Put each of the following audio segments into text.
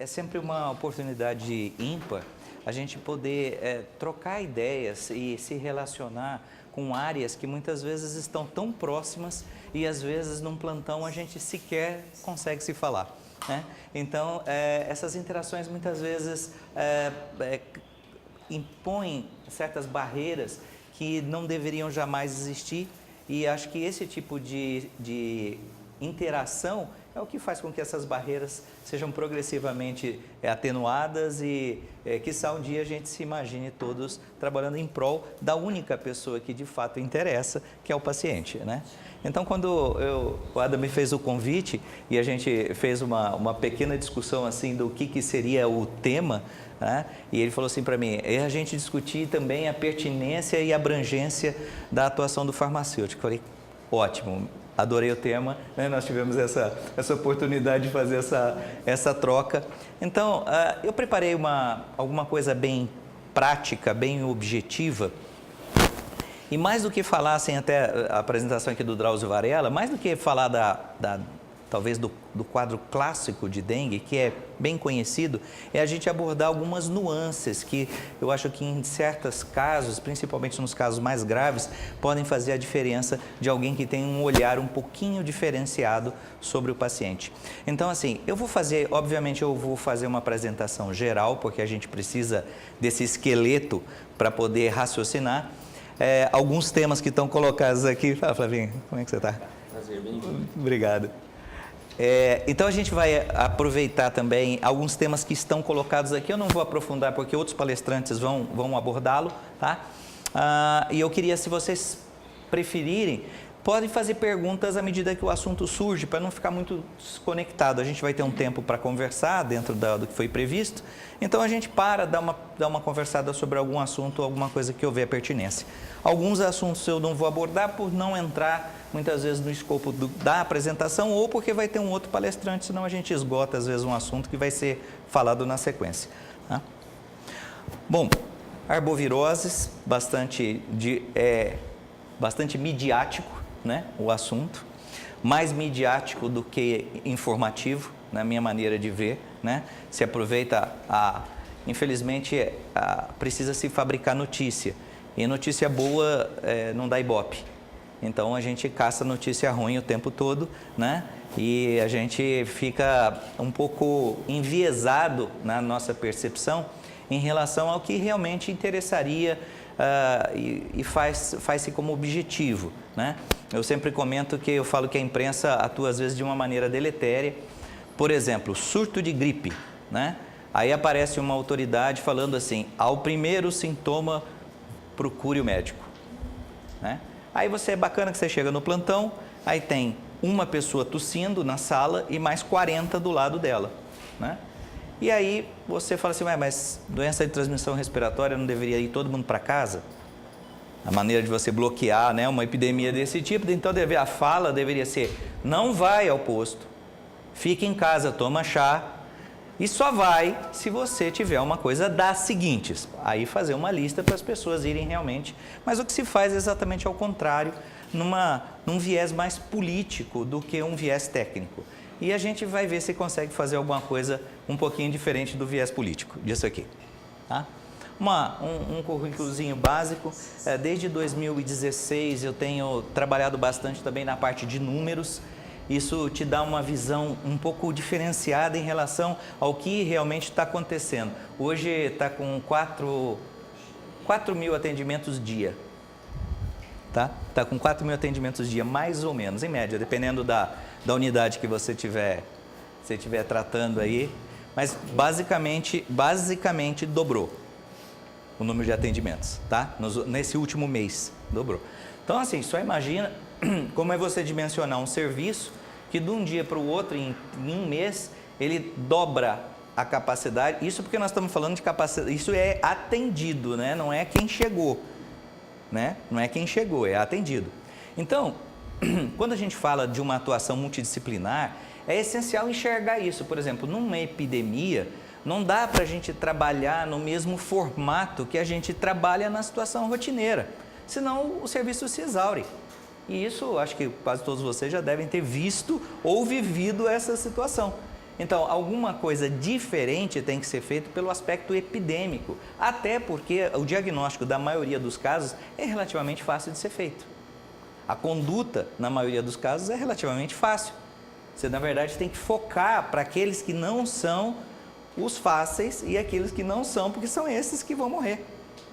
sempre uma oportunidade ímpar a gente poder trocar ideias e se relacionar com áreas que muitas vezes estão tão próximas e às vezes num plantão a gente sequer consegue se falar, né? Então, essas interações muitas vezes impõem certas barreiras que não deveriam jamais existir, e acho que esse tipo de interação é o que faz com que essas barreiras sejam progressivamente atenuadas e, quiçá, um dia a gente se imagine todos trabalhando em prol da única pessoa que de fato interessa, que é o paciente, né? Então, quando o Adam me fez o convite e a gente fez uma pequena discussão assim do que seria o tema, né? E ele falou assim para mim, a gente discutir também a pertinência e abrangência da atuação do farmacêutico. Eu falei, ótimo, adorei o tema, né? Nós tivemos essa oportunidade de fazer essa troca. Então, eu preparei alguma coisa bem prática, bem objetiva. E mais do que falar, assim, até a apresentação aqui do Drauzio Varela, mais do que falar talvez do quadro clássico de dengue, que é bem conhecido, é a gente abordar algumas nuances que eu acho que em certos casos, principalmente nos casos mais graves, podem fazer a diferença de alguém que tem um olhar um pouquinho diferenciado sobre o paciente. Então, assim, obviamente eu vou fazer uma apresentação geral, porque a gente precisa desse esqueleto para poder raciocinar. Alguns temas que estão colocados aqui. Fala, Flavinho, como é que você está? Prazer, bem-vindo. Obrigado. Então a gente vai aproveitar também alguns temas que estão colocados aqui. Eu não vou aprofundar porque outros palestrantes vão abordá-lo, tá? E eu queria, se vocês preferirem, podem fazer perguntas à medida que o assunto surge, para não ficar muito desconectado. A gente vai ter um tempo para conversar dentro do que foi previsto. Então a gente dá uma conversada sobre algum assunto, alguma coisa que houver pertinência. Alguns assuntos eu não vou abordar por não entrar muitas vezes no escopo da apresentação ou porque vai ter um outro palestrante, senão a gente esgota às vezes um assunto que vai ser falado na sequência, tá? Bom, arboviroses, bastante midiático, né, o assunto, mais midiático do que informativo, na minha maneira de ver, né? Se aproveita infelizmente, precisa se fabricar notícia, e notícia boa não dá ibope. Então a gente caça notícia ruim o tempo todo, né? E a gente fica um pouco enviesado na nossa percepção em relação ao que realmente interessaria e faz-se como objetivo, né? Eu sempre comento que eu falo que a imprensa atua às vezes de uma maneira deletéria. Por exemplo, surto de gripe, né? Aí aparece uma autoridade falando assim, ao primeiro sintoma, procure o médico, né? Aí é bacana que você chega no plantão, aí tem uma pessoa tossindo na sala e mais 40 do lado dela, né? E aí você fala assim, mas doença de transmissão respiratória não deveria ir todo mundo para casa? A maneira de você bloquear, né, uma epidemia desse tipo, então a fala deveria ser, não vai ao posto, fica em casa, toma chá, e só vai se você tiver uma coisa das seguintes. Aí fazer uma lista para as pessoas irem realmente. Mas o que se faz é exatamente ao contrário, num viés mais político do que um viés técnico. E a gente vai ver se consegue fazer alguma coisa um pouquinho diferente do viés político disso aqui, tá? Um currículozinho básico. Desde 2016 eu tenho trabalhado bastante também na parte de números. Isso te dá uma visão um pouco diferenciada em relação ao que realmente está acontecendo. Hoje está com 4 mil atendimentos dia, tá? Está com 4 mil atendimentos dia, mais ou menos, em média, dependendo da unidade que você estiver tratando aí. Mas basicamente dobrou o número de atendimentos, tá? Nesse último mês, dobrou. Então, assim, só imagina como é você dimensionar um serviço que de um dia para o outro, em um mês, ele dobra a capacidade. Isso porque nós estamos falando de capacidade, isso é atendido, né? Não é quem chegou, né? Não é quem chegou, é atendido. Então, quando a gente fala de uma atuação multidisciplinar, é essencial enxergar isso. Por exemplo, numa epidemia, não dá para a gente trabalhar no mesmo formato que a gente trabalha na situação rotineira, senão o serviço se exaure. E isso, acho que quase todos vocês já devem ter visto ou vivido essa situação. Então, alguma coisa diferente tem que ser feita pelo aspecto epidêmico, até porque o diagnóstico da maioria dos casos é relativamente fácil de ser feito. A conduta, na maioria dos casos, é relativamente fácil. Você, na verdade, tem que focar para aqueles que não são os fáceis e aqueles que não são, porque são esses que vão morrer.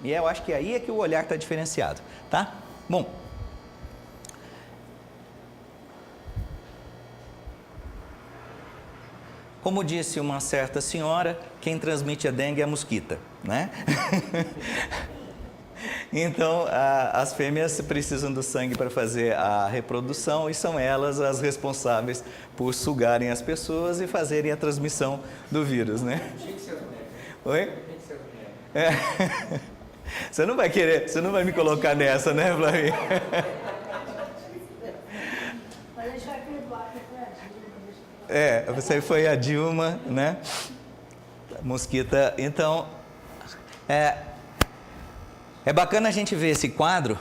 E eu acho que aí é que o olhar está diferenciado, tá? Bom, como disse uma certa senhora, quem transmite a dengue é a mosquita, né? Então, as fêmeas precisam do sangue para fazer a reprodução e são elas as responsáveis por sugarem as pessoas e fazerem a transmissão do vírus, né? Oi? É. Você não vai querer, você não vai me colocar nessa, né, Flavinha? Mas a gente vai perdoar, que foi a Dilma. É, você foi a Dilma, né? Mosquita. Então, é bacana a gente ver esse quadro,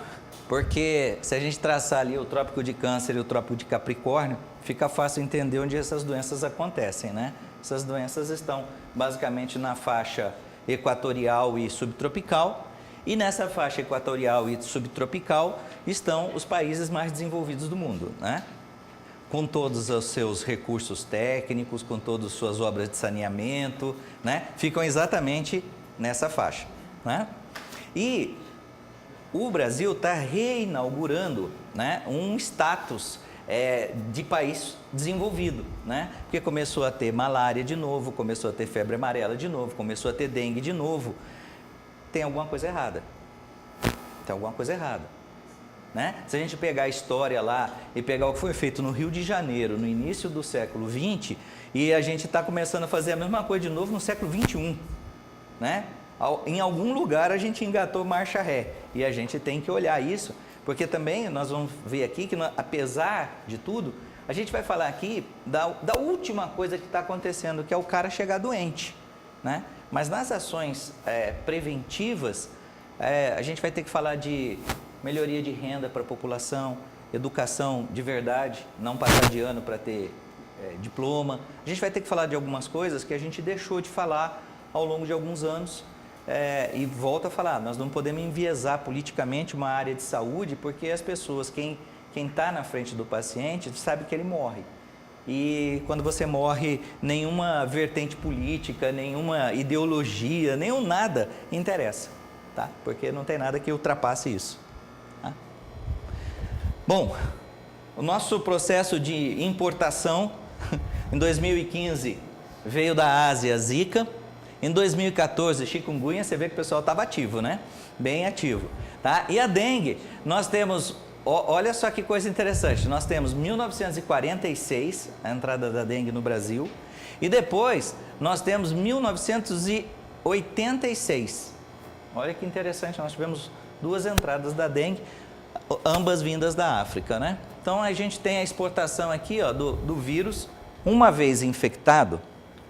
porque se a gente traçar ali o Trópico de Câncer e o Trópico de Capricórnio, fica fácil entender onde essas doenças acontecem, né? Essas doenças estão basicamente na faixa equatorial e subtropical, e nessa faixa equatorial e subtropical estão os países mais desenvolvidos do mundo, né? Com todos os seus recursos técnicos, com todas as suas obras de saneamento, né? Ficam exatamente nessa faixa, né? E o Brasil está reinaugurando, né, um status de país desenvolvido, né? Porque começou a ter malária de novo, começou a ter febre amarela de novo, começou a ter dengue de novo. Tem alguma coisa errada. Tem alguma coisa errada, né? Se a gente pegar a história lá e pegar o que foi feito no Rio de Janeiro no início do século XX e a gente está começando a fazer a mesma coisa de novo no século XXI, né? Em algum lugar a gente engatou marcha ré e a gente tem que olhar isso, porque também nós vamos ver aqui que, apesar de tudo, a gente vai falar aqui da última coisa que está acontecendo, que é o cara chegar doente, né? Mas nas ações preventivas, a gente vai ter que falar de melhoria de renda para a população, educação de verdade, não passar de ano para ter diploma. A gente vai ter que falar de algumas coisas que a gente deixou de falar ao longo de alguns anos. E volto a falar, nós não podemos enviesar politicamente uma área de saúde, porque as pessoas, quem está na frente do paciente, sabe que ele morre. E quando você morre, nenhuma vertente política, nenhuma ideologia, nenhum nada interessa, tá? Porque não tem nada que ultrapasse isso. Tá? Bom, o nosso processo de importação, em 2015, veio da Ásia, Zika. Em 2014, chikungunya, você vê que o pessoal estava ativo, né? Bem ativo, tá? E a dengue, nós temos, olha só que coisa interessante, nós temos 1946, a entrada da dengue no Brasil, e depois nós temos 1986. Olha que interessante, nós tivemos duas entradas da dengue, ambas vindas da África, né? Então a gente tem a exportação aqui, ó, do vírus. Uma vez infectado,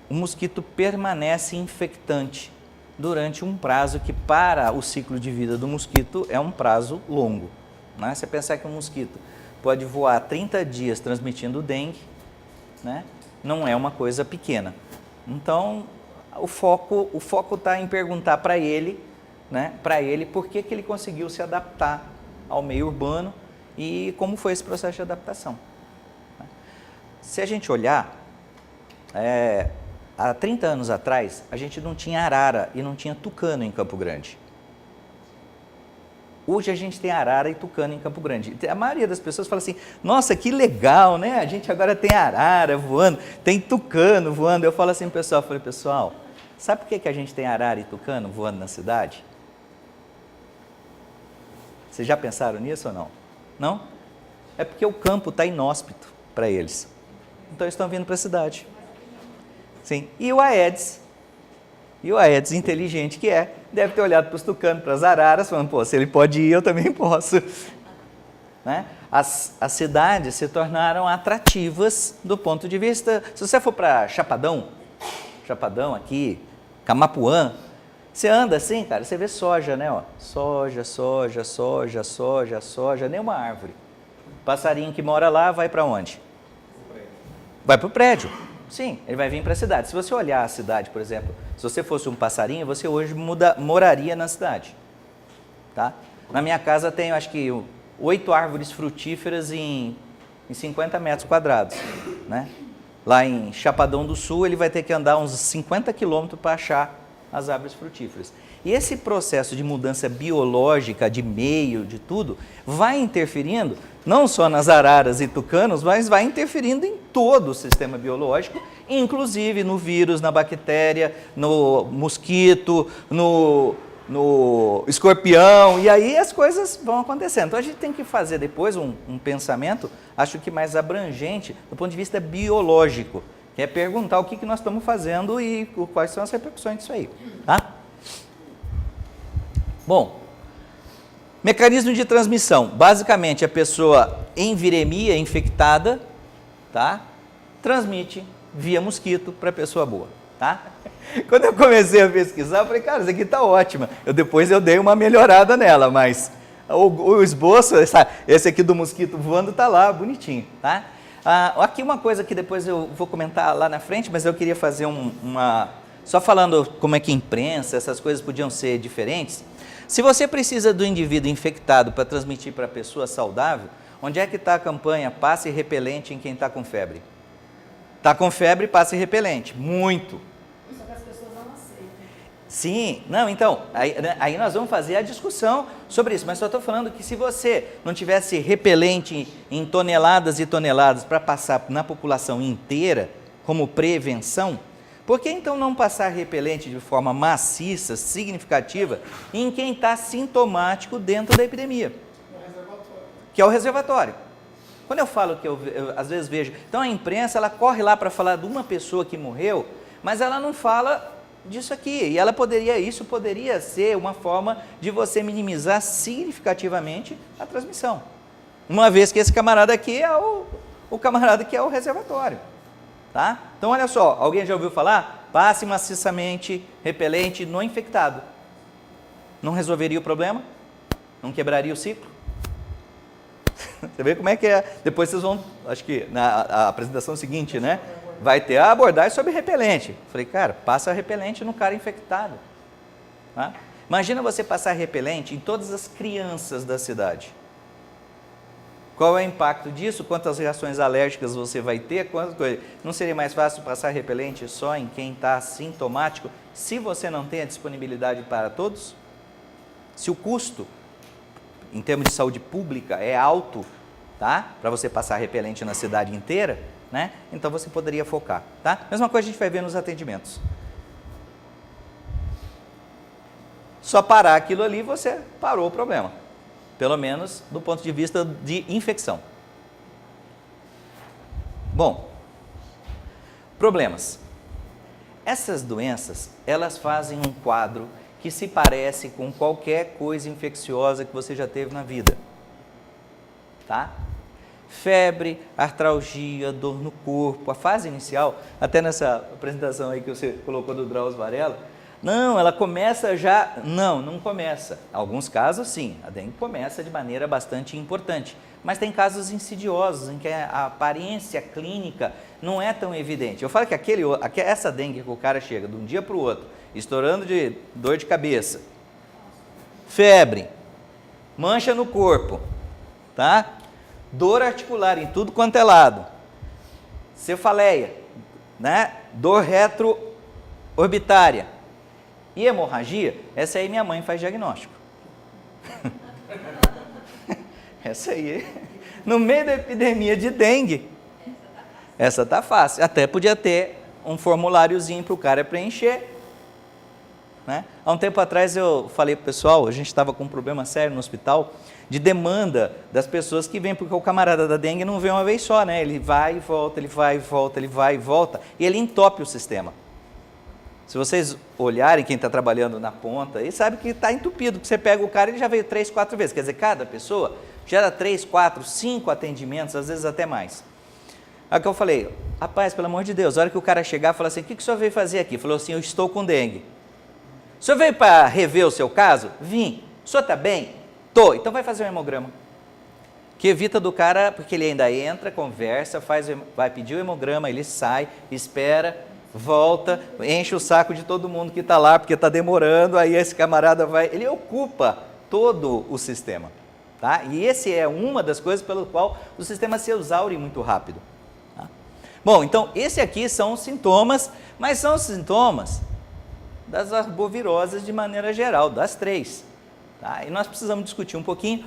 o mosquito permanece infectante durante um prazo que, para o ciclo de vida do mosquito, é um prazo longo, né? Você pensar que um mosquito pode voar 30 dias transmitindo dengue, né? Não é uma coisa pequena. Então, o foco está em perguntar para ele, né? Para ele, por que ele conseguiu se adaptar ao meio urbano e como foi esse processo de adaptação. Se a gente olhar, há 30 anos atrás, a gente não tinha arara e não tinha tucano em Campo Grande. Hoje a gente tem arara e tucano em Campo Grande. A maioria das pessoas fala assim, nossa, que legal, né? A gente agora tem arara voando, tem tucano voando. Eu falo assim, pessoal, sabe por que a gente tem arara e tucano voando na cidade? Vocês já pensaram nisso ou não? Não? É porque o campo está inóspito para eles. Então eles estão vindo para a cidade. Sim. E o Aedes, inteligente que é, deve ter olhado para os tucanos, para as araras, falando, pô, se ele pode ir, eu também posso. Né? As cidades se tornaram atrativas do ponto de vista... Se você for para Chapadão aqui, Camapuã, você anda assim, cara, você vê soja, né? Ó, soja, nenhuma árvore. Passarinho que mora lá vai para onde? Vai para o prédio. Sim, ele vai vir para a cidade. Se você olhar a cidade, por exemplo, se você fosse um passarinho, você hoje moraria na cidade. Tá? Na minha casa tem, acho que, 8 árvores frutíferas em 50 metros quadrados. Né? Lá em Chapadão do Sul, ele vai ter que andar uns 50 quilômetros para achar as árvores frutíferas. E esse processo de mudança biológica, de meio, de tudo, vai interferindo não só nas araras e tucanos, mas vai interferindo em todo o sistema biológico, inclusive no vírus, na bactéria, no mosquito, no escorpião, e aí as coisas vão acontecendo. Então a gente tem que fazer depois um pensamento, acho que mais abrangente, do ponto de vista biológico, que é perguntar o que nós estamos fazendo e quais são as repercussões disso aí. Tá? Bom, mecanismo de transmissão. Basicamente, a pessoa em viremia, infectada, tá? Transmite via mosquito para a pessoa boa. Tá? Quando eu comecei a pesquisar, eu falei, cara, isso aqui está ótima. Depois eu dei uma melhorada nela, mas o esboço, esse aqui do mosquito voando, está lá, bonitinho. Tá? Aqui uma coisa que depois eu vou comentar lá na frente, mas eu queria fazer só falando como é que imprensa, essas coisas podiam ser diferentes. Se você precisa do indivíduo infectado para transmitir para a pessoa saudável, onde é que está a campanha passe repelente em quem está com febre? Está com febre, passe repelente. Muito. Só que as pessoas não aceitam. Sim, não, então, aí nós vamos fazer a discussão sobre isso, mas só estou falando que se você não tivesse repelente em toneladas e toneladas para passar na população inteira, como prevenção, por que então não passar repelente de forma maciça, significativa, em quem está sintomático dentro da epidemia? Que é o reservatório. Quando eu falo que eu às vezes vejo... Então a imprensa, ela corre lá para falar de uma pessoa que morreu, mas ela não fala disso aqui. E isso poderia ser uma forma de você minimizar significativamente a transmissão. Uma vez que esse camarada aqui é o camarada que é o reservatório. Tá? Então, olha só, alguém já ouviu falar? Passe maciçamente repelente no infectado. Não resolveria o problema? Não quebraria o ciclo? Você vê como é que é? Depois vocês vão, acho que na apresentação seguinte, né? Vai ter a abordagem sobre repelente. Falei, cara, passa repelente no cara infectado. Tá? Imagina você passar repelente em todas as crianças da cidade. Qual é o impacto disso? Quantas reações alérgicas você vai ter? Quantas coisas? Não seria mais fácil passar repelente só em quem está sintomático, se você não tem a disponibilidade para todos? Se o custo, em termos de saúde pública, é alto, tá? Para você passar repelente na cidade inteira, né? Então você poderia focar, tá? Mesma coisa a gente vai ver nos atendimentos. Só parar aquilo ali, você parou o problema. Pelo menos do ponto de vista de infecção. Bom, problemas. Essas doenças, elas fazem um quadro que se parece com qualquer coisa infecciosa que você já teve na vida. Tá? Febre, artralgia, dor no corpo. A fase inicial, até nessa apresentação aí que você colocou do Drauzio Varela, não, ela começa já... Não começa. Em alguns casos, sim, a dengue começa de maneira bastante importante. Mas tem casos insidiosos, em que a aparência clínica não é tão evidente. Eu falo que essa dengue que o cara chega de um dia para o outro, estourando de dor de cabeça, febre, mancha no corpo, tá? Dor articular em tudo quanto é lado, cefaleia, né? Dor retroorbitária, e hemorragia, essa aí minha mãe faz diagnóstico. Essa aí, no meio da epidemia de dengue, essa tá fácil. Até podia ter um formuláriozinho para o cara preencher. Né? Há um tempo atrás eu falei para o pessoal, a gente estava com um problema sério no hospital, de demanda das pessoas que vêm, porque o camarada da dengue não vem uma vez só, né? Ele vai e volta, ele vai e volta, ele vai e volta, e ele entope o sistema. Se vocês olharem quem está trabalhando na ponta, ele sabe que está entupido, porque você pega o cara e ele já veio 3, 4 vezes. Quer dizer, cada pessoa gera 3, 4, 5 atendimentos, às vezes até mais. Aí que eu falei, rapaz, pelo amor de Deus, a hora que o cara chegar, fala assim, o que o senhor veio fazer aqui? Falou assim, eu estou com dengue. O senhor veio para rever o seu caso? Vim. O senhor está bem? Tô. Então vai fazer um hemograma. Que evita do cara, porque ele ainda entra, conversa, vai pedir o hemograma, ele sai, espera, volta, enche o saco de todo mundo que está lá, porque está demorando, aí esse camarada vai, ele ocupa todo o sistema, tá? E esse é uma das coisas pelo qual o sistema se exaure muito rápido. Tá? Bom, então esse aqui são os sintomas, mas são os sintomas das arboviroses de maneira geral, das 3. Tá? E nós precisamos discutir um pouquinho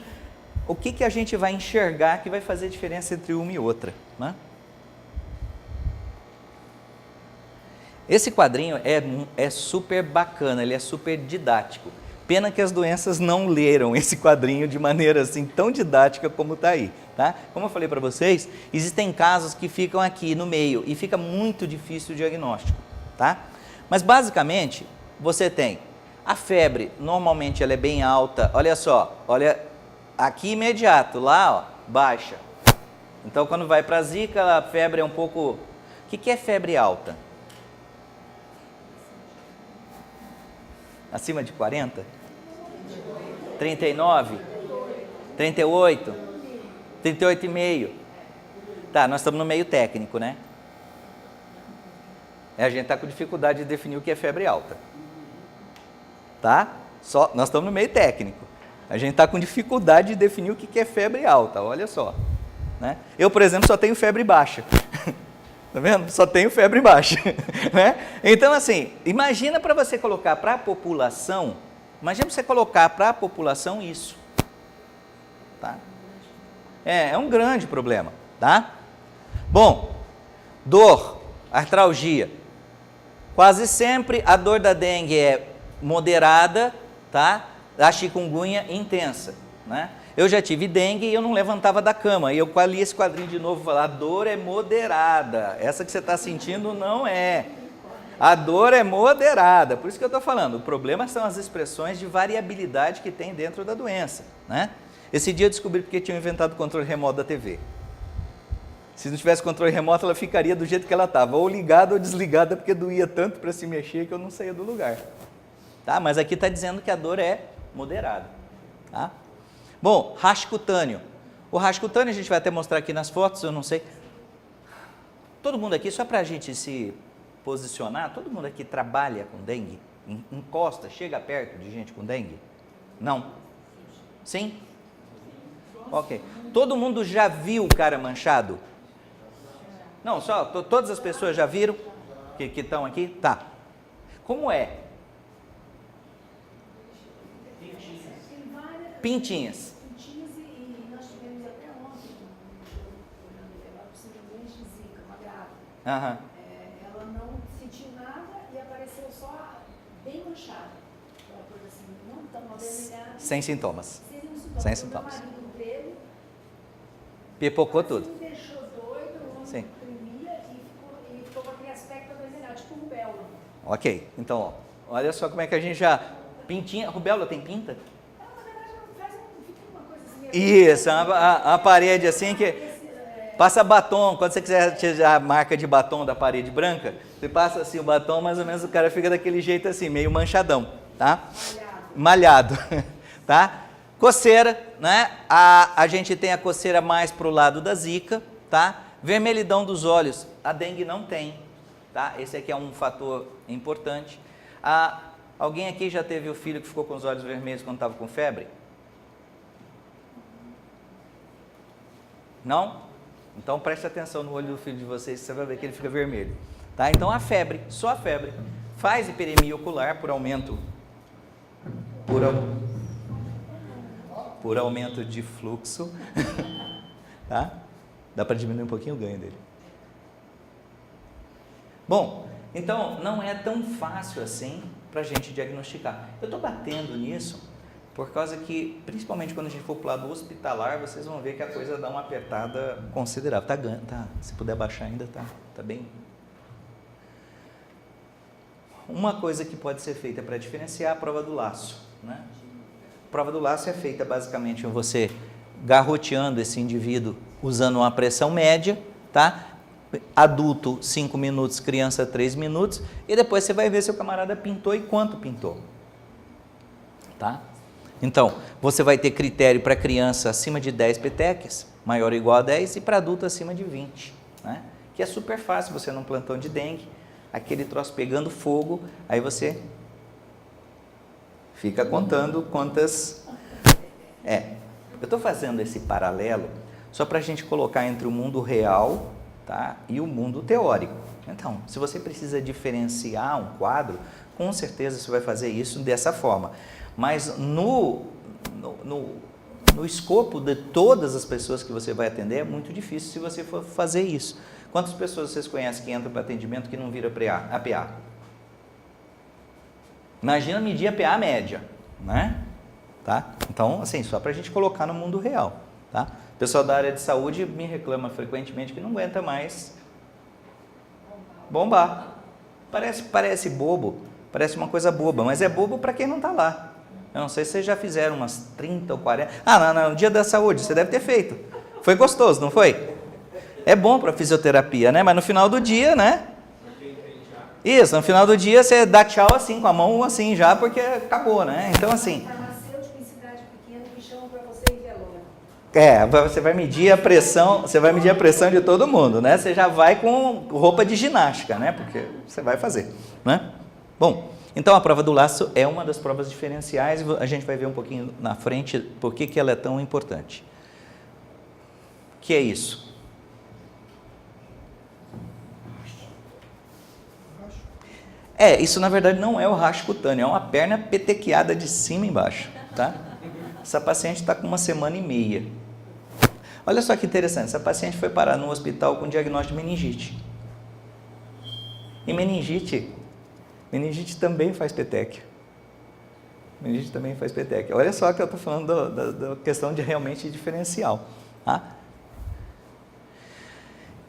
o que a gente vai enxergar que vai fazer diferença entre uma e outra. Né? Esse quadrinho é super bacana, ele é super didático. Pena que as doenças não leram esse quadrinho de maneira assim tão didática como está aí. Tá? Como eu falei para vocês, existem casos que ficam aqui no meio e fica muito difícil o diagnóstico. Tá? Mas basicamente, você tem a febre, normalmente ela é bem alta, olha só, olha aqui imediato, lá ó, baixa. Então quando vai para a zika, a febre é um pouco... O que é febre alta? Acima de 40? 39? 38? 38,5? Tá, nós estamos no meio técnico, né? A gente está com dificuldade de definir o que é febre alta. Tá? Nós estamos no meio técnico. A gente está com dificuldade de definir o que é febre alta, olha só. Né? Eu, por exemplo, só tenho febre baixa. Tá vendo? Só tenho febre baixa. Né? Então, assim, imagina para você colocar para a população, isso. Tá? É um grande problema. Tá? Bom, dor, artralgia. Quase sempre a dor da dengue é moderada, tá? A chikungunya intensa, né? Eu já tive dengue e eu não levantava da cama. E eu li esse quadrinho de novo e falei, a dor é moderada. Essa que você está sentindo não é. A dor é moderada. Por isso que eu estou falando, o problema são as expressões de variabilidade que tem dentro da doença, né? Esse dia eu descobri porque tinham inventado o controle remoto da TV. Se não tivesse controle remoto, ela ficaria do jeito que ela estava, ou ligada ou desligada, porque doía tanto para se mexer que eu não saía do lugar. Tá? Mas aqui está dizendo que a dor é moderada. Tá? Bom, racho cutâneo. O racho cutâneo a gente vai até mostrar aqui nas fotos, eu não sei. Todo mundo aqui, só para a gente se posicionar, todo mundo aqui trabalha com dengue? Encosta, chega perto de gente com dengue? Não? Sim? Ok. Todo mundo já viu o cara manchado? Não, só, todas as pessoas já viram que estão aqui? Tá. Como é? Pintinhas. Pintinhas e nós tivemos até ontem, possivelmente zika, uma grávida. Ela não sentiu nada e apareceu só bem manchada. Aquela coisa assim, não tão avermelhada. Sem sintomas. Sem sintomas. Meu marido veio, pipocou tudo. Me deixou doido, o homem tremia e ficou com aquele aspecto avermelhado, tipo rubéola. Ok, então, ó, olha só como é que a gente já... Pintinha, rubéola tem pinta? Isso, a parede assim que passa batom, quando você quiser tirar a marca de batom da parede branca, você passa assim o batom, mais ou menos o cara fica daquele jeito assim, meio manchadão, tá? Malhado, tá? Coceira, né? A gente tem a coceira mais pro lado da zika, tá? Vermelhidão dos olhos, a dengue não tem, tá? Esse aqui é um fator importante. Alguém aqui já teve o filho que ficou com os olhos vermelhos quando estava com febre? Não? Então preste atenção no olho do filho de vocês, você vai ver que ele fica vermelho. Tá? Então a febre, só a febre, faz hiperemia ocular por aumento de fluxo. Tá? Dá para diminuir um pouquinho o ganho dele. Bom, então não é tão fácil assim para a gente diagnosticar. Eu estou batendo nisso por causa que, principalmente quando a gente for para o lado hospitalar, vocês vão ver que a coisa dá uma apertada considerável. Se puder baixar ainda, tá bem. Uma coisa que pode ser feita para diferenciar é a prova do laço. Né? A prova do laço é feita basicamente em você garroteando esse indivíduo usando uma pressão média, tá? Adulto 5 minutos, criança 3 minutos, e depois você vai ver se o camarada pintou e quanto pintou. Tá? Então, você vai ter critério para criança acima de 10 petequias, maior ou igual a 10, e para adulto acima de 20, né? Que é super fácil, você num plantão de dengue, aquele troço pegando fogo, aí você fica contando quantas... Eu estou fazendo esse paralelo só para a gente colocar entre o mundo real, tá, e o mundo teórico. Então, se você precisa diferenciar um quadro, com certeza você vai fazer isso dessa forma. Mas no escopo de todas as pessoas que você vai atender, é muito difícil se você for fazer isso. Quantas pessoas vocês conhecem que entram para atendimento que não vira APA? Imagina medir a PA média, né? Tá? Então, assim, só para a gente colocar no mundo real, tá? O pessoal da área de saúde me reclama frequentemente que não aguenta mais bombar. Parece bobo, parece uma coisa boba, mas é bobo para quem não está lá. Eu não sei se vocês já fizeram umas 30 ou 40... no dia da saúde, você deve ter feito. Foi gostoso, não foi? É bom para fisioterapia, né? Mas no final do dia, né? Isso, no final do dia você dá tchau assim, com a mão assim já, porque acabou, né? Então assim... Farmacêutico em cidade pequena que chamam para você em velório. Você vai medir a pressão de todo mundo, né? Você já vai com roupa de ginástica, né? Porque você vai fazer, né? Bom, então a prova do laço é uma das provas diferenciais, a gente vai ver um pouquinho na frente por que ela é tão importante. O que é isso? Isso na verdade não é o racho cutâneo, é uma perna petequiada de cima e embaixo, tá? Essa paciente está com 1 semana e meia. Olha só que interessante, essa paciente foi parar no hospital com diagnóstico de meningite. E meningite também faz petequia. Meningite também faz petequia. Olha só que eu estou falando da questão de realmente diferencial, tá?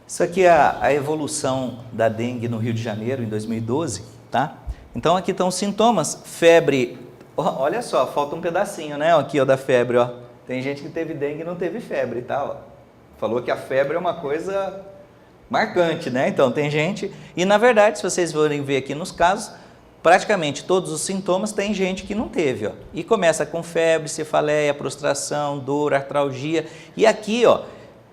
Isso aqui é a evolução da dengue no Rio de Janeiro em 2012, tá? Então aqui estão os sintomas, febre, olha só, falta um pedacinho, né? Aqui, ó, da febre, ó. Tem gente que teve dengue e não teve febre, tá? Ó. Falou que a febre é uma coisa marcante, né? Então tem gente, e na verdade, se vocês forem ver aqui nos casos, praticamente todos os sintomas tem gente que não teve, ó. E começa com febre, cefaleia, prostração, dor, artralgia, e aqui, ó,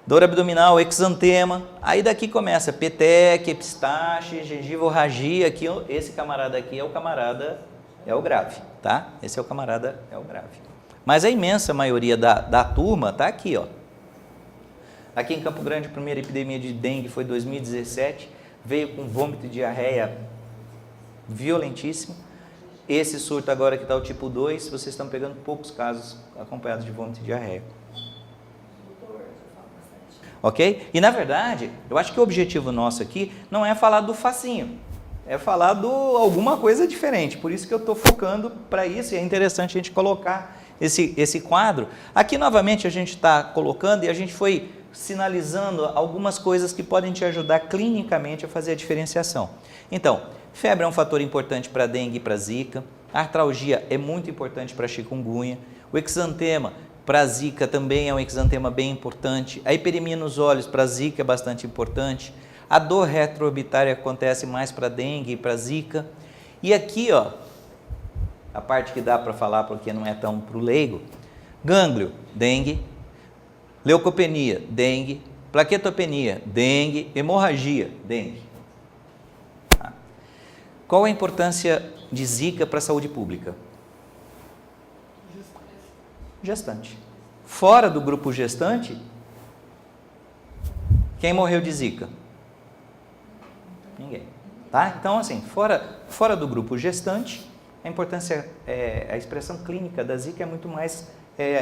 dor abdominal, exantema, aí daqui começa petequia, epistaxe, gengivorragia, aqui, esse camarada aqui é o grave, tá? Esse é o camarada, é o grave. Mas a imensa maioria da turma tá aqui, ó. Aqui em Campo Grande, a primeira epidemia de dengue foi em 2017, veio com vômito e diarreia violentíssimo. Esse surto agora que está o tipo 2, vocês estão pegando poucos casos acompanhados de vômito e diarreia. Ok? E na verdade, eu acho que o objetivo nosso aqui não é falar do facinho, é falar do alguma coisa diferente. Por isso que eu estou focando para isso e é interessante a gente colocar esse quadro. Aqui novamente a gente está colocando e a gente foi sinalizando algumas coisas que podem te ajudar clinicamente a fazer a diferenciação. Então, febre é um fator importante para dengue e para zika, a artralgia é muito importante para chikungunya, o exantema para a zika também é um exantema bem importante, a hiperemia nos olhos para a zika é bastante importante, a dor retroorbitária acontece mais para dengue e para zika, e aqui, ó, a parte que dá para falar porque não é tão para o leigo, gânglio, dengue, leucopenia, dengue, plaquetopenia, dengue, hemorragia, dengue. Qual a importância de zika para a saúde pública? Gestante. Fora do grupo gestante, quem morreu de zika? Ninguém. Tá? Então, assim, fora do grupo gestante, a importância, a expressão clínica da zika é muito mais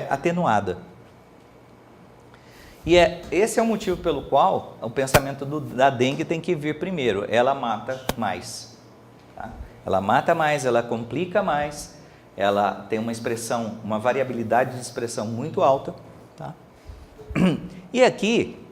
atenuada. E esse é o motivo pelo qual o pensamento da dengue tem que vir primeiro. Ela mata mais. Tá? Ela mata mais, ela complica mais, ela tem uma expressão, uma variabilidade de expressão muito alta. Tá? E aqui,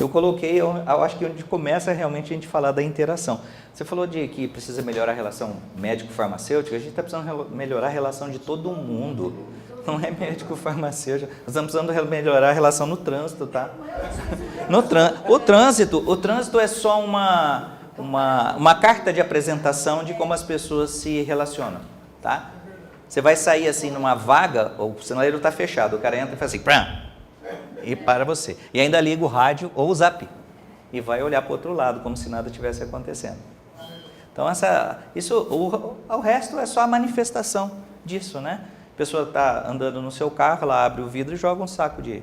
eu coloquei, eu acho que onde começa realmente a gente falar da interação. Você falou de que precisa melhorar a relação médico-farmacêutica, a gente está precisando melhorar a relação de todo mundo. Não é médico-farmacêutico, nós estamos precisando melhorar a relação no trânsito, tá? O trânsito é só uma carta de apresentação de como as pessoas se relacionam, tá? Você vai sair assim numa vaga, o sinaleiro está fechado, o cara entra e faz assim, pram, e para você. E ainda liga o rádio ou o zap e vai olhar para o outro lado, como se nada tivesse acontecendo. Então, o resto é só a manifestação disso, né? A pessoa está andando no seu carro, ela abre o vidro e joga um saco de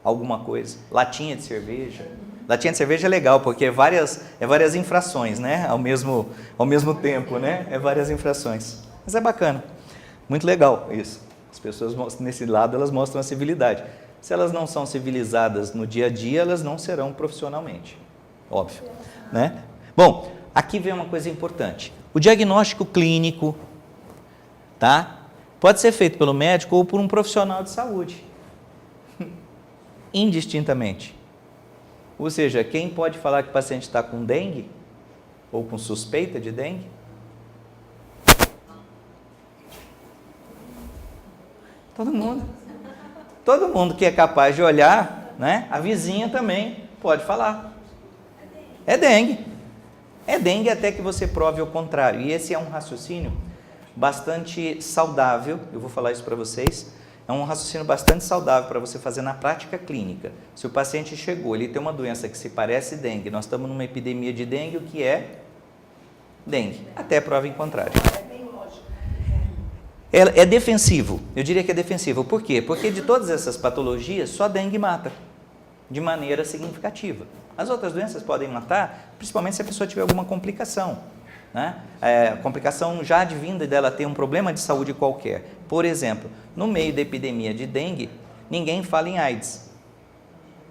alguma coisa. Latinha de cerveja. Latinha de cerveja é legal, porque é várias infrações, né? Ao mesmo tempo, né? É várias infrações. Mas é bacana. Muito legal isso. As pessoas nesse lado, elas mostram a civilidade. Se elas não são civilizadas no dia a dia, elas não serão profissionalmente. Óbvio, né? Bom, aqui vem uma coisa importante. O diagnóstico clínico, tá? Pode ser feito pelo médico ou por um profissional de saúde. Indistintamente. Ou seja, quem pode falar que o paciente está com dengue? Ou com suspeita de dengue? Todo mundo. Todo mundo que é capaz de olhar, né? A vizinha também pode falar. É dengue. É dengue até que você prove o contrário. E esse é um raciocínio bastante saudável, eu vou falar isso para vocês, é um raciocínio bastante saudável para você fazer na prática clínica. Se o paciente chegou, ele tem uma doença que se parece dengue, nós estamos numa epidemia de dengue, o que é dengue? Até prova em contrário. É defensivo, eu diria que é defensivo. Por quê? Porque de todas essas patologias, só a dengue mata, de maneira significativa. As outras doenças podem matar, principalmente se a pessoa tiver alguma complicação, né? Complicação já advinda dela ter um problema de saúde qualquer. Por exemplo, no meio da epidemia de dengue, ninguém fala em AIDS.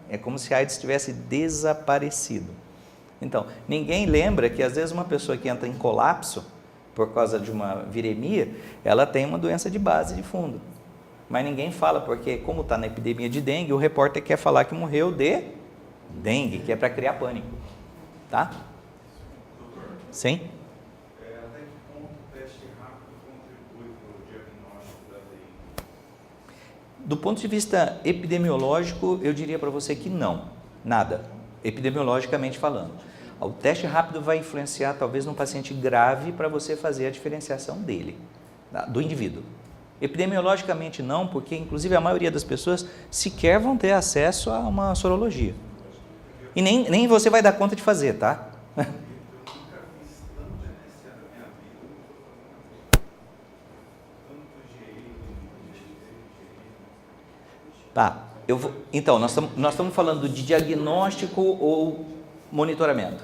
É como se a AIDS tivesse desaparecido. Então, ninguém lembra que às vezes uma pessoa que entra em colapso por causa de uma viremia, ela tem uma doença de base de fundo. Mas ninguém fala, porque como está na epidemia de dengue, o repórter quer falar que morreu de dengue, que é para criar pânico. Tá? Sim? Até que ponto o teste rápido contribui para o diagnóstico da dengue? Do ponto de vista epidemiológico, eu diria para você que não, nada, epidemiologicamente falando. O teste rápido vai influenciar talvez num paciente grave para você fazer a diferenciação dele, do indivíduo. Epidemiologicamente não, porque inclusive a maioria das pessoas sequer vão ter acesso a uma sorologia. E nem você vai dar conta de fazer, tá? Tá, então, nós estamos falando de diagnóstico ou monitoramento?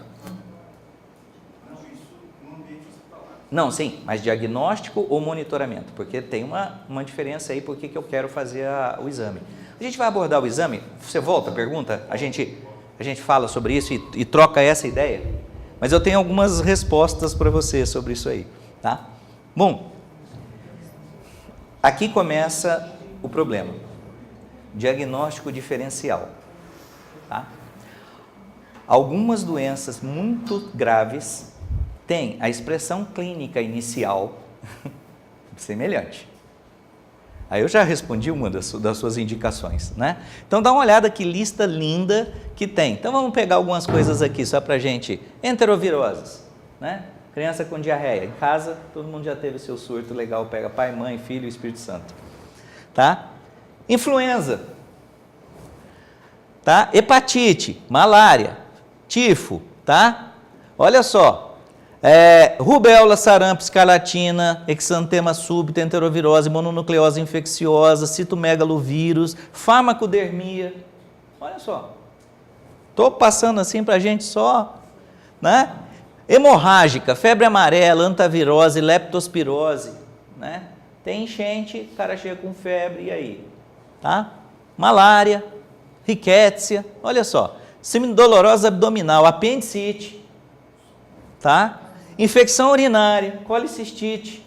Não, isso no ambiente hospitalar. Não, sim, mas diagnóstico ou monitoramento? Porque tem uma diferença aí, por que eu quero fazer o exame. A gente vai abordar o exame, você volta a pergunta, a gente fala sobre isso e troca essa ideia, mas eu tenho algumas respostas para você sobre isso aí, tá? Bom, aqui começa o problema. Diagnóstico diferencial. Tá? Algumas doenças muito graves têm a expressão clínica inicial semelhante. Aí eu já respondi uma das suas indicações, né? Então dá uma olhada que lista linda que tem. Então vamos pegar algumas coisas aqui só para gente. Enteroviroses, né? Criança com diarreia. Em casa, todo mundo já teve seu surto legal, pega pai, mãe, filho e Espírito Santo. Tá? Influenza, tá? Hepatite, malária, tifo, tá? Olha só, rubéola, sarampo, escarlatina, exantema súbita, enterovirose, mononucleose infecciosa, citomegalovírus, farmacodermia. Olha só, estou passando assim para a gente só, né? Hemorrágica, febre amarela, antavirose, leptospirose, né? Tem enchente, o cara chega com febre, e aí? Tá? Malária, ricétia, olha só, síndrome dolorosa abdominal, apendicite, tá? Infecção urinária, colicistite.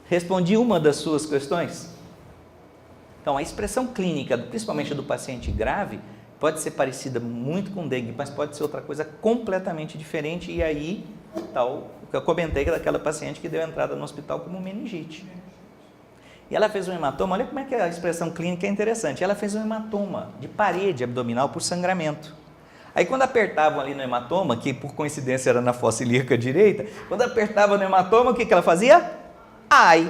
Respondi uma das suas questões? Então, a expressão clínica, principalmente do paciente grave, pode ser parecida muito com dengue, mas pode ser outra coisa completamente diferente, e aí, tal, o que eu comentei daquela paciente que deu entrada no hospital como meningite. E ela fez um hematoma, olha como é que a expressão clínica é interessante. Ela fez um hematoma de parede abdominal por sangramento. Aí quando apertavam ali no hematoma, que por coincidência era na fossa ilíaca direita, quando apertava no hematoma, o que ela fazia? Ai!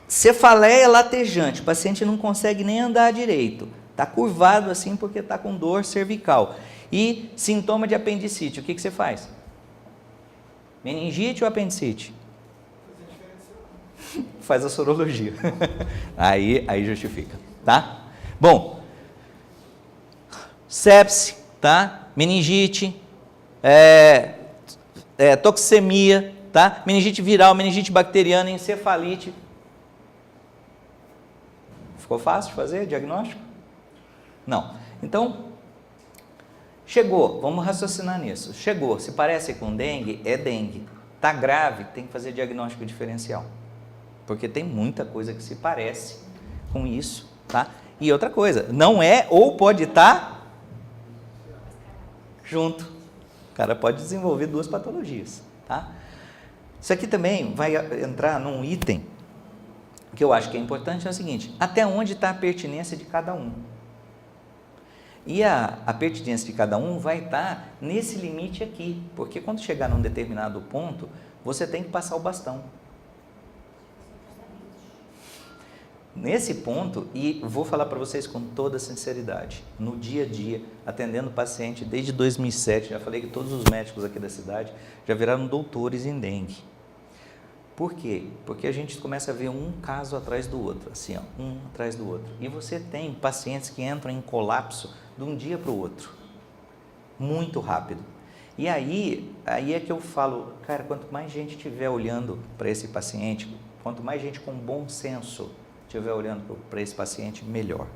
Cefaleia latejante, o paciente não consegue nem andar direito, está curvado assim porque está com dor cervical. E sintoma de apendicite, o que você faz? Meningite ou apendicite? Faz a sorologia. aí justifica, tá? Bom, sepse, tá? Meningite, toxemia, tá? Meningite viral, meningite bacteriana, encefalite. Ficou fácil de fazer diagnóstico? Não. Então, chegou, vamos raciocinar nisso. Chegou, se parece com dengue, é dengue. Está grave, tem que fazer diagnóstico diferencial. Porque tem muita coisa que se parece com isso, tá? E outra coisa, não é ou pode estar junto. O cara pode desenvolver duas patologias, tá? Isso aqui também vai entrar num item que eu acho que é importante, é o seguinte: até onde está a pertinência de cada um? E a pertinência de cada um vai estar nesse limite aqui, porque quando chegar num determinado ponto, você tem que passar o bastão. Nesse ponto, e vou falar para vocês com toda sinceridade, no dia a dia, atendendo paciente desde 2007, já falei que todos os médicos aqui da cidade já viraram doutores em dengue. Por quê? Porque a gente começa a ver um caso atrás do outro, assim, ó, um atrás do outro. E você tem pacientes que entram em colapso de um dia para o outro, muito rápido. E aí é que eu falo, cara, quanto mais gente estiver olhando para esse paciente, quanto mais gente com bom senso estiver olhando para esse paciente, melhor,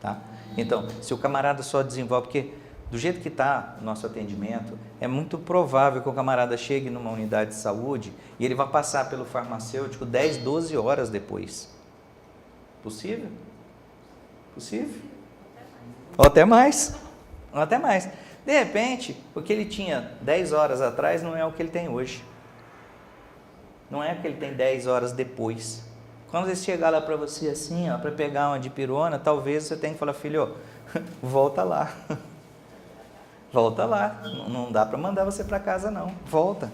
tá? Então, se o camarada só desenvolve, porque do jeito que está o nosso atendimento, é muito provável que o camarada chegue numa unidade de saúde e ele vai passar pelo farmacêutico 10, 12 horas depois. Possível? Possível? Ou até mais. Ou até mais. De repente, o que ele tinha 10 horas atrás não é o que ele tem hoje. Não é o que ele tem 10 horas depois. Quando ele chegar lá para você assim, ó, para pegar uma dipirona, talvez você tenha que falar, filho, volta lá. Volta lá, não dá para mandar você para casa não, volta,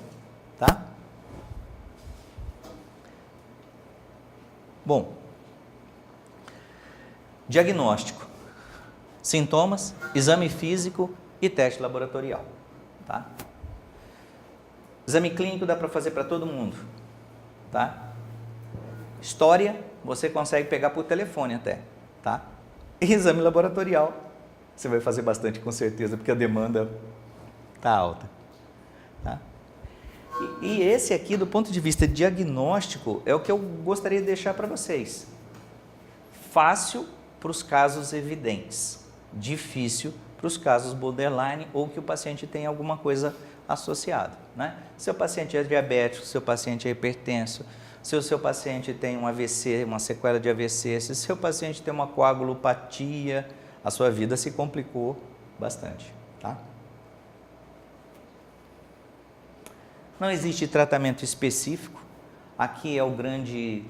tá? Bom, diagnóstico, sintomas, exame físico e teste laboratorial, tá? Exame clínico dá para fazer para todo mundo, tá? História, você consegue pegar por telefone até, tá? E exame laboratorial, você vai fazer bastante com certeza, porque a demanda está alta. Tá? E esse aqui, do ponto de vista diagnóstico, é o que eu gostaria de deixar para vocês. Fácil para os casos evidentes, difícil para os casos borderline ou que o paciente tem alguma coisa associada. Né? Se o paciente é diabético, se o paciente é hipertenso, se o seu paciente tem um AVC, uma sequela de AVC, se o seu paciente tem uma coagulopatia, a sua vida se complicou bastante, tá? Não existe tratamento específico. Aqui é o grande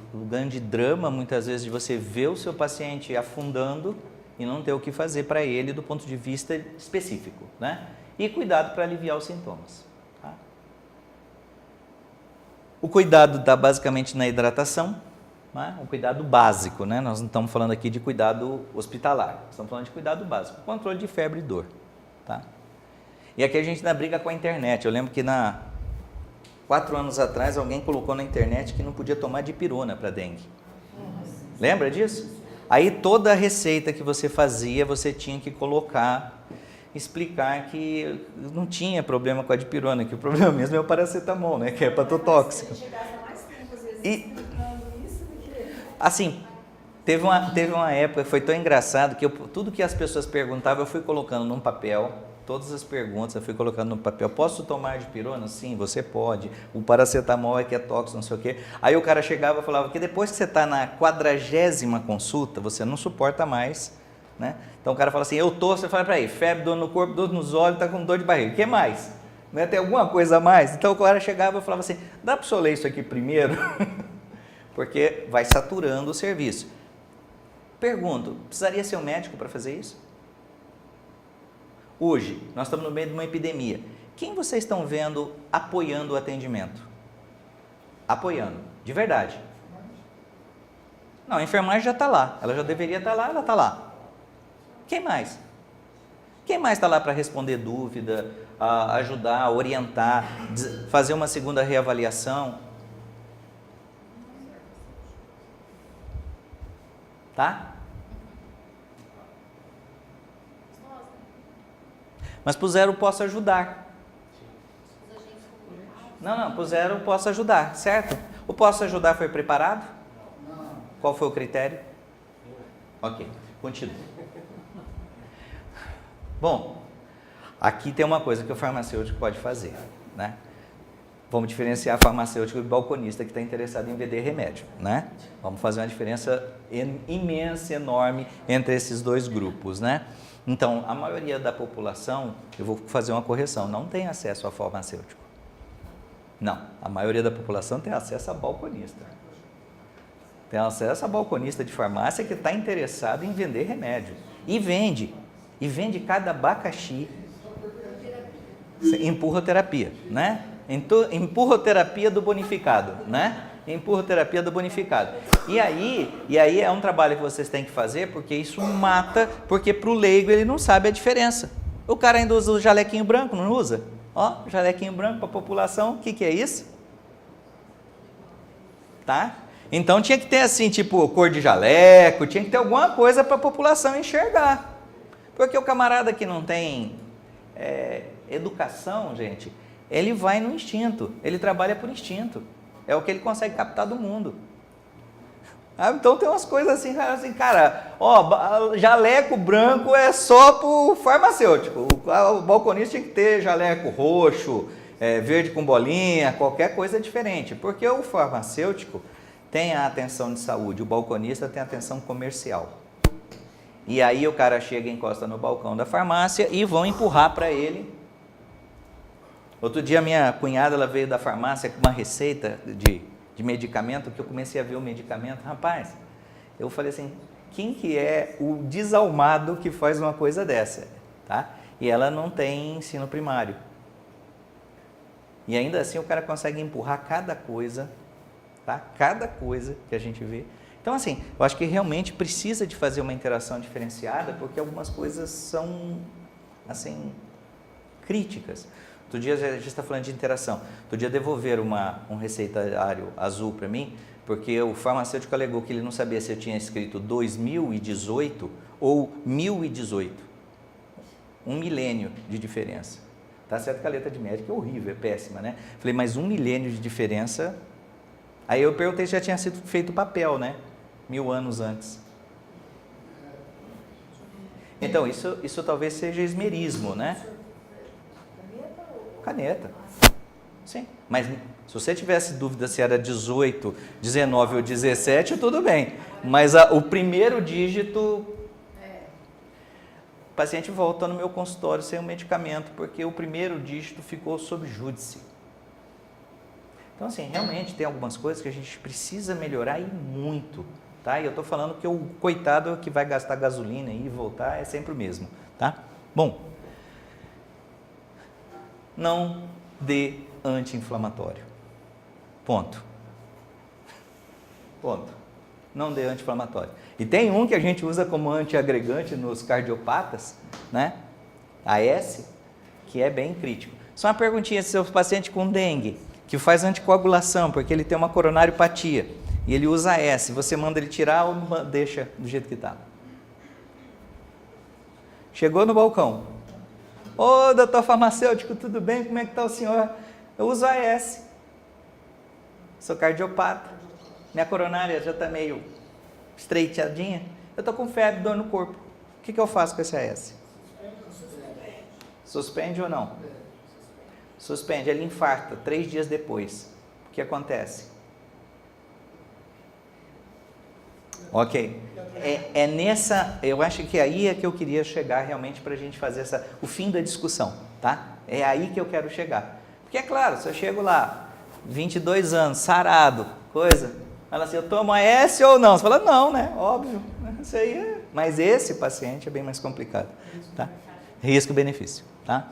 drama, muitas vezes, de você ver o seu paciente afundando e não ter o que fazer para ele do ponto de vista específico, né? E cuidado para aliviar os sintomas, tá? O cuidado está basicamente na hidratação, um cuidado básico, né? Nós não estamos falando aqui de cuidado hospitalar, estamos falando de cuidado básico, controle de febre e dor, tá? E aqui a gente ainda briga com a internet. Eu lembro que 4 anos atrás alguém colocou na internet que não podia tomar dipirona para dengue. Lembra disso? Aí toda a receita que você fazia, você tinha que colocar, explicar que não tinha problema com a dipirona, que o problema mesmo é o paracetamol, né? Que é hepatotóxico. E assim, teve uma época que foi tão engraçado que tudo que as pessoas perguntavam eu fui colocando num papel, todas as perguntas eu fui colocando no papel. Posso tomar dipirona? Sim, você pode. O paracetamol é que é tóxico, não sei o quê. Aí o cara chegava e falava que depois que você está na 40ª consulta, você não suporta mais, né? Então o cara fala assim, eu tô, você fala para ele, febre, dor no corpo, dor nos olhos, tá com dor de barriga. O que mais? Né? Tem alguma coisa a mais? Então o cara chegava e falava assim, dá para o senhor ler isso aqui primeiro? Porque vai saturando o serviço. Pergunto, precisaria ser um médico para fazer isso? Hoje, nós estamos no meio de uma epidemia. Quem vocês estão vendo apoiando o atendimento? Apoiando, de verdade. Não, a enfermagem já está lá. Ela já deveria estar lá, ela está lá. Quem mais? Quem mais está lá para responder dúvida, ajudar, orientar, fazer uma segunda reavaliação? Tá? Mas para o 0 eu posso ajudar. Não, para o 0 eu posso ajudar, certo? O posso ajudar foi preparado? Não. Qual foi o critério? Ok, continua. Bom, aqui tem uma coisa que o farmacêutico pode fazer, né? Vamos diferenciar farmacêutico e balconista que está interessado em vender remédio, né? Vamos fazer uma diferença imensa, enorme entre esses dois grupos, né? Então, a maioria da população, eu vou fazer uma correção, não tem acesso a farmacêutico. Não, a maioria da população tem acesso a balconista. Tem acesso a balconista de farmácia que está interessado em vender remédio. E vende cada abacaxi. Empurroterapia, né? Empurroterapia do bonificado, né? Empurroterapia do bonificado. E aí é um trabalho que vocês têm que fazer, porque isso mata, porque para o leigo ele não sabe a diferença. O cara ainda usa o jalequinho branco, não usa? Ó, jalequinho branco para a população, o que é isso? Tá? Então tinha que ter assim, tipo, cor de jaleco, tinha que ter alguma coisa para a população enxergar. Porque o camarada que não tem educação, gente, ele vai no instinto, ele trabalha por instinto. É o que ele consegue captar do mundo. Então tem umas coisas assim, cara, ó, jaleco branco é só pro farmacêutico. O balconista tinha que ter jaleco roxo, verde com bolinha, qualquer coisa diferente. Porque o farmacêutico tem a atenção de saúde, o balconista tem a atenção comercial. E aí o cara chega e encosta no balcão da farmácia e vão empurrar para ele. Outro dia minha cunhada ela veio da farmácia com uma receita de medicamento, que eu comecei a ver o medicamento. Rapaz, eu falei assim, quem que é o desalmado que faz uma coisa dessa? Tá? E ela não tem ensino primário. E ainda assim o cara consegue empurrar cada coisa, tá? Cada coisa que a gente vê. Então assim, eu acho que realmente precisa de fazer uma interação diferenciada, porque algumas coisas são, assim, críticas. Outro dia a gente está falando de interação. Outro dia devolveram um receituário azul para mim, porque o farmacêutico alegou que ele não sabia se eu tinha escrito 2018 ou 1018. Um milênio de diferença. Tá certo que a letra de médico é horrível, é péssima, né? Falei, mas 1 milênio de diferença. Aí eu perguntei se já tinha sido feito papel, né? 1000 anos antes. Então, isso talvez seja esmerismo, né? Caneta. Sim. Mas se você tivesse dúvida se era 18, 19 ou 17, tudo bem. Mas o primeiro dígito... O paciente volta no meu consultório sem o medicamento, porque o primeiro dígito ficou sob júdice. Então, assim, realmente tem algumas coisas que a gente precisa melhorar e muito. Tá? E eu estou falando que o coitado que vai gastar gasolina e voltar é sempre o mesmo. Tá? Bom... Não dê anti-inflamatório. Ponto. Ponto. Não dê anti-inflamatório. E tem um que a gente usa como antiagregante nos cardiopatas, né? AS, que é bem crítico. Só uma perguntinha, se o paciente com dengue, que faz anticoagulação, porque ele tem uma coronariopatia, e ele usa AS, você manda ele tirar ou deixa do jeito que está? Chegou no balcão. Ô, doutor farmacêutico, tudo bem? Como é que está o senhor? Eu uso AS. Sou cardiopata. Minha coronária já está meio estreitadinha. Eu estou com febre, dor no corpo. O que eu faço com esse AS? Suspende ou não? Suspende. Ele infarta 3 dias depois. O que acontece? Ok. Eu acho que aí é que eu queria chegar realmente para a gente fazer o fim da discussão, tá? É aí que eu quero chegar. Porque é claro, se eu chego lá, 22 anos, sarado, coisa, fala assim, eu tomo AS ou não? Você fala, não, né? Óbvio. Isso aí é... Mas esse paciente é bem mais complicado, tá? Risco-benefício, tá?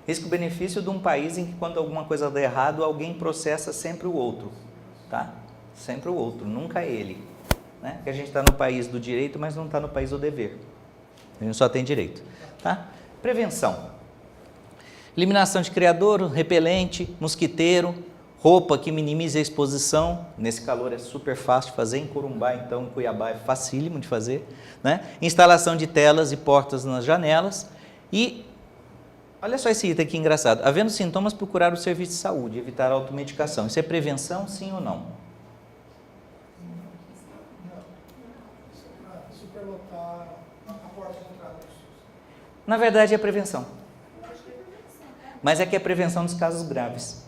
Risco-benefício de um país em que quando alguma coisa dá errado, alguém processa sempre o outro, tá? Sempre o outro, nunca ele. né? Que a gente está no país do direito, mas não está no país do dever. A gente só tem direito, tá? Prevenção. Eliminação de criadouro, repelente, mosquiteiro, roupa que minimize a exposição. Nesse calor é super fácil de fazer. Em Corumbá, então, em Cuiabá é facílimo de fazer, né? Instalação de telas e portas nas janelas. E, olha só esse item aqui engraçado. Havendo sintomas, procurar o serviço de saúde, evitar a automedicação. Isso é prevenção, sim ou não? Superlotar a porta de entrada. Na verdade, é prevenção. Mas é que é prevenção dos casos graves.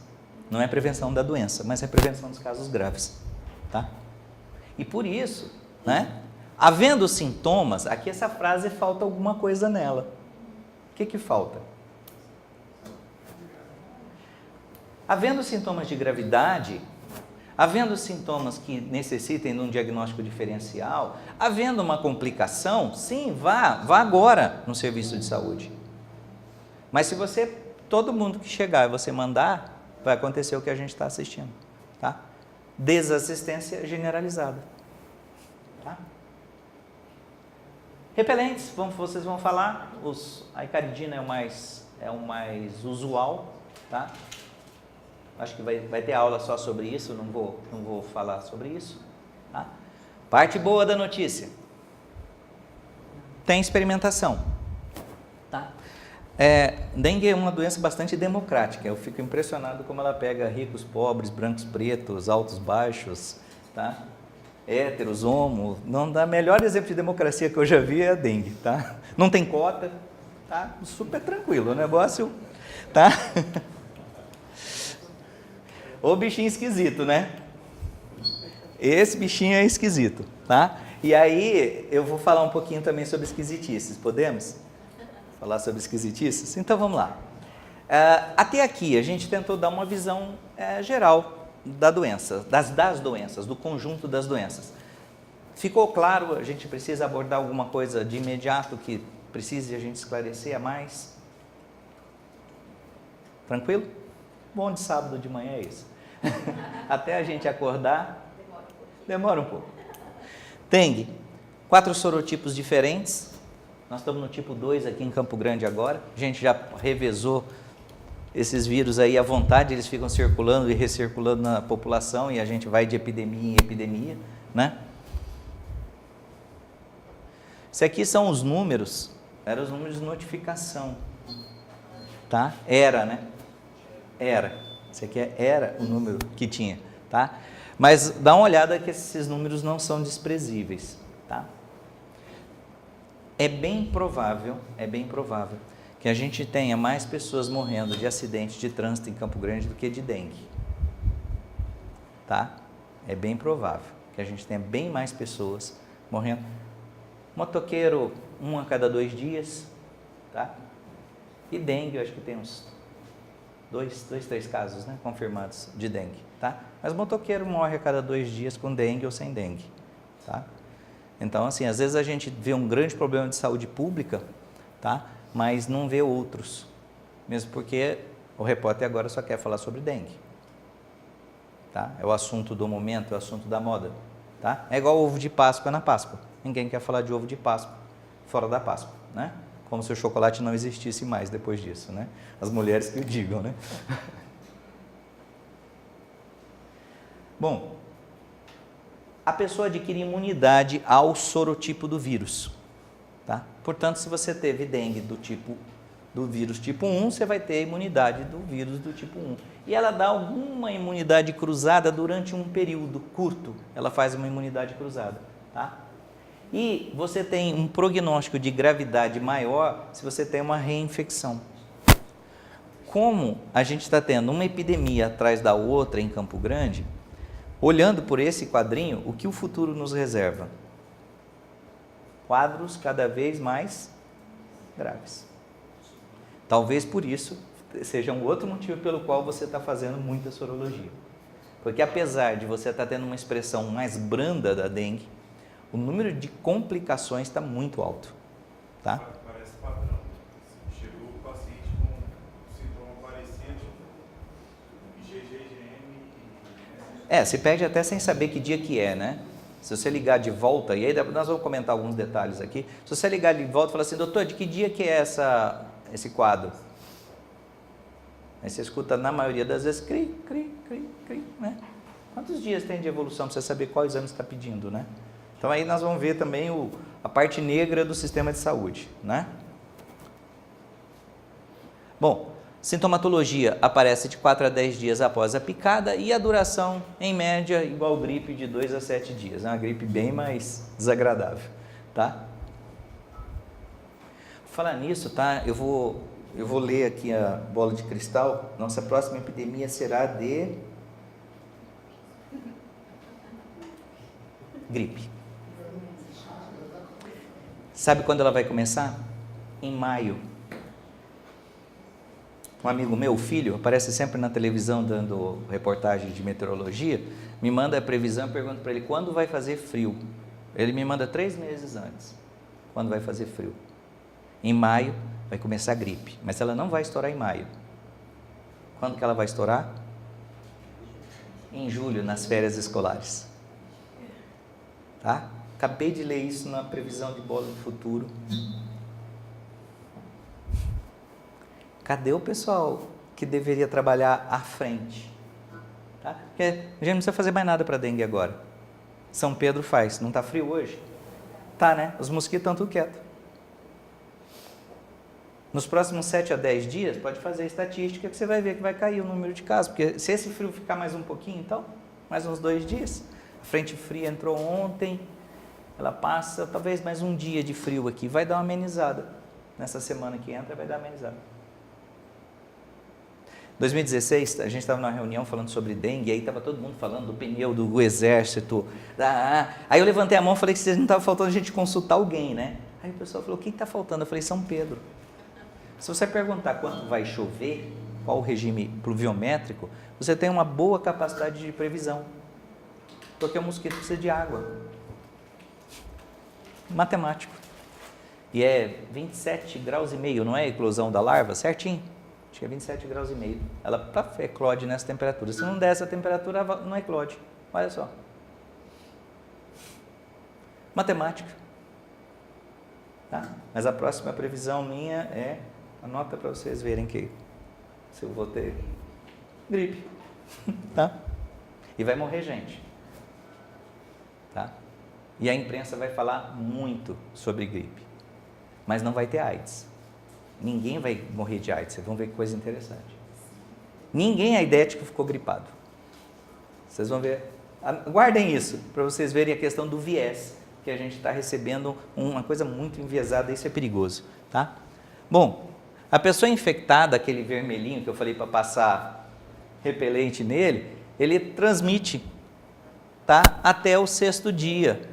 Não é prevenção da doença, mas é prevenção dos casos graves, tá? E por isso, né? Havendo sintomas, aqui essa frase falta alguma coisa nela. O que falta? Havendo sintomas de gravidade, havendo sintomas que necessitem de um diagnóstico diferencial, havendo uma complicação, sim, vá agora no serviço de saúde. Mas se você, todo mundo que chegar e você mandar, vai acontecer o que a gente está assistindo, tá? Desassistência generalizada, tá? Repelentes, vocês vão falar, a icaridina é o mais usual, tá? Acho que vai ter aula só sobre isso, não vou falar sobre isso, tá? Parte boa da notícia, tem experimentação, tá? Dengue é uma doença bastante democrática. Eu fico impressionado como ela pega ricos, pobres, brancos, pretos, altos, baixos, tá? Héteros, homo. Não dá. Melhor exemplo de democracia que eu já vi é a dengue, tá? Não tem cota, tá? Super tranquilo o negócio, tá? Ô bichinho esquisito, né? Esse bichinho é esquisito, tá? E aí eu vou falar um pouquinho também sobre esquisitices, podemos? Falar sobre esquisitices? Então vamos lá. Até aqui a gente tentou dar uma visão geral da doença, das doenças, do conjunto das doenças. Ficou claro? A gente precisa abordar alguma coisa de imediato que precise a gente esclarecer a mais? Tranquilo? Bom de sábado de manhã é isso. Até a gente acordar, demora um pouco. Dengue, 4 sorotipos diferentes. Nós estamos no tipo 2 aqui em Campo Grande agora. A gente já revezou esses vírus aí à vontade, eles ficam circulando e recirculando na população e a gente vai de epidemia em epidemia, né? Isso aqui são os números, eram os números de notificação, tá? Era, né? Era. Esse aqui era o número que tinha, tá? Mas dá uma olhada que esses números não são desprezíveis, tá? É bem provável que a gente tenha mais pessoas morrendo de acidente de trânsito em Campo Grande do que de dengue, tá? É bem provável que a gente tenha bem mais pessoas morrendo. Motoqueiro, 1 a cada 2 dias, tá? E dengue, eu acho que tem uns 3 casos, né, confirmados de dengue, tá? Mas motoqueiro morre a cada 2 dias com dengue ou sem dengue, tá? Então, assim, às vezes a gente vê um grande problema de saúde pública, tá? Mas não vê outros, mesmo porque o repórter agora só quer falar sobre dengue, tá? É o assunto do momento, é o assunto da moda, tá? É igual ovo de Páscoa na Páscoa. Ninguém quer falar de ovo de Páscoa fora da Páscoa, né? Como se o chocolate não existisse mais depois disso, né? As mulheres que o digam, né? Bom, a pessoa adquire imunidade ao sorotipo do vírus, tá? Portanto, se você teve dengue do vírus tipo 1, você vai ter imunidade do vírus do tipo 1. E ela dá alguma imunidade cruzada durante um período curto, ela faz uma imunidade cruzada, tá? E você tem um prognóstico de gravidade maior se você tem uma reinfecção. Como a gente está tendo uma epidemia atrás da outra em Campo Grande, olhando por esse quadrinho, o que o futuro nos reserva? Quadros cada vez mais graves. Talvez por isso seja um outro motivo pelo qual você está fazendo muita sorologia. Porque apesar de você estar tendo uma expressão mais branda da dengue, o número de complicações está muito alto, tá? Parece padrão. Chegou o paciente com sintoma parecido, IgG, IgM... Se pede até sem saber que dia que é, né? Se você ligar de volta, e aí nós vamos comentar alguns detalhes aqui, se você ligar de volta e falar assim, doutor, de que dia que é esse quadro? Aí você escuta, na maioria das vezes, cri, cri, cri, cri, né? Quantos dias tem de evolução para você saber qual exame você está pedindo, né? Então aí nós vamos ver também a parte negra do sistema de saúde, né? Bom, sintomatologia aparece de 4 a 10 dias após a picada e a duração, em média, igual gripe de 2 a 7 dias. É uma gripe bem mais desagradável, tá? Falar nisso, tá? Eu vou ler aqui a bola de cristal. Nossa próxima epidemia será de gripe. Sabe quando ela vai começar? Em maio. Um amigo meu, o filho, aparece sempre na televisão dando reportagem de meteorologia, me manda a previsão, eu pergunto para ele, quando vai fazer frio? Ele me manda 3 meses antes, quando vai fazer frio. Em maio vai começar a gripe, mas ela não vai estourar em maio. Quando que ela vai estourar? Em julho, nas férias escolares. Tá? Acabei de ler isso na previsão de bola do futuro. Cadê o pessoal que deveria trabalhar à frente? Tá? Porque a gente não precisa fazer mais nada para dengue agora. São Pedro faz. Não está frio hoje? Tá, né? Os mosquitos estão tudo quietos. Nos próximos 7 a 10 dias, pode fazer a estatística que você vai ver que vai cair o número de casos. Porque se esse frio ficar mais um pouquinho, então, mais uns 2 dias. A frente fria entrou ontem, ela passa talvez mais um dia de frio aqui. Vai dar uma amenizada. Nessa semana que entra, vai dar uma amenizada. 2016, a gente estava numa reunião falando sobre dengue, aí estava todo mundo falando do pneu do exército. Aí eu levantei a mão e falei que não estava faltando a gente consultar alguém, né? Aí o pessoal falou, o que está faltando? Eu falei, São Pedro. Se você perguntar quando vai chover, qual o regime pluviométrico, você tem uma boa capacidade de previsão. Porque o mosquito precisa de água. Matemático. E é 27 graus e meio, não é a eclosão da larva? Certinho? Acho que é 27 graus e meio. Ela eclode nessa temperatura. Se não der essa temperatura, não eclode. Olha só. Matemática. Tá? Mas a próxima previsão minha é, anota para vocês verem que se eu vou ter gripe. Tá? E vai morrer gente. Tá? E a imprensa vai falar muito sobre gripe. Mas não vai ter AIDS. Ninguém vai morrer de AIDS, vocês vão ver que coisa interessante. Ninguém aidético ficou gripado. Vocês vão ver. Guardem isso, para vocês verem a questão do viés, que a gente está recebendo uma coisa muito enviesada, isso é perigoso. Tá? Bom, a pessoa infectada, aquele vermelhinho que eu falei para passar repelente nele, ele transmite, tá? Até o 6º dia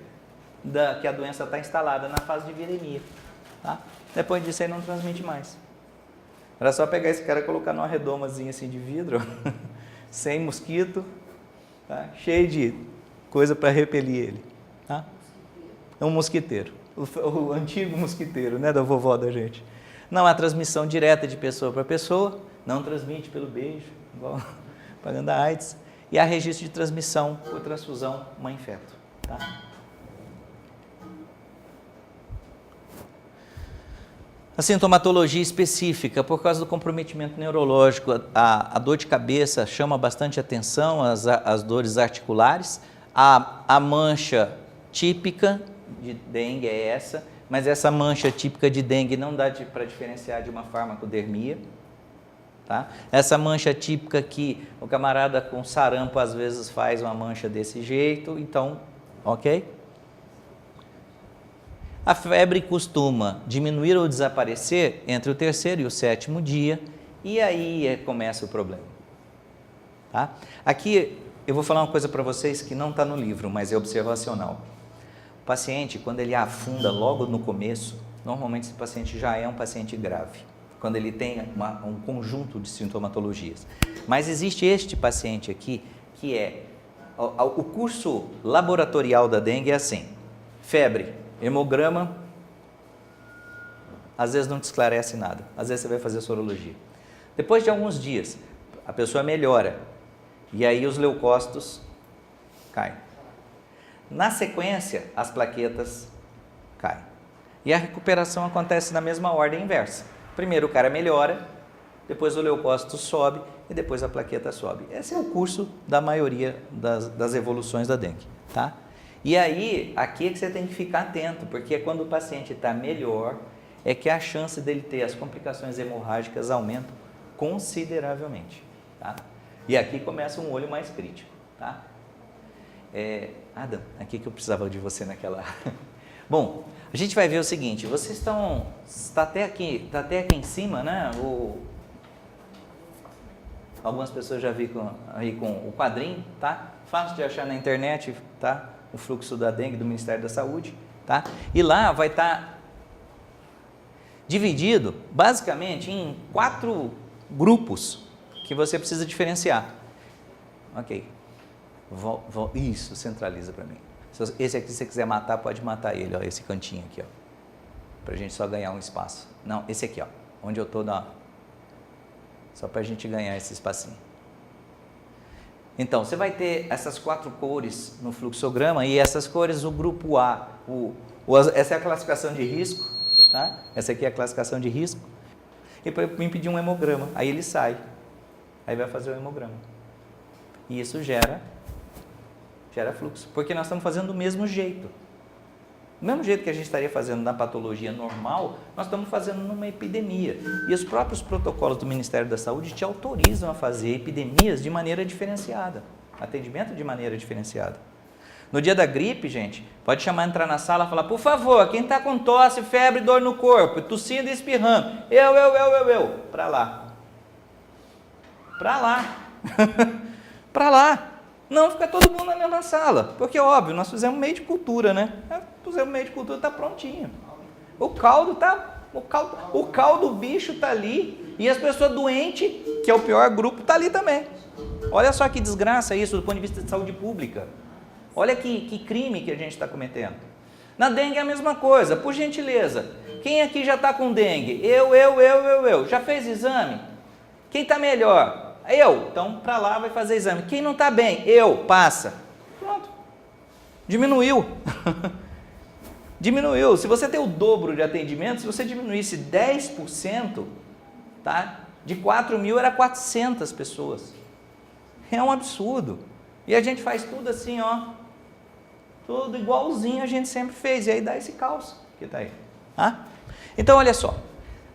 que a doença está instalada na fase de viremia. Tá? Depois disso aí não transmite mais. Era só pegar esse cara e colocar numa redomazinha assim de vidro, sem mosquito, tá? Cheio de coisa para repelir ele. Tá? É um mosquiteiro, o antigo mosquiteiro, né, da vovó da gente. Não há transmissão direta de pessoa para pessoa, não transmite pelo beijo, igual pagando a AIDS, e há registro de transmissão por transfusão mãe-feto. Tá? A sintomatologia específica, por causa do comprometimento neurológico, a dor de cabeça chama bastante atenção, as dores articulares, a mancha típica de dengue é essa, mas essa mancha típica de dengue não dá para diferenciar de uma farmacodermia. Tá? Essa mancha típica que o camarada com sarampo às vezes faz uma mancha desse jeito, então, ok? A febre costuma diminuir ou desaparecer entre o 3º e o 7º dia, e aí começa o problema. Tá? Aqui eu vou falar uma coisa para vocês que não está no livro, mas é observacional. O paciente, quando ele afunda logo no começo, normalmente esse paciente já é um paciente grave, quando ele tem um conjunto de sintomatologias. Mas existe este paciente aqui, que é, o curso laboratorial da dengue é assim, febre, hemograma, às vezes não te esclarece nada, às vezes você vai fazer sorologia. Depois de alguns dias, a pessoa melhora, e aí os leucócitos caem. na sequência, as plaquetas caem. E a recuperação acontece na mesma ordem inversa. Primeiro o cara melhora, depois o leucócito sobe e depois a plaqueta sobe. Esse é o curso da maioria das evoluções da dengue, tá? E aí, aqui é que você tem que ficar atento, porque quando o paciente está melhor, é que a chance dele ter as complicações hemorrágicas aumentam consideravelmente, tá? E aqui começa um olho mais crítico, tá? Adam, aqui que eu precisava de você naquela... Bom, a gente vai ver o seguinte, vocês está até aqui em cima, né? Algumas pessoas já viram aí com o quadrinho, tá? Fácil de achar na internet, tá? O fluxo da dengue do Ministério da Saúde, tá? E lá vai estar dividido basicamente em 4 grupos que você precisa diferenciar. Ok. Isso, centraliza para mim. Esse aqui, se você quiser matar, pode matar ele, ó, esse cantinho aqui, ó. Pra gente só ganhar um espaço. Não, esse aqui, ó. Onde eu tô, só pra gente ganhar esse espacinho. Então, você vai ter essas 4 cores no fluxograma e essas cores, o grupo A, essa é a classificação de risco, tá? Essa aqui é a classificação de risco. E para me pedir um hemograma, aí ele sai, aí vai fazer o hemograma. E isso gera fluxo, porque nós estamos fazendo do mesmo jeito. Do mesmo jeito que a gente estaria fazendo na patologia normal, nós estamos fazendo numa epidemia. E os próprios protocolos do Ministério da Saúde te autorizam a fazer epidemias de maneira diferenciada, atendimento de maneira diferenciada. No dia da gripe, gente, pode chamar, entrar na sala e falar, por favor, quem está com tosse, febre, dor no corpo, tossindo e espirrando, eu, para lá. Para lá. Para lá. Não fica todo mundo na mesma sala, porque óbvio, nós fizemos meio de cultura, né? Fizemos meio de cultura, está prontinho. O caldo do bicho está ali e as pessoas doentes, que é o pior grupo, está ali também. Olha só que desgraça isso do ponto de vista de saúde pública. Olha que crime que a gente está cometendo. Na dengue é a mesma coisa, por gentileza. Quem aqui já está com dengue? Eu. Já fez exame? Quem está melhor? Eu. Então, para lá vai fazer exame. Quem não está bem? Eu. Passa. Pronto. Diminuiu. Diminuiu. Se você tem o dobro de atendimento, se você diminuísse 10%, tá? De 4 mil era 400 pessoas. É um absurdo. E a gente faz tudo assim, ó. Tudo igualzinho a gente sempre fez. E aí dá esse caos que está aí. Tá? Então, olha só.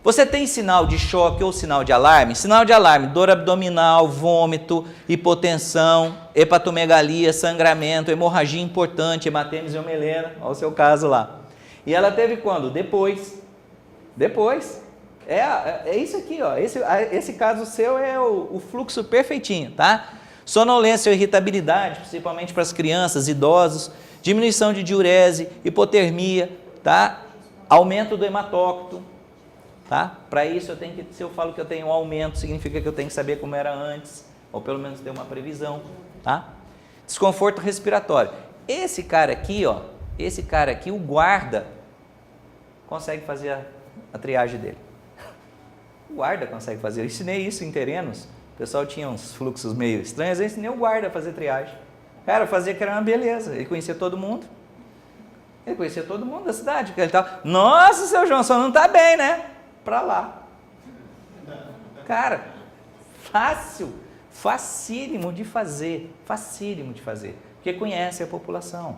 Você tem sinal de choque ou sinal de alarme? Sinal de alarme, dor abdominal, vômito, hipotensão, hepatomegalia, sangramento, hemorragia importante, hematêmese ou melena, olha o seu caso lá. E ela teve quando? Depois. É isso aqui, ó. Esse caso seu é o fluxo perfeitinho, tá? Sonolência ou irritabilidade, principalmente para as crianças, idosos, diminuição de diurese, hipotermia, tá? Aumento do hematócrito. Tá? Para isso, se eu falo que eu tenho um aumento, significa que eu tenho que saber como era antes, ou pelo menos ter uma previsão. Tá? Desconforto respiratório. Esse cara aqui, o guarda, consegue fazer a triagem dele. O guarda consegue fazer. Eu ensinei isso em Terenos. O pessoal tinha uns fluxos meio estranhos, eu ensinei o guarda a fazer triagem. Cara, fazia que era uma beleza. Ele conhecia todo mundo. Ele conhecia todo mundo da cidade. Ele tava, nossa, seu João, só não está bem, né? Para lá. Cara, facílimo de fazer, porque conhece a população.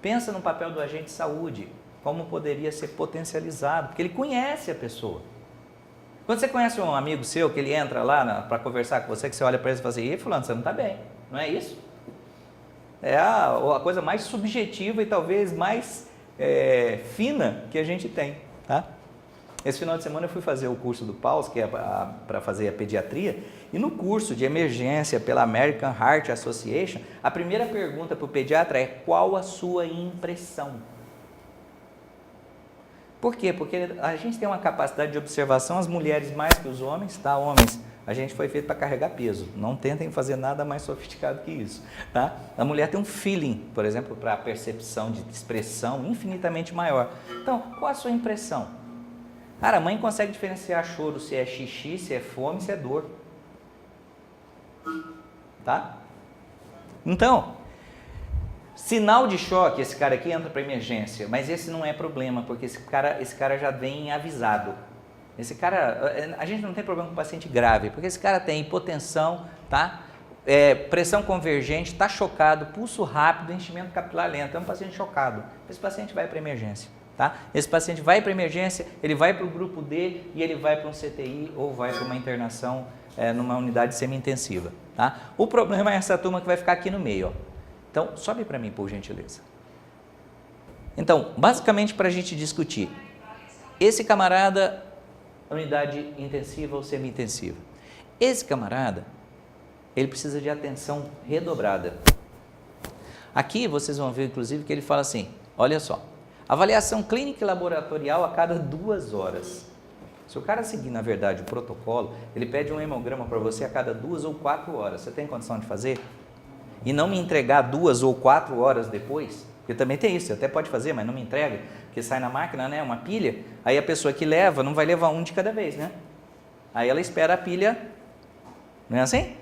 Pensa no papel do agente de saúde, como poderia ser potencializado, porque ele conhece a pessoa. Quando você conhece um amigo seu, que ele entra lá para conversar com você, que você olha para ele e fala assim, ei, fulano, você não está bem, não é isso? É a coisa mais subjetiva e talvez mais fina que a gente tem, tá? Esse final de semana eu fui fazer o curso do PAUS, que é para fazer a pediatria, e no curso de emergência pela American Heart Association, a primeira pergunta para o pediatra é: qual a sua impressão? Por quê? Porque a gente tem uma capacidade de observação, as mulheres mais que os homens, tá? Homens, a gente foi feito para carregar peso, não tentem fazer nada mais sofisticado que isso, tá? A mulher tem um feeling, por exemplo, para a percepção de expressão infinitamente maior. Então, qual a sua impressão? Cara, a mãe consegue diferenciar choro se é xixi, se é fome, se é dor. Tá? Então, Sinal de choque, esse cara aqui entra para emergência, mas esse não é problema, porque esse cara já vem avisado. Esse cara, a gente não tem problema com paciente grave, porque esse cara tem hipotensão, tá? Pressão convergente, está chocado, pulso rápido, enchimento capilar lento, é um paciente chocado. Esse paciente vai para emergência, tá? Esse paciente vai para emergência, ele vai para o grupo D e ele vai para um CTI ou vai para uma internação numa unidade semi-intensiva, tá? O problema é essa turma que vai ficar aqui no meio, ó. Então, sobe para mim, por gentileza. Então, basicamente para a gente discutir, esse camarada, unidade intensiva ou semi-intensiva. Esse camarada, ele precisa de atenção redobrada. Aqui vocês vão ver, inclusive, que ele fala assim, olha só, avaliação clínica e laboratorial a cada 2 horas. Se o cara seguir, na verdade, o protocolo, ele pede um hemograma para você a cada 2 ou 4 horas. Você tem condição de fazer? E não me entregar 2 ou 4 horas depois, porque também tem isso, você até pode fazer, mas não me entrega, porque sai na máquina, né, uma pilha, aí a pessoa que leva não vai levar um de cada vez, né? Aí ela espera a pilha, não é assim?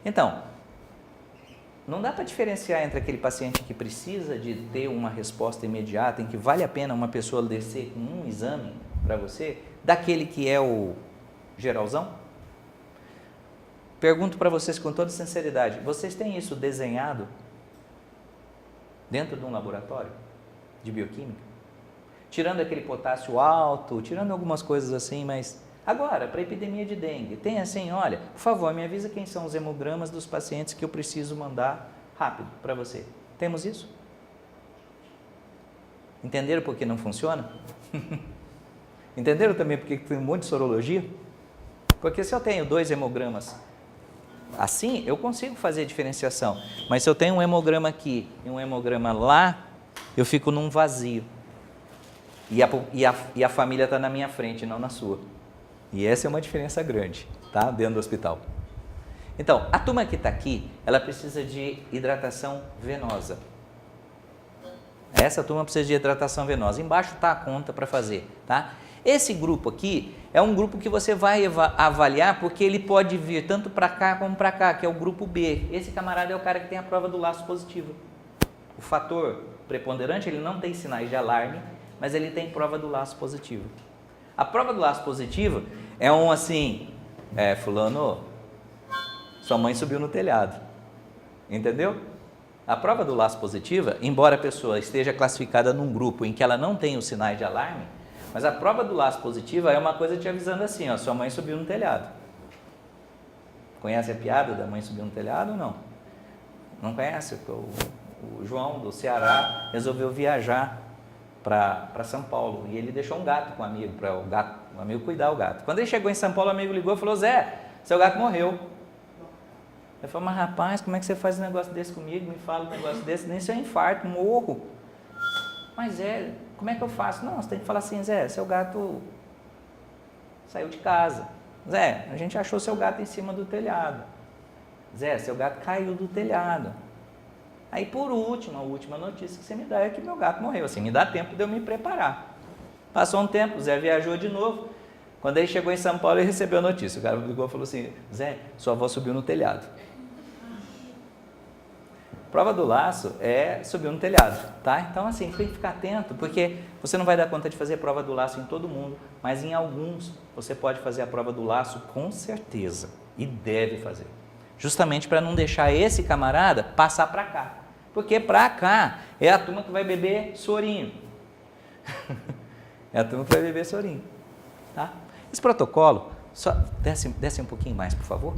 Então, não dá para diferenciar entre aquele paciente que precisa de ter uma resposta imediata, em que vale a pena uma pessoa descer com um exame para você, daquele que é o geralzão? Pergunto para vocês com toda sinceridade, vocês têm isso desenhado dentro de um laboratório de bioquímica? Tirando aquele potássio alto, tirando algumas coisas assim, mas agora, para a epidemia de dengue, tem assim, olha, por favor, me avisa quem são os hemogramas dos pacientes que eu preciso mandar rápido para você. Temos isso? Entenderam por que não funciona? Entenderam também por que tem um monte de sorologia? Porque se eu tenho 2 hemogramas assim, eu consigo fazer a diferenciação, mas se eu tenho um hemograma aqui e um hemograma lá, eu fico num vazio. E a família está na minha frente, não na sua. E essa é uma diferença grande, tá? Dentro do hospital. Então, a turma que está aqui, ela precisa de hidratação venosa. Essa turma precisa de hidratação venosa. Embaixo está a conta para fazer, tá? Esse grupo aqui é um grupo que você vai avaliar porque ele pode vir tanto para cá como para cá, que é o grupo B. Esse camarada é o cara que tem a prova do laço positivo. O fator preponderante, ele não tem sinais de alarme, mas ele tem prova do laço positivo. A prova do laço positivo é um assim, fulano, sua mãe subiu no telhado, entendeu? A prova do laço positiva, embora a pessoa esteja classificada num grupo em que ela não tem os sinais de alarme, mas a prova do laço positiva é uma coisa te avisando assim, ó, sua mãe subiu no telhado. Conhece a piada da mãe subiu no telhado ou não? Não conhece? O João do Ceará resolveu viajar para São Paulo e ele deixou um gato com um amigo, para o amigo cuidar do gato. Quando ele chegou em São Paulo, o amigo ligou e falou, Zé, seu gato morreu. Ele falou, mas rapaz, como é que você faz um negócio desse comigo? Me fala um negócio desse, nem se eu infarto, morro. Mas Zé, como é que eu faço? Não, você tem que falar assim, Zé, seu gato saiu de casa. Zé, a gente achou seu gato em cima do telhado. Zé, seu gato caiu do telhado. Aí por último, a última notícia que você me dá é que meu gato morreu. Assim, me dá tempo de eu me preparar. Passou um tempo, o Zé viajou de novo. Quando ele chegou em São Paulo, ele recebeu a notícia. O cara ligou e falou assim, Zé, sua avó subiu no telhado. Prova do laço é subir no telhado, tá? Então, assim, tem que ficar atento, porque você não vai dar conta de fazer a prova do laço em todo mundo, mas em alguns você pode fazer a prova do laço com certeza, e deve fazer. Justamente para não deixar esse camarada passar para cá, porque para cá é a turma que vai beber sorinho. É a turma que vai beber sorinho, tá? Esse protocolo, só desce um pouquinho mais, por favor.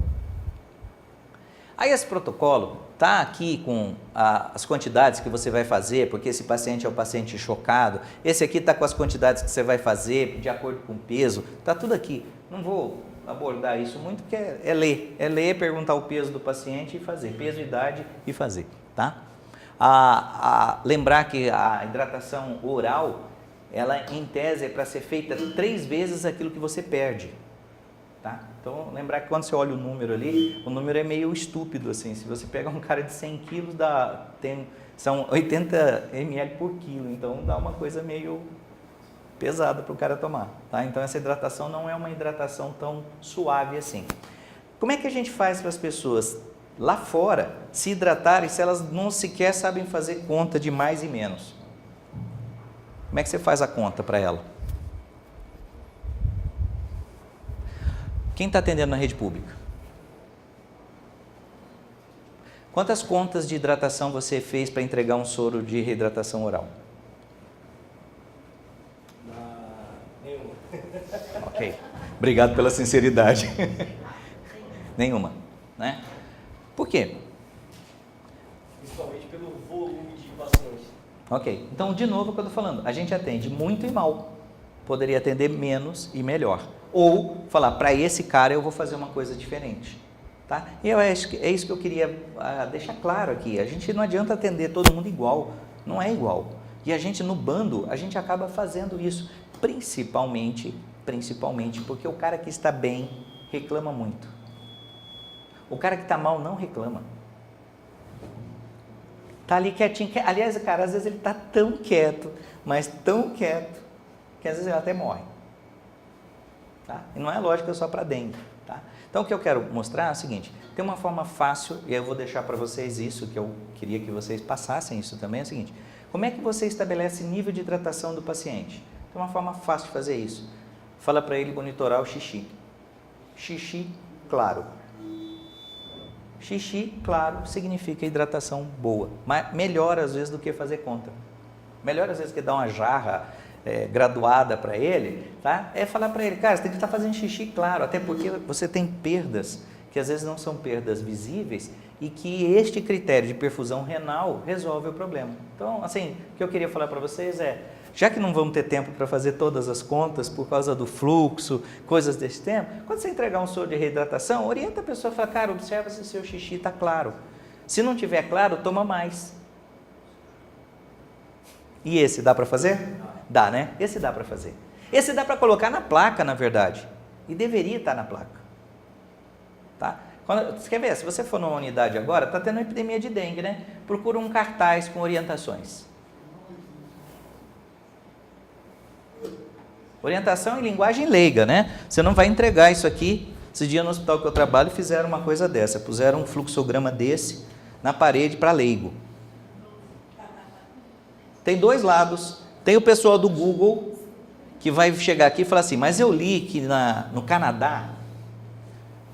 Aí esse protocolo está aqui com as quantidades que você vai fazer, porque esse paciente é o paciente chocado, esse aqui está com as quantidades que você vai fazer de acordo com o peso, está tudo aqui. Não vou abordar isso muito, porque é ler, perguntar o peso do paciente e fazer, peso, idade e fazer, tá? Lembrar que a hidratação oral, ela em tese é para ser feita 3 vezes aquilo que você perde. Tá? Então, lembrar que quando você olha o número ali, o número é meio estúpido, assim. Se você pega um cara de 100 quilos, são 80 ml por quilo, então dá uma coisa meio pesada para o cara tomar. Tá? Então, essa hidratação não é uma hidratação tão suave assim. Como é que a gente faz para as pessoas lá fora se hidratarem se elas não sequer sabem fazer conta de mais e menos? Como é que você faz a conta para ela? Quem está atendendo na rede pública? Quantas contas de hidratação você fez para entregar um soro de reidratação oral? Nenhuma. Ok. Obrigado pela sinceridade. Nenhuma, né? Por quê? Principalmente pelo volume de pacientes. Ok. Então, de novo, o que eu estou falando, a gente atende muito e mal. Poderia atender menos e melhor. Ou falar, para esse cara eu vou fazer uma coisa diferente. Tá? E é isso que eu queria deixar claro aqui. A gente não adianta atender todo mundo igual. Não é igual. E a gente, no bando, a gente acaba fazendo isso. Principalmente porque o cara que está bem reclama muito. O cara que está mal não reclama. Está ali quietinho. Aliás, cara, às vezes ele está tão quieto, mas tão quieto, que às vezes ele até morre. Tá? E não é lógica só para dengue. Tá? Então, o que eu quero mostrar é o seguinte, tem uma forma fácil, e eu vou deixar para vocês isso, que eu queria que vocês passassem isso também, é o seguinte, como é que você estabelece nível de hidratação do paciente? Tem uma forma fácil de fazer isso. Fala para ele monitorar o xixi. Xixi claro. Xixi claro significa hidratação boa, mas melhor às vezes do que fazer conta. Melhor às vezes que dar uma jarra graduada para ele, tá? É falar para ele, cara, você tem que estar fazendo xixi claro, até porque você tem perdas que às vezes não são perdas visíveis e que este critério de perfusão renal resolve o problema. Então, assim, o que eu queria falar para vocês é, já que não vamos ter tempo para fazer todas as contas por causa do fluxo, coisas desse tempo, quando você entregar um soro de reidratação, orienta a pessoa a falar, cara, observa se o seu xixi está claro. Se não tiver claro, toma mais. E esse dá para fazer? Dá, né? Esse dá para fazer. Esse dá para colocar na placa, na verdade. E deveria estar na placa. Tá? Você quer ver? Se você for numa unidade agora, está tendo uma epidemia de dengue, né? Procura um cartaz com orientações. Orientação em linguagem leiga, né? Você não vai entregar isso aqui. Esse dia no hospital que eu trabalho fizeram uma coisa dessa. Puseram um fluxograma desse na parede para leigo. Tem dois lados. Tem o pessoal do Google que vai chegar aqui e falar assim, mas eu li que no Canadá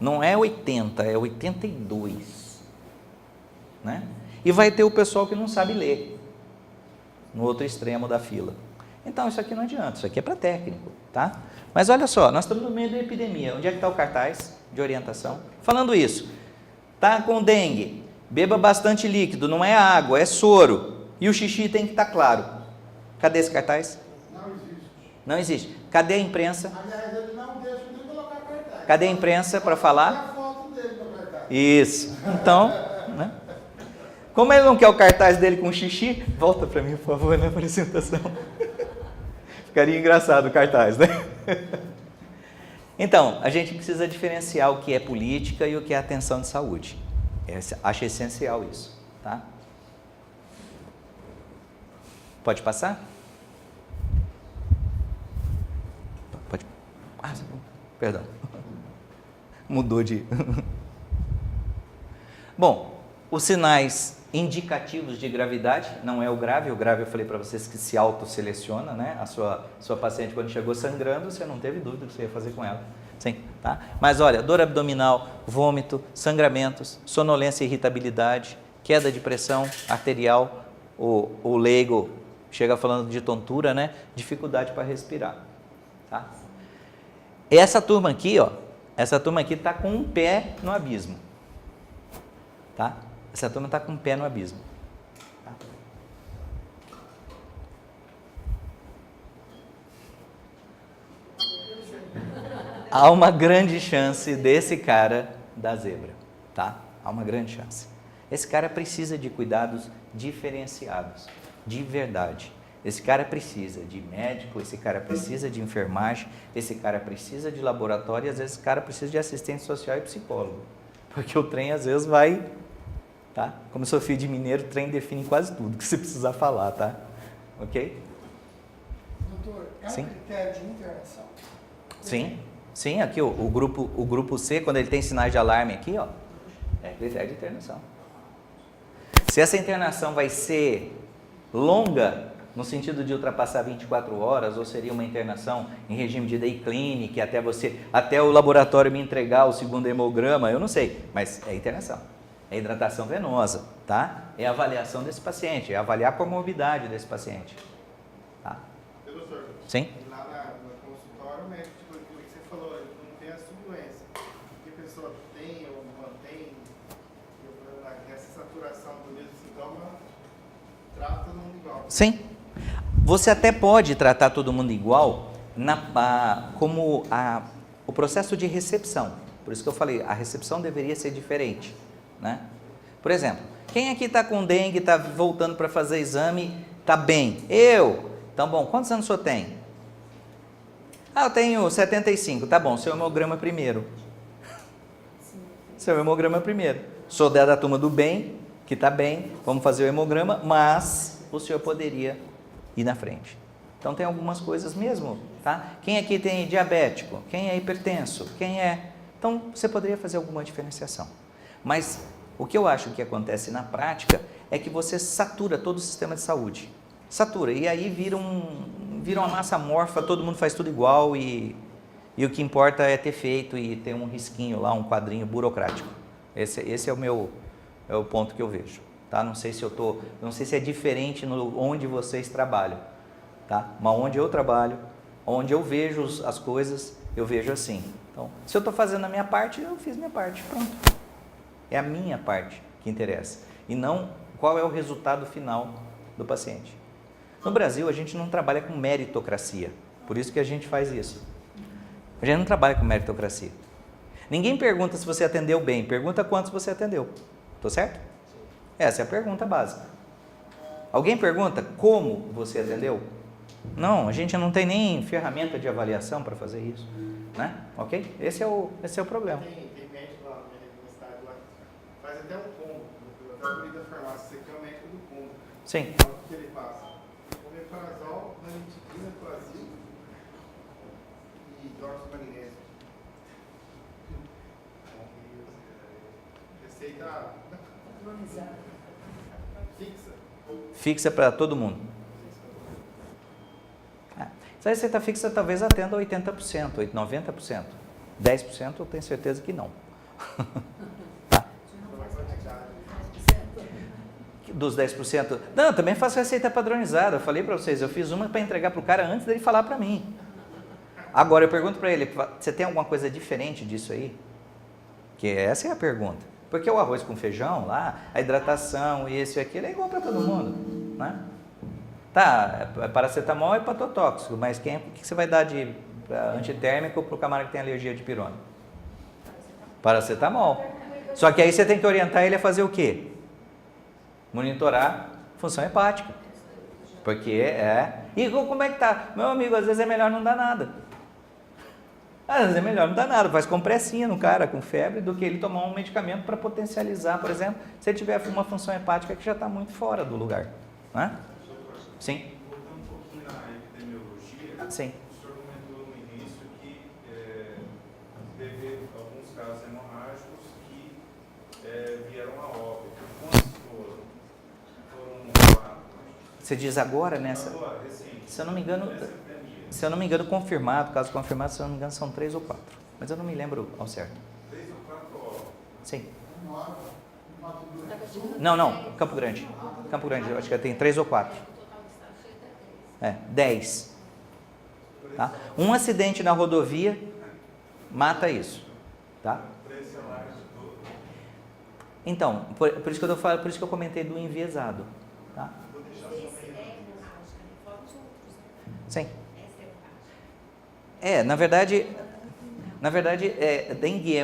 não é 80, é 82. Né? E vai ter o pessoal que não sabe ler, no outro extremo da fila. Então, isso aqui não adianta, isso aqui é para técnico, tá? Mas olha só, nós estamos no meio da epidemia. Onde é que está o cartaz de orientação? Falando isso, tá com dengue, beba bastante líquido, não é água, é soro. E o xixi tem que estar claro. Cadê esse cartaz? Não existe. Não existe. Cadê a imprensa? Aliás, ele não deixa nem colocar cartaz. Cadê a imprensa para falar? Tem a foto dele no cartaz. Isso. Então, né? Como ele não quer o cartaz dele com xixi, volta para mim, por favor, na apresentação. Ficaria engraçado o cartaz, né? Então, a gente precisa diferenciar o que é política e o que é atenção de saúde. Acho essencial isso, tá? Pode passar? Pode. Perdão. Mudou de... Bom, os sinais indicativos de gravidade, não é o grave eu falei para vocês que se autoseleciona, né? A sua paciente quando chegou sangrando, você não teve dúvida do que você ia fazer com ela. Sim, tá? Mas olha, dor abdominal, vômito, sangramentos, sonolência e irritabilidade, queda de pressão arterial, o leigo chega falando de tontura, né? Dificuldade para respirar, tá? Essa turma aqui, ó, tá com um pé no abismo, tá? Essa turma está com o pé no abismo. Tá? Há uma grande chance desse cara dar zebra, tá? Há uma grande chance. Esse cara precisa de cuidados diferenciados, de verdade. Esse cara precisa de médico, esse cara precisa de enfermagem, esse cara precisa de laboratório, e às vezes esse cara precisa de assistente social e psicólogo. Porque o trem às vezes vai... Tá? Como eu sou filho de mineiro, o trem define quase tudo que você precisar falar, tá? Ok? Doutor, é um Sim. critério de internação? Sim, sim, aqui o grupo C, quando ele tem sinais de alarme aqui, ó, Critério de internação. Se essa internação vai ser longa, no sentido de ultrapassar 24 horas, ou seria uma internação em regime de day clinic, até o laboratório me entregar o segundo hemograma, eu não sei, mas é internação. É hidratação venosa, tá? É a avaliação desse paciente, é avaliar a comorbidade desse paciente. Tá? Doutor, Sim? lá no consultório, o médico, tipo, aquilo que você falou, ele não tem a subdoença. Que a pessoa tem ou mantém, essa saturação do mesmo sintoma, trata todo mundo igual. Sim. Você até pode tratar todo mundo igual como o processo de recepção. Por isso que eu falei, a recepção deveria ser diferente, né? Por exemplo, quem aqui está com dengue, está voltando para fazer exame, está bem? Eu! Então, bom, quantos anos o senhor tem? Eu tenho 75. Tá bom, seu hemograma primeiro. Seu hemograma primeiro. Sou da turma do bem, que está bem, vamos fazer o hemograma, mas o senhor poderia ir na frente. Então tem algumas coisas mesmo, tá? Quem aqui tem diabético? Quem é hipertenso? Quem é? Então você poderia fazer alguma diferenciação. Mas o que eu acho que acontece na prática é que você satura todo o sistema de saúde. Satura, e aí vira uma massa amorfa, todo mundo faz tudo igual e o que importa é ter feito e ter um risquinho lá, um quadrinho burocrático. Esse é o ponto que eu vejo. Tá? Não sei se é diferente onde vocês trabalham, tá? Mas onde eu trabalho, onde eu vejo as coisas, eu vejo assim. Então, se eu estou fazendo a minha parte, eu fiz minha parte, pronto. É a minha parte que interessa e não qual é o resultado final do paciente. No Brasil, a gente não trabalha com meritocracia, por isso que a gente faz isso. A gente não trabalha com meritocracia. Ninguém pergunta se você atendeu bem, pergunta quantos você atendeu. Tô certo? Essa é a pergunta básica. Alguém pergunta como você atendeu? Não, a gente não tem nem ferramenta de avaliação para fazer isso, né? Ok? Esse é o problema. Tem médico lá na minha universidade, lá, faz até um combo. Eu até abri da farmácia, você aqui é o médico do combo. Sim. Então, o que ele passa? Omeprazol, ranitidina, Clasil e hidroximagnésio. Receita Padronizado. fixa. Fixa para todo mundo. Essa receita fixa talvez atenda 80%, 90%. 10% eu tenho certeza que não. Tá? Dos 10%. Não, eu também faço receita padronizada. Eu falei para vocês, eu fiz uma para entregar para o cara antes dele falar para mim. Agora eu pergunto para ele, você tem alguma coisa diferente disso aí? Que essa é a pergunta. Porque o arroz com feijão lá, a hidratação, isso e aquilo é igual para todo mundo, né? Tá, paracetamol é hepatotóxico, mas o que você vai dar de antitérmico para o camarada que tem alergia de pirona? Paracetamol. Só que aí você tem que orientar ele a fazer o quê? Monitorar função hepática. Porque E como é que tá? Meu amigo, às vezes é melhor não dar nada. Às vezes é melhor não dar nada, faz compressinha no cara com febre do que ele tomar um medicamento para potencializar, por exemplo, se ele tiver uma função hepática que já está muito fora do lugar, né? Sim. Voltando um pouquinho na epidemiologia, Sim. o senhor comentou no início que teve alguns casos hemorrágicos que vieram a óbito. Quantos foram? Foram 4. Você diz agora nessa? Agora, recente. Se eu não me engano, Nessa epidemia. caso confirmado, se eu não me engano, são 3 ou 4. Mas eu não me lembro ao certo. 3 ou 4 óbitos. Sim. Mato Grosso. Não, Campo Grande. Campo Grande, eu acho que tem 3 ou 4. 10. Tá? Um acidente na rodovia mata isso. Tá? Então, por isso que eu tô falando, por isso que eu comentei do enviesado. Tá? Sim. Na verdade, dengue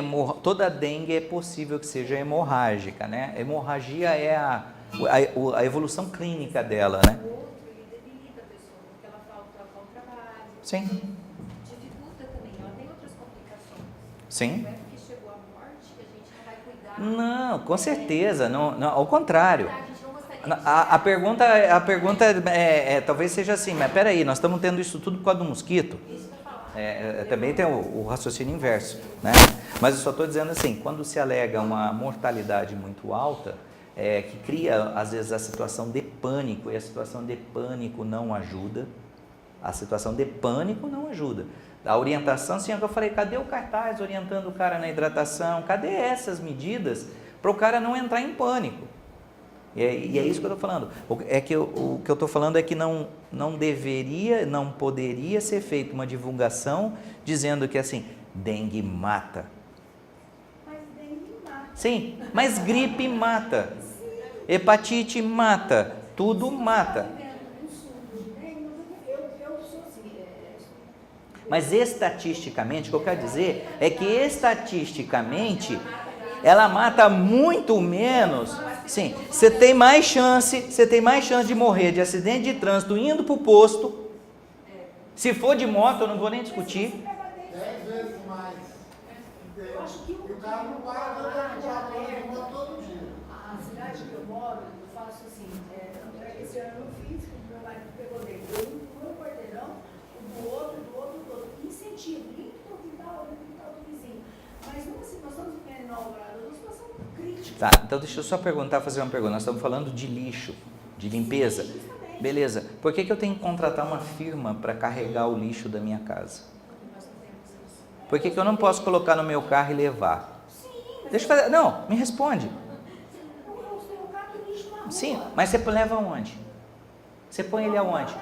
toda dengue é possível que seja hemorrágica, né? A hemorragia é a evolução clínica dela, né? Ele debilita a pessoa, porque ela falta ao trabalho. Sim. Dificulta também, ela tem outras complicações. Sim. Não é porque chegou a morte que a gente não vai cuidar. Não, com certeza, não, ao contrário. A gente não gostaria de A pergunta talvez seja assim, mas peraí, nós estamos tendo isso tudo por causa do mosquito? isso para falar. Também tem o raciocínio inverso, né? Mas eu só estou dizendo assim, quando se alega uma mortalidade muito alta, que cria, às vezes, a situação de pânico, e a situação de pânico não ajuda. A situação de pânico não ajuda. A orientação, assim, é o que eu falei, cadê o cartaz orientando o cara na hidratação? Cadê essas medidas para o cara não entrar em pânico? E é isso que eu estou falando. O que eu estou falando é que não deveria, não poderia ser feita uma divulgação dizendo que, assim, dengue mata. Mas dengue mata. Sim, mas gripe mata. Hepatite mata. Tudo mata. Mas estatisticamente, o que eu quero dizer é que estatisticamente ela mata muito menos. Sim, você tem mais chance de morrer de acidente de trânsito indo para o posto. Se for de moto, eu não vou nem discutir. 10 vezes mais. Eu acho que E o cara não vai andando de moto todo dia. a cidade que eu moro, eu faço assim, esse ano eu fiz, o meu marido pegou dele, eu no meu quarteirão, o do outro, incentivo, limpa o quintal do vizinho. Mas numa situação de menor grado, uma situação crítica. Tá, então deixa eu só fazer uma pergunta. Nós estamos falando de lixo, de limpeza. Sim, justamente. Beleza. Por que eu tenho que contratar uma firma para carregar o lixo da minha casa? Nós não temos isso. Por que eu não posso colocar no meu carro e levar? Sim, mas Deixa eu fazer. Não, me responde. eu tenho um carro de lixo na rua. Sim, mas você leva aonde? Você põe ele aonde?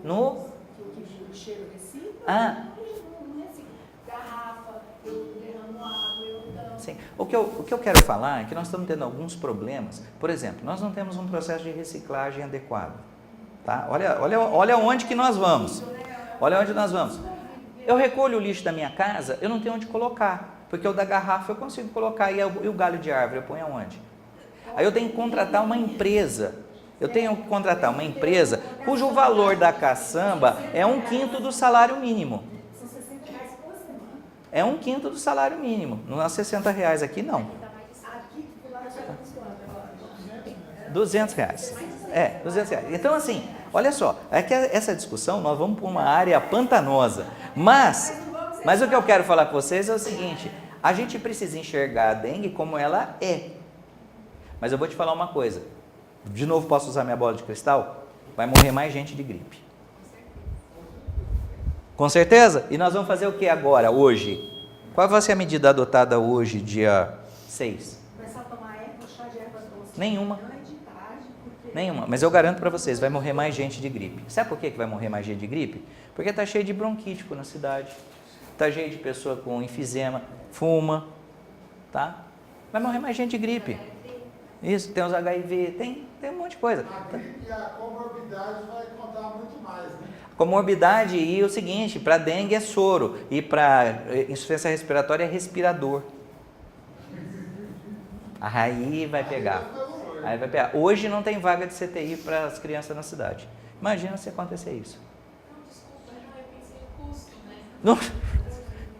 No? Que o cheiro recicla. Ah. Não recicla. Garrafa, eu derramo água, eu tampo. Sim. O que eu quero falar é que nós estamos tendo alguns problemas. Por exemplo, nós não temos um processo de reciclagem adequado. Tá? Olha onde que nós vamos. Olha onde nós vamos. Eu recolho o lixo da minha casa, eu não tenho onde colocar. Porque o da garrafa eu consigo colocar. E o galho de árvore eu ponho aonde? Aí eu tenho que contratar uma empresa. Cujo valor da caçamba é 1/5 do salário mínimo. São R$60 por semana. É 1/5 do salário mínimo. Não é R$60 aqui, não. Aqui, lá já estamos quanto agora? R$200. R$200. Então, assim, olha só, é que essa discussão, nós vamos para uma área pantanosa. Mas o que eu quero falar com vocês é o seguinte, a gente precisa enxergar a dengue como ela é. Mas eu vou te falar uma coisa. De novo, posso usar minha bola de cristal? Vai morrer mais gente de gripe. Com certeza? E nós vamos fazer o que agora, hoje? Qual vai ser a medida adotada hoje, dia 6? Começar a tomar chá de ervas doces. Nenhuma. Manhã e de tarde, porque... Nenhuma, mas eu garanto para vocês, vai morrer mais gente de gripe. Sabe por que vai morrer mais gente de gripe? Porque está cheio de bronquítico na cidade, está cheio de pessoa com enfisema, fuma, tá? Vai morrer mais gente de gripe. Isso, tem os HIV, tem um monte de coisa. A gripe e a comorbidade vai contar muito mais, né? Comorbidade e o seguinte, para dengue é soro e para insuficiência respiratória é respirador. Aí vai pegar. Hoje não tem vaga de CTI para as crianças na cidade. Imagina se acontecer isso. Não,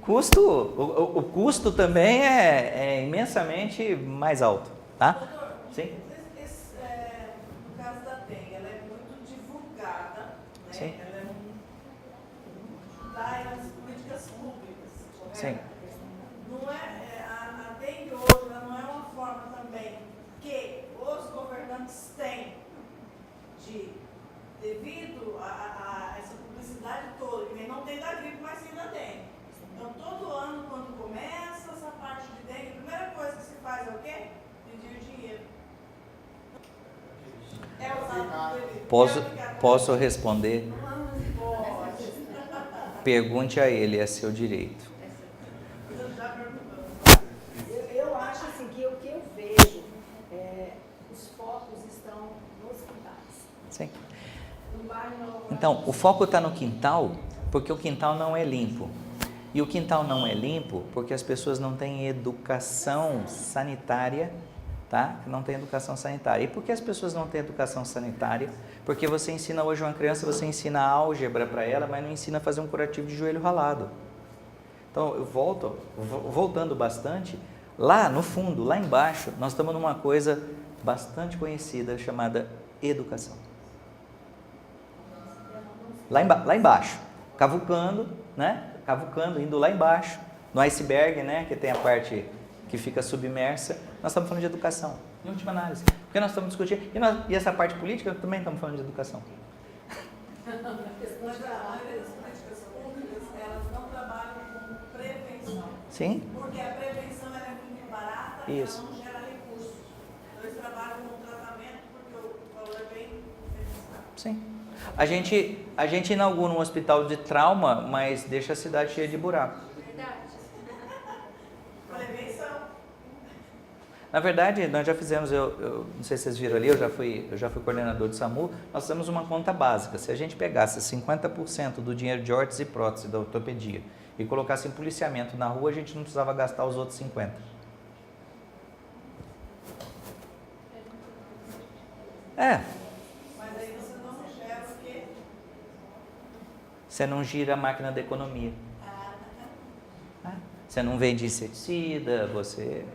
custo, o custo também é imensamente mais alto, tá? Sim. No caso da dengue, ela é muito divulgada, né? Sim. Ela dá as políticas públicas, correto? Sim. Não a dengue hoje ela não é uma forma também que os governantes têm devido a essa publicidade toda, que nem não tem da gripe, mas sim da dengue. Então, todo ano, quando começa essa parte de dengue, a primeira coisa que se faz é o quê? Pedir dinheiro. É usado Posso responder? Pergunte a ele, é seu direito. Eu acho assim que o que eu vejo, os focos estão nos quintais. Sim. No bairro, Então, o foco está no quintal, porque o quintal não é limpo. E o quintal não é limpo porque as pessoas não têm educação sanitária, tá? Não tem educação sanitária. E por que as pessoas não têm educação sanitária? Porque você ensina hoje uma criança, você ensina álgebra para ela, mas não ensina a fazer um curativo de joelho ralado. Então, voltando bastante, lá no fundo, lá embaixo, nós estamos numa coisa bastante conhecida chamada educação. Lá embaixo, cavucando, né? Cavucando, indo lá embaixo, no iceberg, né? Que tem a parte que fica submersa. Nós estamos falando de educação, em última análise. Porque nós estamos discutindo, e essa parte política também estamos falando de educação. Mas a maioria das políticas públicas, elas não trabalham com prevenção. Sim? Porque a prevenção ela é muito barata Isso. e ela não gera recursos. Então, eles trabalham com tratamento porque o valor é bem beneficiário. Sim. A gente inaugura um hospital de trauma, mas deixa a cidade cheia de buraco. Prevenção. Na verdade, nós já fizemos, eu não sei se vocês viram ali, eu já fui coordenador do SAMU, nós fizemos uma conta básica. Se a gente pegasse 50% do dinheiro de órtese e prótese da ortopedia e colocasse em policiamento na rua, a gente não precisava gastar os outros 50%. É. Mas aí você não gera o quê? Você não gira a máquina da economia. Você não vende inseticida, você...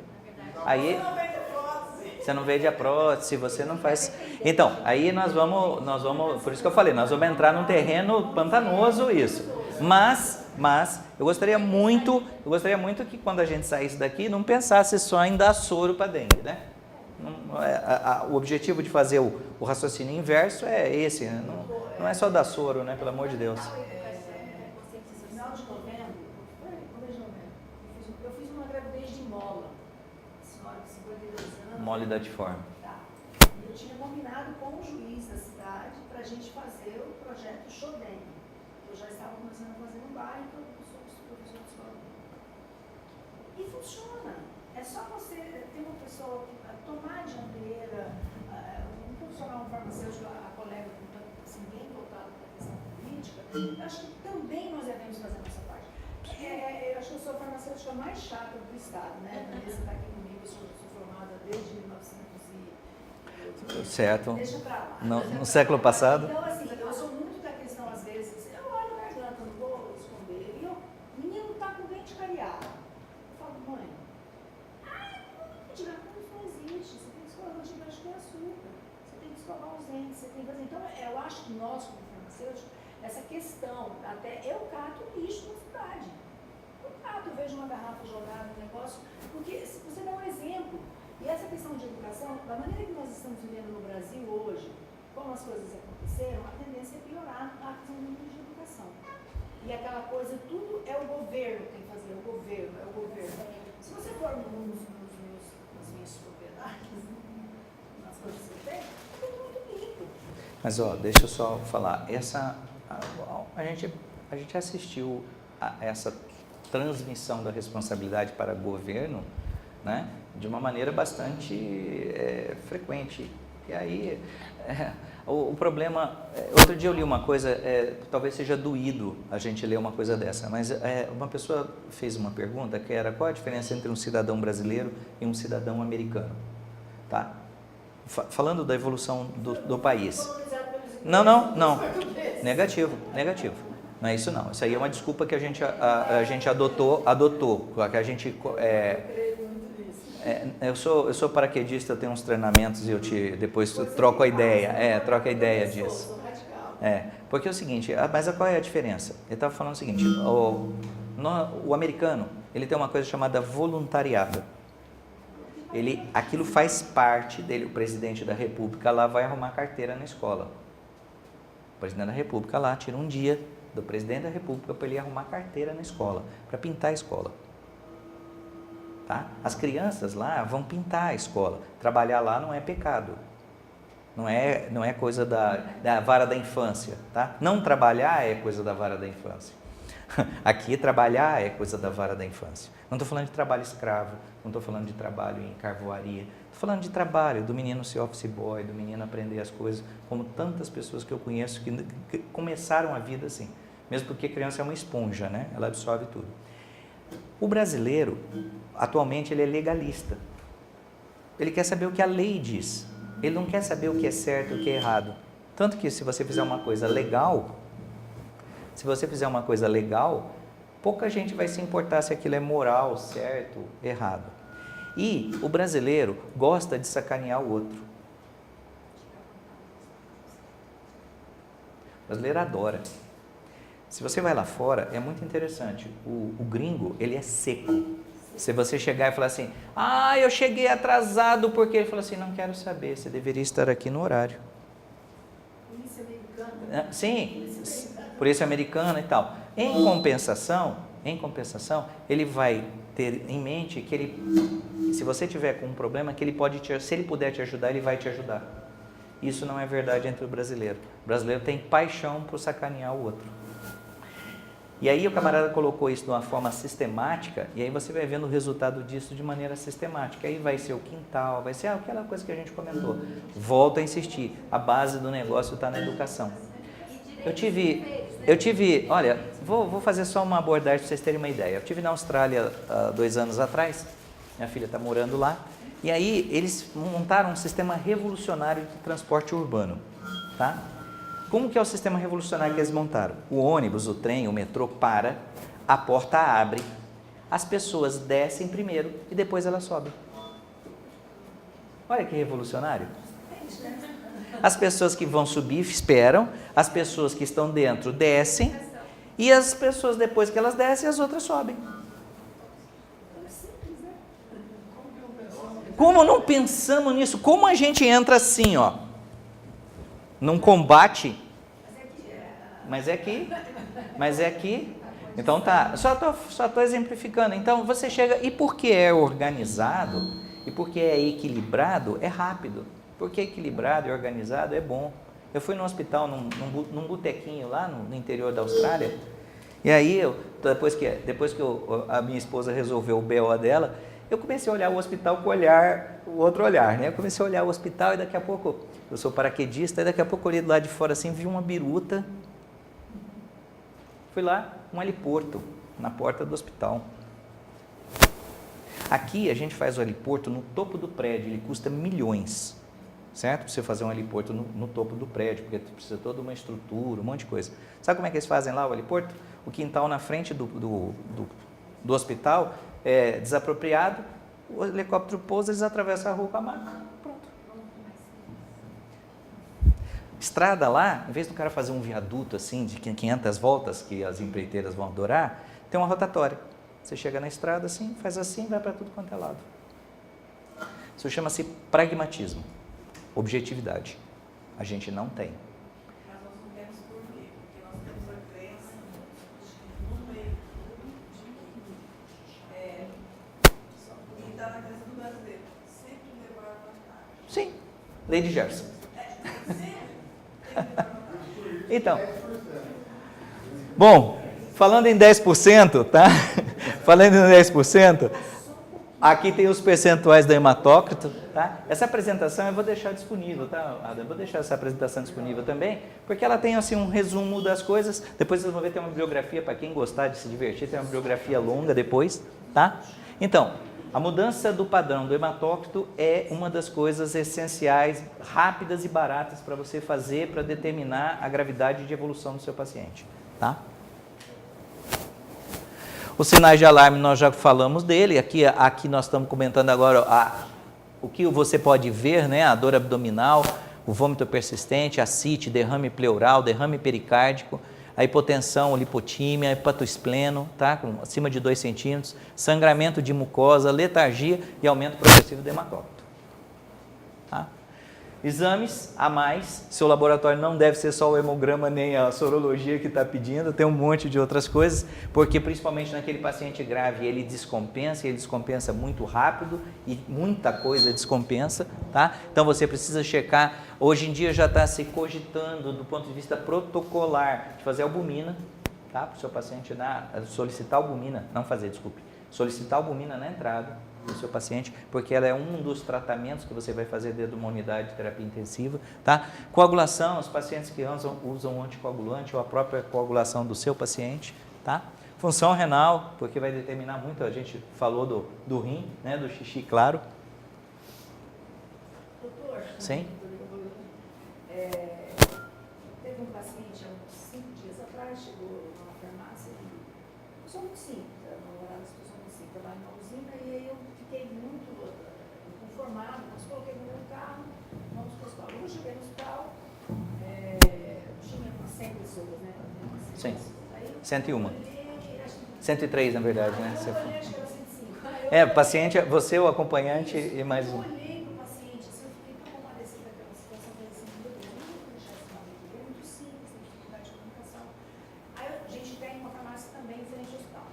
Aí, Você não vende prótese. você não vende a prótese, você não faz... Então, aí nós vamos, por isso que eu falei, nós vamos entrar num terreno pantanoso isso. Mas eu gostaria muito que quando a gente saísse daqui, não pensasse só em dar soro para dengue, né? O objetivo de fazer o raciocínio inverso é esse, né? Não é só dar soro, né? Pelo amor de Deus. Final de novembro, começo de novembro, eu fiz uma gravidez de mola. Senhora de 52 anos. Mole da forma. Tá. Eu tinha combinado com o juiz da cidade para a gente fazer o projeto Xodem. Eu já estava começando a fazer no bairro, então eu sou professor de escola. E funciona. É só você ter uma pessoa que tomar a dianteira, um profissional, um farmacêutico, a colega que está assim, bem voltado para a questão política. Eu acho que também nós devemos fazer a nossa parte. Eu acho que eu sou a farmacêutica mais chata do estado, né? Você está aqui comigo, eu sou formada desde 1900 Certo. Deixa pra lá. No século passado. Então, assim, eu sou muito da questão, às vezes, eu olho a garganta, não vou esconder. E o menino tá com dente cariado. Eu falo, mãe, dente não existe. Você tem que escovar o dente, acho que é açúcar. Você tem que escovar os dentes, você tem que fazer. Então, eu acho que nós, como farmacêuticos, essa questão, até eu cato lixo na cidade. Eu cato, eu vejo uma garrafa jogada no negócio, porque se você dá um exemplo. E essa questão de educação, da maneira que nós estamos vivendo no Brasil hoje, como as coisas aconteceram, a tendência é piorar a questão do nível de educação. E aquela coisa, tudo é o governo que tem que fazer, é o governo. Se você for nas minhas propriedades, nas coisas que eu tenho, é tudo muito limpo. Mas ó, deixa eu só falar, a gente assistiu a essa transmissão da responsabilidade para o governo, né, de uma maneira bastante frequente. E aí, o problema... outro dia eu li uma coisa, talvez seja doído a gente ler uma coisa dessa, mas uma pessoa fez uma pergunta que era qual a diferença entre um cidadão brasileiro e um cidadão americano, tá? Falando da evolução do país. Não. Negativo. Não é isso não. Isso aí é uma desculpa que a gente adotou, que a gente... eu sou paraquedista, eu tenho uns treinamentos e depois troco a ideia. Troco a ideia disso. Porque é o seguinte, mas qual é a diferença? Ele estava falando o seguinte, o americano, ele tem uma coisa chamada voluntariado. Aquilo faz parte dele, o presidente da república lá vai arrumar carteira na escola. O presidente da república lá tira um dia do presidente da república para ele arrumar carteira na escola, para pintar a escola. Tá? As crianças lá vão pintar a escola. Trabalhar lá não é pecado. Não é coisa da vara da infância. Tá? Não trabalhar é coisa da vara da infância. Aqui, trabalhar é coisa da vara da infância. Não estou falando de trabalho escravo, não estou falando de trabalho em carvoaria. Estou falando de trabalho, do menino ser office boy, do menino aprender as coisas, como tantas pessoas que eu conheço que começaram a vida assim. Mesmo porque a criança é uma esponja, né? Ela absorve tudo. O brasileiro, atualmente, ele é legalista. Ele quer saber o que a lei diz. Ele não quer saber o que é certo e o que é errado. Tanto que se você fizer uma coisa legal, pouca gente vai se importar se aquilo é moral, certo, errado. E o brasileiro gosta de sacanear o outro. O brasileiro adora. Se você vai lá fora, é muito interessante. O gringo, ele é seco. Se você chegar e falar assim, eu cheguei atrasado porque... Ele fala assim, não quero saber, você deveria estar aqui no horário. Polícia americana. Sim, polícia americana e tal. Em compensação, ele vai ter em mente que ele, se você tiver com um problema, que ele pode se ele puder te ajudar, ele vai te ajudar. Isso não é verdade entre o brasileiro. O brasileiro tem paixão por sacanear o outro. E aí o camarada colocou isso de uma forma sistemática, e aí você vai vendo o resultado disso de maneira sistemática. Aí vai ser o quintal, vai ser aquela coisa que a gente comentou. Volto a insistir, a base do negócio está na educação. Eu tive, olha, vou fazer só uma abordagem para vocês terem uma ideia. Eu tive na Austrália 2 anos atrás, minha filha está morando lá, e aí eles montaram um sistema revolucionário de transporte urbano, tá? Como que é o sistema revolucionário que eles montaram? O ônibus, o trem, o metrô para, a porta abre, as pessoas descem primeiro e depois elas sobem. Olha que revolucionário. As pessoas que vão subir esperam, as pessoas que estão dentro descem e as pessoas depois que elas descem, as outras sobem. Como não pensamos nisso? Como a gente entra assim, ó, num combate, mas é aqui. Então tá, só tô exemplificando. Então você chega, e porque é organizado, e porque é equilibrado, é rápido. Porque é equilibrado e organizado é bom. Eu fui no hospital, num botequinho lá no interior da Austrália, e aí, depois que a minha esposa resolveu o BO dela, eu comecei a olhar o hospital com o outro olhar, né? Eu comecei a olhar o hospital e daqui a pouco, eu sou paraquedista, e daqui a pouco eu olhei do lado de fora assim, vi uma biruta. Fui lá, um heliporto, na porta do hospital. Aqui a gente faz o heliporto no topo do prédio, ele custa milhões, certo? Para você fazer um heliporto no topo do prédio, porque precisa de toda uma estrutura, um monte de coisa. Sabe como é que eles fazem lá o heliporto? O quintal na frente do hospital é desapropriado, o helicóptero pousa, eles atravessam a rua com a maca. Pronto. Estrada lá, em vez do cara fazer um viaduto assim, de 500 voltas, que as empreiteiras vão adorar, tem uma rotatória. Você chega na estrada assim, faz assim, vai para tudo quanto é lado. Isso chama-se pragmatismo, objetividade. A gente não tem. Mas nós não temos por quê? Porque nós temos a crença no meio e está na crença do brasileiro. Sempre levar vantagem. Sim, lei de Gerson. Sempre tem que levar vantagem. Então, bom, falando em 10%, tá? Falando em 10%, aqui tem os percentuais do hematócrito, tá? Essa apresentação eu vou deixar disponível, tá, Ada? Eu vou deixar essa apresentação disponível também, porque ela tem assim um resumo das coisas. Depois vocês vão ver, tem uma bibliografia para quem gostar de se divertir, tem uma bibliografia longa depois, tá? Então, a mudança do padrão do hematócrito é uma das coisas essenciais, rápidas e baratas para você fazer para determinar a gravidade de evolução do seu paciente, tá? Os sinais de alarme nós já falamos dele, aqui nós estamos comentando agora o que você pode ver, né? A dor abdominal, o vômito persistente, ascite, derrame pleural, derrame pericárdico, a hipotensão, lipotímia, hepatoespleno, tá? Acima de 2 centímetros, sangramento de mucosa, letargia e aumento progressivo do hematócrito. Tá? Exames a mais, seu laboratório não deve ser só o hemograma nem a sorologia que está pedindo, tem um monte de outras coisas, porque principalmente naquele paciente grave ele descompensa muito rápido e muita coisa descompensa, tá? Então você precisa checar, hoje em dia já está se cogitando do ponto de vista protocolar de fazer albumina, tá? Para o seu paciente solicitar albumina, solicitar albumina na entrada do seu paciente, porque ela é um dos tratamentos que você vai fazer dentro de uma unidade de terapia intensiva, tá? Coagulação, os pacientes que usam um anticoagulante ou a própria coagulação do seu paciente, tá? Função renal, porque vai determinar muito, a gente falou do rim, né, do xixi, claro. Doutor, Sim. teve um paciente há uns 5 dias atrás, chegou numa farmácia e pessoa muito simples, a namorada das pessoas muito simples, trabalha numa usina, e aí eu fiquei muito inconformada, mas coloquei no meu carro, vamos para o hospital. Eu cheguei no hospital, tinha umas 100 pessoas, né? Sim. Aí 101. 103, na verdade, né? Eu olhei, acho que era 105. É, paciente, você, o acompanhante e mais Eu um. olhei para o paciente, assim, eu fiquei tão compadecida daquela situação, falei assim, meu Deus, não vou deixar esse mal aqui, é muito simples, tem dificuldade de comunicação. Aí a gente tem uma farmácia também em frente ao hospital.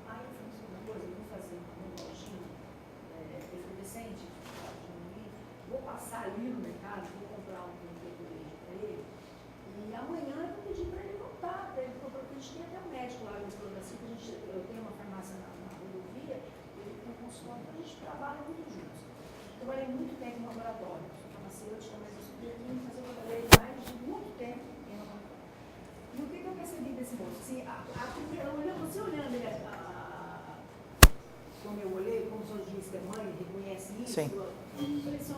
Aí eu falei, uma coisa, eu vou fazer um lojinho efervescente, vou passar ali no mercado, vou comprar um leite para ele, e amanhã eu vou pedir para ele voltar, para ele comprar, porque a gente tem até um médico lá no Plano assim, eu tenho uma farmácia na rodovia, ele tem um consultório, então a gente trabalha muito juntos. Trabalhei muito tempo no laboratório, sou farmacêutica, mas eu estudei química, mas eu trabalhei mais de muito tempo em laboratório. E o que eu percebi desse moço? Assim, você olhando ele, como eu olhei, como sou juiz que é mãe, reconhece isso, Sim. eu falei assim,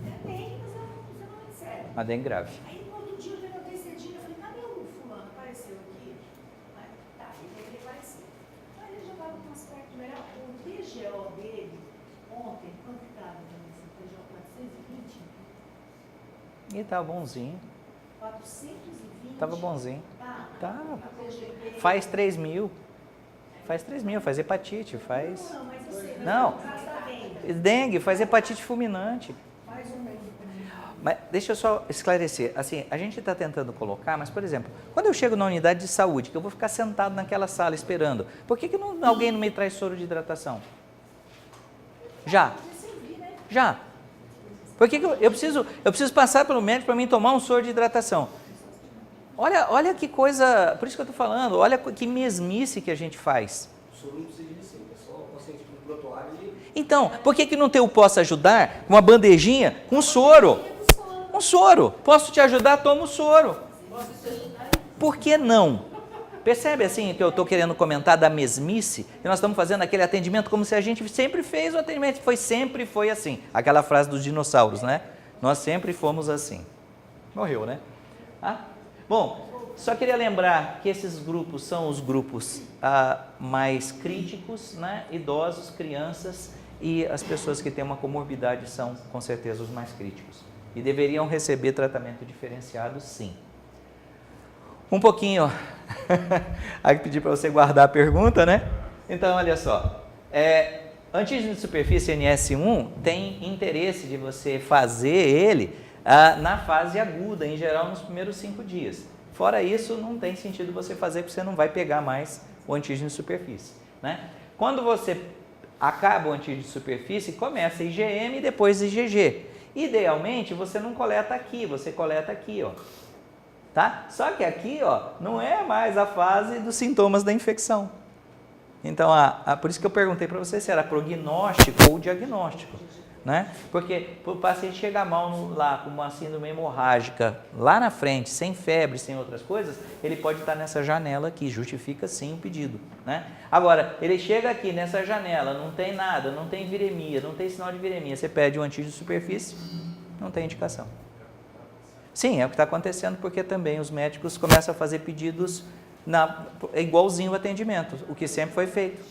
é bem, mas você não é sério. Mas é grave. Aí no outro dia eu levantei cedinho, eu falei, cadê o fulano? Apareceu aqui? Aí, tá, ele apareceu. Aí ele já estava com um aspecto melhor. O TGO dele, ontem, quanto que estava também? TGO 420? E tava bonzinho. 420? Tava bonzinho. Tá. Tá. A TGP. Faz 3 mil. Faz 3 mil, faz hepatite, faz. Não, mas eu sei. Não. No caso da venda, Dengue, faz hepatite fulminante. faz um mês. Mas deixa eu só esclarecer. Assim, a gente está tentando colocar, mas, por exemplo, quando eu chego na unidade de saúde, que eu vou ficar sentado naquela sala esperando, por que alguém não me traz soro de hidratação? Já. Já. Por que eu preciso passar pelo médico para mim tomar um soro de hidratação? Olha que coisa, por isso que eu estou falando, olha que mesmice que a gente faz. O soro não precisa de receita, é só o paciente com brotoário e... Então, por que não ter o posso ajudar, uma bandejinha com soro? Um soro. Posso te ajudar? Toma o soro. Por que não? Percebe assim que eu estou querendo comentar da mesmice? Que nós estamos fazendo aquele atendimento como se a gente sempre fez o atendimento. Sempre foi assim. Aquela frase dos dinossauros, né? Nós sempre fomos assim. Morreu, né? Bom, só queria lembrar que esses grupos são os grupos mais críticos, né? Idosos, crianças e as pessoas que têm uma comorbidade são, com certeza, os mais críticos. E deveriam receber tratamento diferenciado, sim. Um pouquinho, aí pedi para você guardar a pergunta, né? Então, olha só, antígeno de superfície NS1 tem interesse de você fazer ele na fase aguda, em geral nos primeiros 5 dias. Fora isso, não tem sentido você fazer, porque você não vai pegar mais o antígeno de superfície, né? Quando você acaba o antígeno de superfície, começa IgM e depois IgG. Idealmente, você não coleta aqui, você coleta aqui, ó. Tá? Só que aqui, ó, não é mais a fase dos sintomas da infecção. Então, por isso que eu perguntei para você se era prognóstico ou diagnóstico, né? Porque o paciente chega mal lá com uma síndrome hemorrágica lá na frente, sem febre, sem outras coisas, ele pode estar nessa janela aqui, justifica sim o pedido, né? Agora, ele chega aqui nessa janela, não tem nada, não tem viremia, não tem sinal de viremia, você pede um antígeno de superfície, não tem indicação. Sim, é o que está acontecendo, porque também os médicos começam a fazer pedidos igualzinho o atendimento, o que sempre foi feito.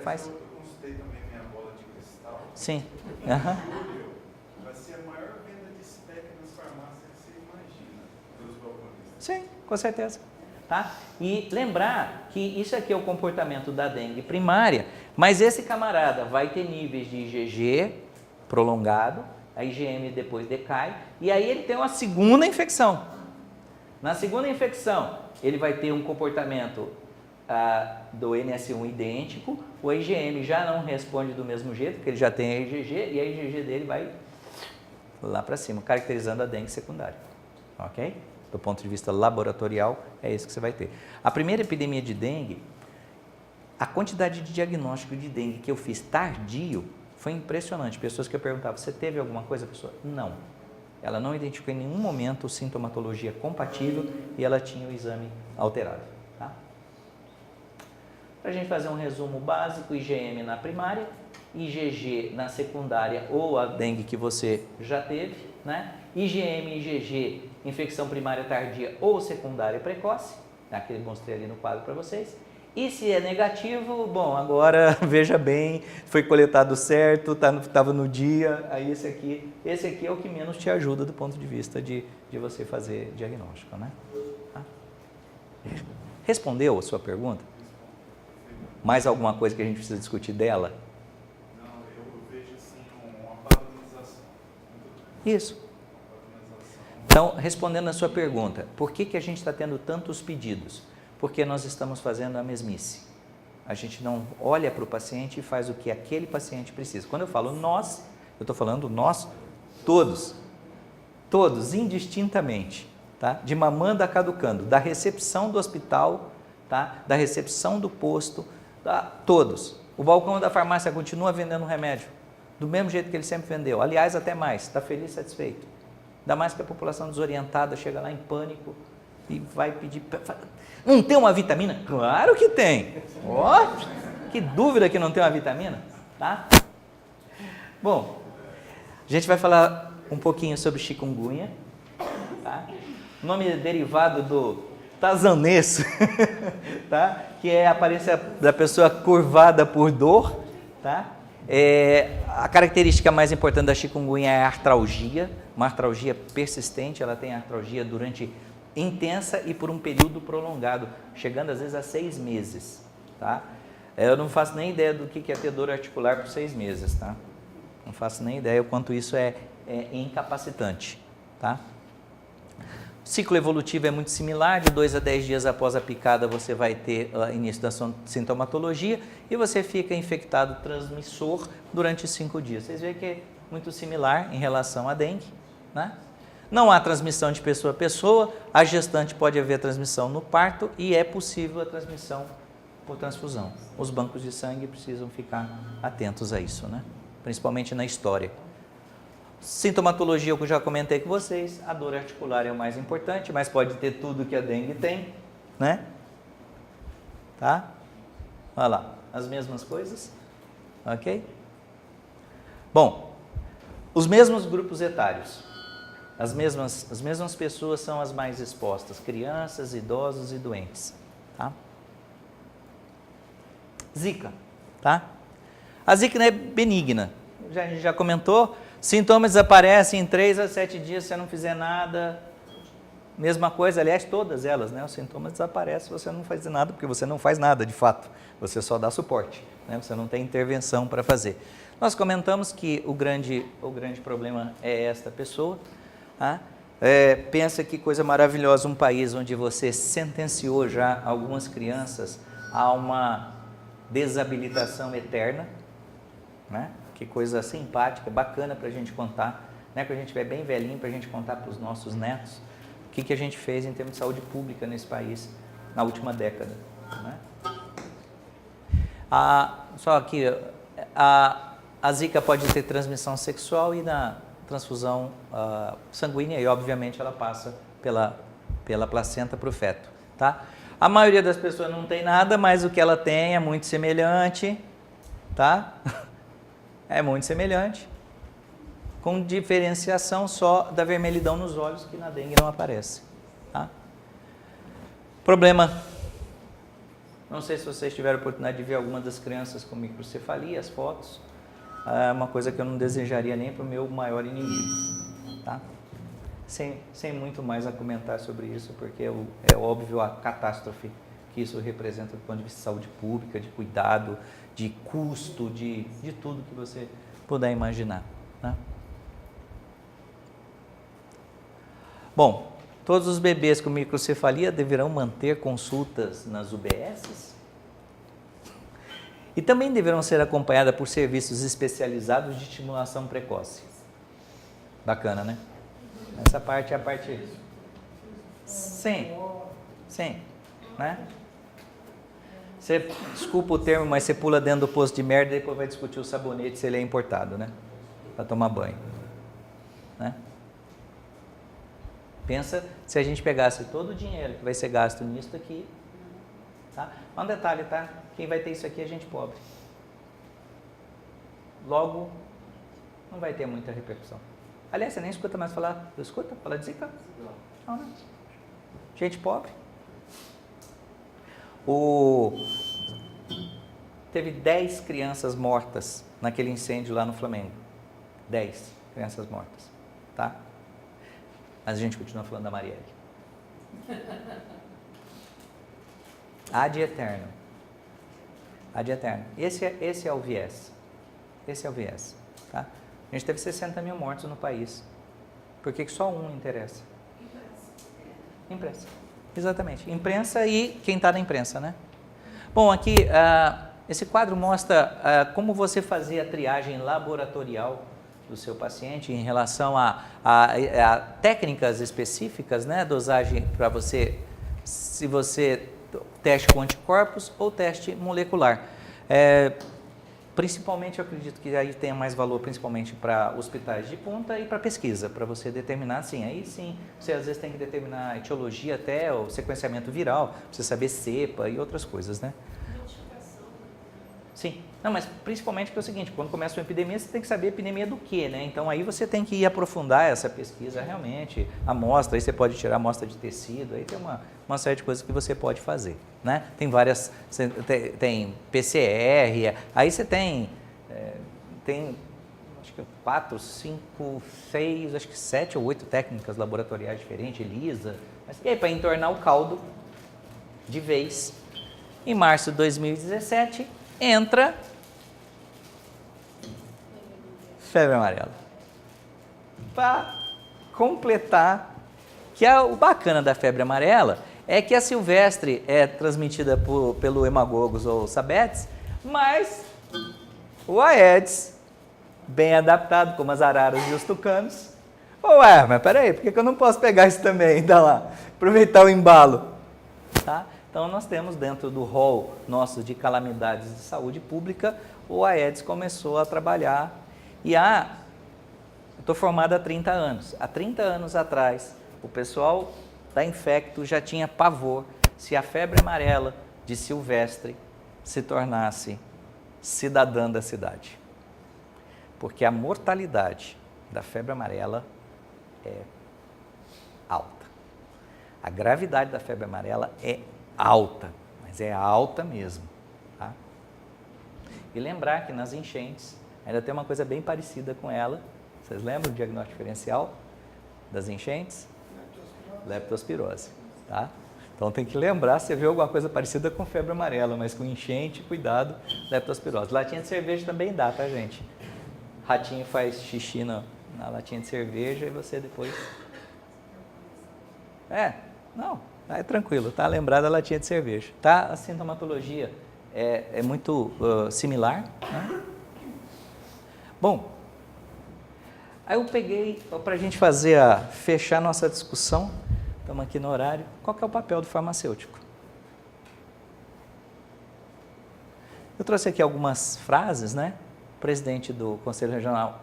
Faz. Eu consultei também minha bola de cristal. Sim. Vai ser a maior venda de spec nas farmácias que você imagina, pelos balconistas. Sim, com certeza. Tá? E lembrar que isso aqui é o comportamento da dengue primária, mas esse camarada vai ter níveis de IgG prolongado, a IgM depois decai, e aí ele tem uma segunda infecção. Na segunda infecção, ele vai ter um comportamento do NS1 idêntico, o IgM já não responde do mesmo jeito, porque ele já tem a IgG, e a IgG dele vai lá para cima, caracterizando a dengue secundária. Ok? Do ponto de vista laboratorial, é isso que você vai ter. A primeira epidemia de dengue, a quantidade de diagnóstico de dengue que eu fiz tardio foi impressionante. Pessoas que eu perguntava, você teve alguma coisa? A pessoa, não. Ela não identificou em nenhum momento sintomatologia compatível e ela tinha o exame alterado. Tá? Para a gente fazer um resumo básico, IgM na primária, IgG na secundária ou a dengue que você já teve, né? IgM e IgG, infecção primária tardia ou secundária precoce, que eu mostrei ali no quadro para vocês. E se é negativo, bom, agora veja bem, foi coletado certo, estava no dia, aí esse aqui é o que menos te ajuda do ponto de vista de você fazer diagnóstico, né? Tá? Respondeu a sua pergunta? Mais alguma coisa que a gente precisa discutir dela? Não, eu vejo assim uma padronização. Isso. Então, respondendo a sua pergunta, por que a gente está tendo tantos pedidos? Porque nós estamos fazendo a mesmice. A gente não olha para o paciente e faz o que aquele paciente precisa. Quando eu falo nós, eu estou falando nós, todos, indistintamente, tá? De mamando a caducando, da recepção do hospital, tá? Da recepção do posto, tá? Todos. O balcão da farmácia continua vendendo remédio, do mesmo jeito que ele sempre vendeu. Aliás, até mais, está feliz, satisfeito. Ainda mais que a população desorientada chega lá em pânico e vai pedir... Não tem uma vitamina? Claro que tem. Ó, que dúvida que não tem uma vitamina, tá? Bom, a gente vai falar um pouquinho sobre chikungunya, tá? O nome é derivado do tazanês, tá? Que é a aparência da pessoa curvada por dor, tá? A característica mais importante da chikungunya é a artralgia, uma artralgia persistente. Ela tem artralgia durante intensa e por um período prolongado, chegando às vezes a 6 meses, tá? Eu não faço nem ideia do que é ter dor articular por 6 meses, tá? Não faço nem ideia o quanto isso é incapacitante, tá? O ciclo evolutivo é muito similar, de 2 a 10 dias após a picada você vai ter início da sintomatologia e você fica infectado transmissor durante 5 dias. Vocês veem que é muito similar em relação à dengue, né? Não há transmissão de pessoa a pessoa, a gestante pode haver transmissão no parto e é possível a transmissão por transfusão. Os bancos de sangue precisam ficar atentos a isso, né? Principalmente na história. Sintomatologia, que eu já comentei com vocês, a dor articular é o mais importante, mas pode ter tudo que a dengue tem, né? Tá? Olha lá, as mesmas coisas, ok? Bom, os mesmos grupos etários. As mesmas pessoas são as mais expostas, crianças, idosos e doentes, tá? Zika, tá? A Zika é benigna, a gente já comentou, sintomas desaparecem em 3 a 7 dias se você não fizer nada, mesma coisa, aliás, todas elas, né? Os sintomas desaparecem se você não faz nada, porque você não faz nada de fato, você só dá suporte, né? Você não tem intervenção para fazer. Nós comentamos que o grande problema é esta pessoa. Pensa que coisa maravilhosa, um país onde você sentenciou já algumas crianças a uma desabilitação eterna, né? Que coisa simpática, bacana para a gente contar, né? Quando a gente estiver bem velhinho, para a gente contar para os nossos netos o que a gente fez em termos de saúde pública nesse país na última década, né? Só aqui, a Zika pode ter transmissão sexual e na transfusão sanguínea, e obviamente ela passa pela placenta para o feto, tá? A maioria das pessoas não tem nada, mas o que ela tem é muito semelhante, tá? É muito semelhante, com diferenciação só da vermelhidão nos olhos, que na dengue não aparece, tá? Problema, não sei se vocês tiveram a oportunidade de ver alguma das crianças com microcefalia, as fotos. É uma coisa que eu não desejaria nem para o meu maior inimigo, tá? Sem muito mais a comentar sobre isso, porque é óbvio a catástrofe que isso representa do ponto de vista de saúde pública, de cuidado, de custo, de tudo que você puder imaginar, né? Bom, todos os bebês com microcefalia deverão manter consultas nas UBSs e também deverão ser acompanhadas por serviços especializados de estimulação precoce. Bacana, né? Essa parte é a parte... Sim, né? Você, desculpa o termo, mas você pula dentro do poço de merda e depois vai discutir o sabonete se ele é importado, né? Para tomar banho, né? Pensa se a gente pegasse todo o dinheiro que vai ser gasto nisso aqui, tá? Um detalhe, tá? Quem vai ter isso aqui é gente pobre. Logo, não vai ter muita repercussão. Aliás, você nem escuta mais falar. Eu escuto falar de Zika? Não, né? Gente pobre. Teve 10 crianças mortas naquele incêndio lá no Flamengo. 10 crianças mortas, tá? Mas a gente continua falando da Marielle. Ad eterno. Ad eterno. Esse é o viés. Esse é o viés. Tá? A gente teve 60 mil mortos no país. Por que só um interessa? Imprensa. Exatamente. Imprensa e quem está na imprensa, né? Bom, aqui, esse quadro mostra como você fazia a triagem laboratorial do seu paciente em relação a técnicas específicas, né? Dosagem para você, se você teste com anticorpos ou teste molecular. Principalmente, eu acredito que aí tenha mais valor, principalmente para hospitais de ponta e para pesquisa, para você determinar, assim, aí sim, você às vezes tem que determinar a etiologia até o sequenciamento viral, para você saber cepa e outras coisas, né? Sim, não, mas principalmente porque é o seguinte, quando começa uma epidemia, você tem que saber epidemia do quê, né? Então aí você tem que ir aprofundar essa pesquisa realmente, amostra, aí você pode tirar amostra de tecido, aí tem uma série de coisas que você pode fazer, né? Tem várias, tem PCR, aí você tem acho que 4, 5, 6, acho que 7 ou 8 técnicas laboratoriais diferentes, ELISA, mas e aí para entornar o caldo de vez, em março de 2017, entra febre amarela. Para completar, que o bacana da febre amarela é que a silvestre é transmitida pelo hemagogos ou sabetes, mas o Aedes, bem adaptado, como as araras e os tucanos, ué, mas peraí, por que eu não posso pegar isso também? Dá lá, aproveitar o embalo, tá? Então, nós temos dentro do rol nosso de calamidades de saúde pública, o Aedes começou a trabalhar e eu estou formado há 30 anos. Há 30 anos atrás, o pessoal da Infecto já tinha pavor se a febre amarela de silvestre se tornasse cidadã da cidade. Porque a mortalidade da febre amarela é alta. A gravidade da febre amarela é alta, mas é alta mesmo, tá? E lembrar que nas enchentes ainda tem uma coisa bem parecida com ela. Vocês lembram do diagnóstico diferencial das enchentes? Leptospirose, tá? Então tem que lembrar, se vê alguma coisa parecida com febre amarela, mas com enchente, cuidado, leptospirose. Latinha de cerveja também dá, tá, gente? Ratinho faz xixi na latinha de cerveja e você depois... é tranquilo, tá? Lembrar da latinha de cerveja, tá? A sintomatologia é muito similar, né? Bom, aí eu peguei, para a gente fechar nossa discussão, estamos aqui no horário, qual que é o papel do farmacêutico? Eu trouxe aqui algumas frases, né? O presidente do Conselho Regional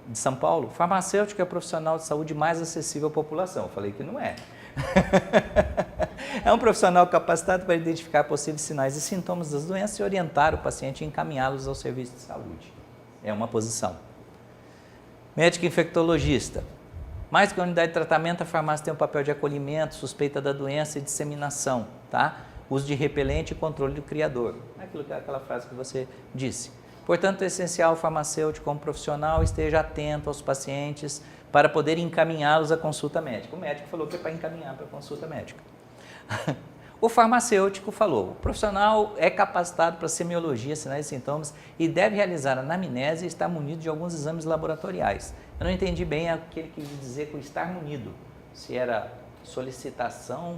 de São Paulo, farmacêutico é o profissional de saúde mais acessível à população. Eu falei que não é. É um profissional capacitado para identificar possíveis sinais e sintomas das doenças e orientar o paciente e encaminhá-los ao serviço de saúde. É uma posição. Médico infectologista. Mais que a unidade de tratamento, a farmácia tem um papel de acolhimento, suspeita da doença e disseminação, tá? Uso de repelente e controle do criador. Aquela frase que você disse. Portanto, é essencial o farmacêutico como profissional esteja atento aos pacientes para poder encaminhá-los à consulta médica. O médico falou que é para encaminhar para a consulta médica. O farmacêutico falou, o profissional é capacitado para semiologia, sinais e sintomas e deve realizar anamnese e estar munido de alguns exames laboratoriais. Eu não entendi bem o que ele quis dizer com estar munido, se era solicitação,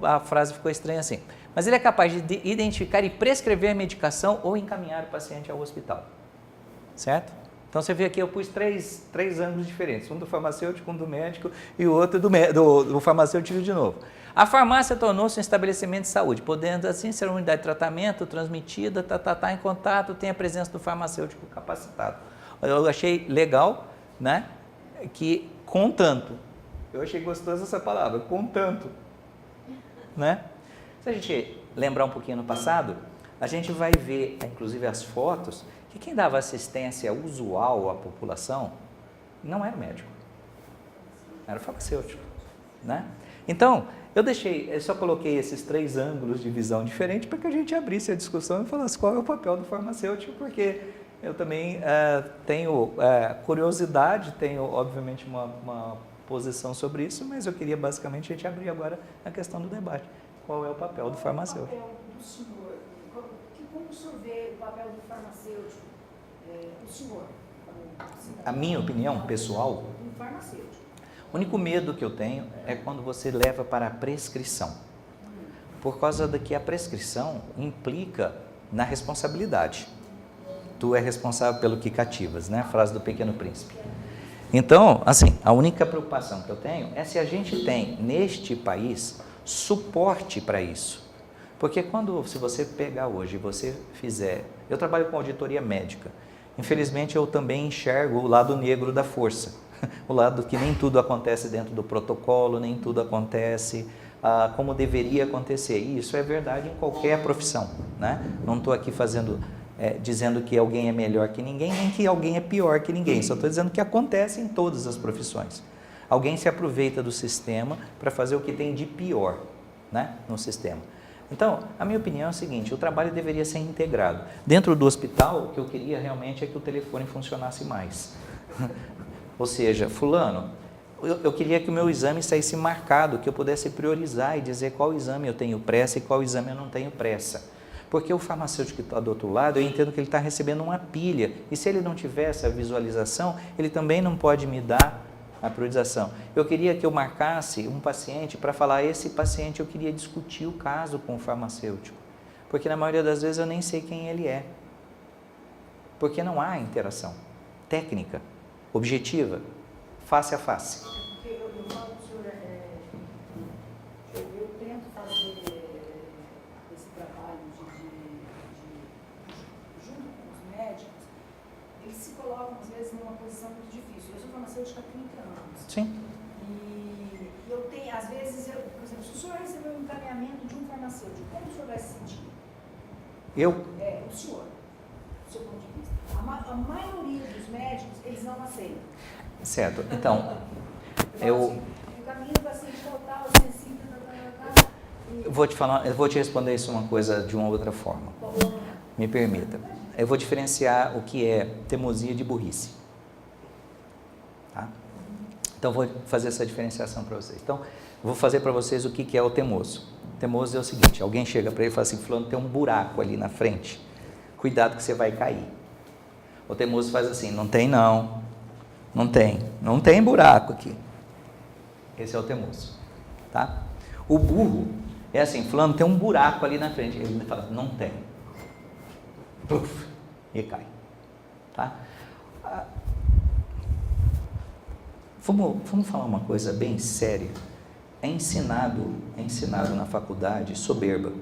a frase ficou estranha assim. Mas ele é capaz de identificar e prescrever medicação ou encaminhar o paciente ao hospital, certo? Então, você vê aqui, eu pus três ângulos diferentes, um do farmacêutico, um do médico e o outro do farmacêutico de novo. A farmácia tornou-se um estabelecimento de saúde, podendo assim ser uma unidade de tratamento transmitida, em contato, tem a presença do farmacêutico capacitado. Eu achei legal, né, que contanto, eu achei gostosa essa palavra, contanto, né? Se a gente lembrar um pouquinho no passado, a gente vai ver, inclusive as fotos, que quem dava assistência usual à população não era o médico, era o farmacêutico, né? Então, eu só coloquei esses 3 ângulos de visão diferentes para que a gente abrisse a discussão e falasse qual é o papel do farmacêutico, porque eu também tenho curiosidade, tenho obviamente uma posição sobre isso, mas eu queria basicamente a gente abrir agora a questão do debate. qual é o papel do farmacêutico. Qual é o papel do senhor? Como o senhor vê o papel do farmacêutico? O senhor, como cidadão? A minha opinião pessoal, Um farmacêutico. o único medo que eu tenho é quando você leva para a prescrição. Por causa de que a prescrição implica na responsabilidade. Tu é responsável pelo que cativas, né? A frase do Pequeno Príncipe. Então, assim, a única preocupação que eu tenho é se a gente tem, neste país, suporte para isso. Porque se você pegar hoje e você fizer... Eu trabalho com auditoria médica. Infelizmente, eu também enxergo o lado negro da força. O lado que nem tudo acontece dentro do protocolo, nem tudo acontece como deveria acontecer. E isso é verdade em qualquer profissão, né? Não estou aqui dizendo que alguém é melhor que ninguém, nem que alguém é pior que ninguém. Só estou dizendo que acontece em todas as profissões. Alguém se aproveita do sistema para fazer o que tem de pior, né, no sistema. Então, a minha opinião é o seguinte, o trabalho deveria ser integrado. Dentro do hospital, o que eu queria realmente é que o telefone funcionasse mais. Ou seja, fulano, eu queria que o meu exame saísse marcado, que eu pudesse priorizar e dizer qual exame eu tenho pressa e qual exame eu não tenho pressa. Porque o farmacêutico que está do outro lado, eu entendo que ele está recebendo uma pilha. E se ele não tiver essa visualização, ele também não pode me dar a priorização. Eu queria que eu marcasse um paciente para falar, esse paciente eu queria discutir o caso com o farmacêutico. Porque na maioria das vezes eu nem sei quem ele é. Porque não há interação técnica, objetiva, face a face. Porque eu falo para o senhor, eu tento fazer esse trabalho junto com os médicos, eles se colocam às vezes numa posição muito difícil. Eu sou farmacêutica há 30 anos. Sim. E eu tenho, às vezes, por exemplo, se o senhor receber um encaminhamento de um farmacêutico, como o senhor vai se sentir? Eu? O senhor, do seu ponto de vista. A maioria dos médicos, eles não aceitam. Certo. Então, eu Encaminho o paciente total, assim, eu vou te responder isso uma coisa de uma outra forma. Me permita. Eu vou diferenciar o que é teimosia de burrice. Tá? Então, vou fazer essa diferenciação para vocês. Então, vou fazer para vocês o que é o teimoso. O teimoso é o seguinte, alguém chega para ele e fala assim, fulano, tem um buraco ali na frente, cuidado que você vai cair. O teimoso faz assim, não tem não, não tem buraco aqui. Esse é o teimoso, tá? O burro é assim, fulano, tem um buraco ali na frente, ele fala, não tem. Puf, e cai, tá? Vamos falar uma coisa bem séria. É ensinado na faculdade soberba.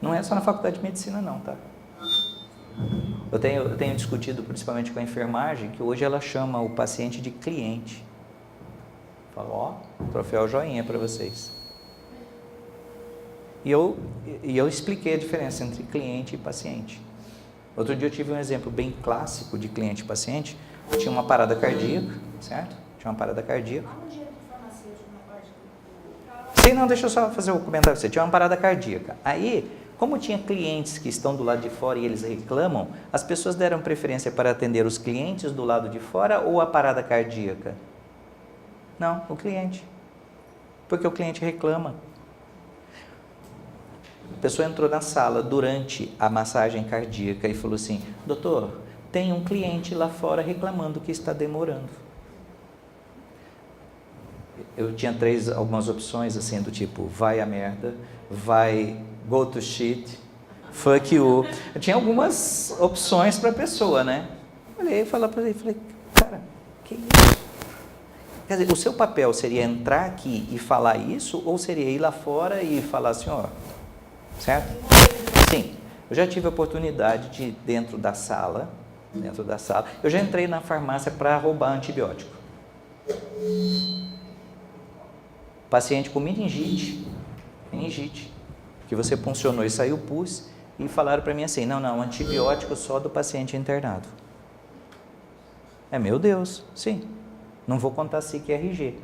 Não é só na faculdade de medicina não, tá? Eu tenho discutido principalmente com a enfermagem, que hoje ela chama o paciente de cliente. Falo, ó, troféu joinha para vocês. E eu expliquei a diferença entre cliente e paciente. Outro dia eu tive um exemplo bem clássico de cliente e paciente. Tinha uma parada cardíaca, certo? Tinha uma parada cardíaca. Sei não, deixa eu só fazer o comentário para você. Tinha uma parada cardíaca. Aí, como tinha clientes que estão do lado de fora e eles reclamam, as pessoas deram preferência para atender os clientes do lado de fora ou a parada cardíaca? Não, o cliente. Porque o cliente reclama. A pessoa entrou na sala durante a massagem cardíaca e falou assim, doutor, tem um cliente lá fora reclamando que está demorando. Eu tinha algumas opções assim do tipo, vai a merda, vai, go to shit, fuck you. Eu tinha algumas opções para a pessoa, né? Olhei e falei para ele, cara, que isso? Quer dizer, o seu papel seria entrar aqui e falar isso ou seria ir lá fora e falar assim, ó, certo? Sim, eu já tive a oportunidade de, dentro da sala, eu já entrei na farmácia para roubar antibiótico. Paciente com meningite, que você puncionou e saiu pus, e falaram para mim assim, não, antibiótico só do paciente internado. Meu Deus, sim, não vou contar SIC e RG,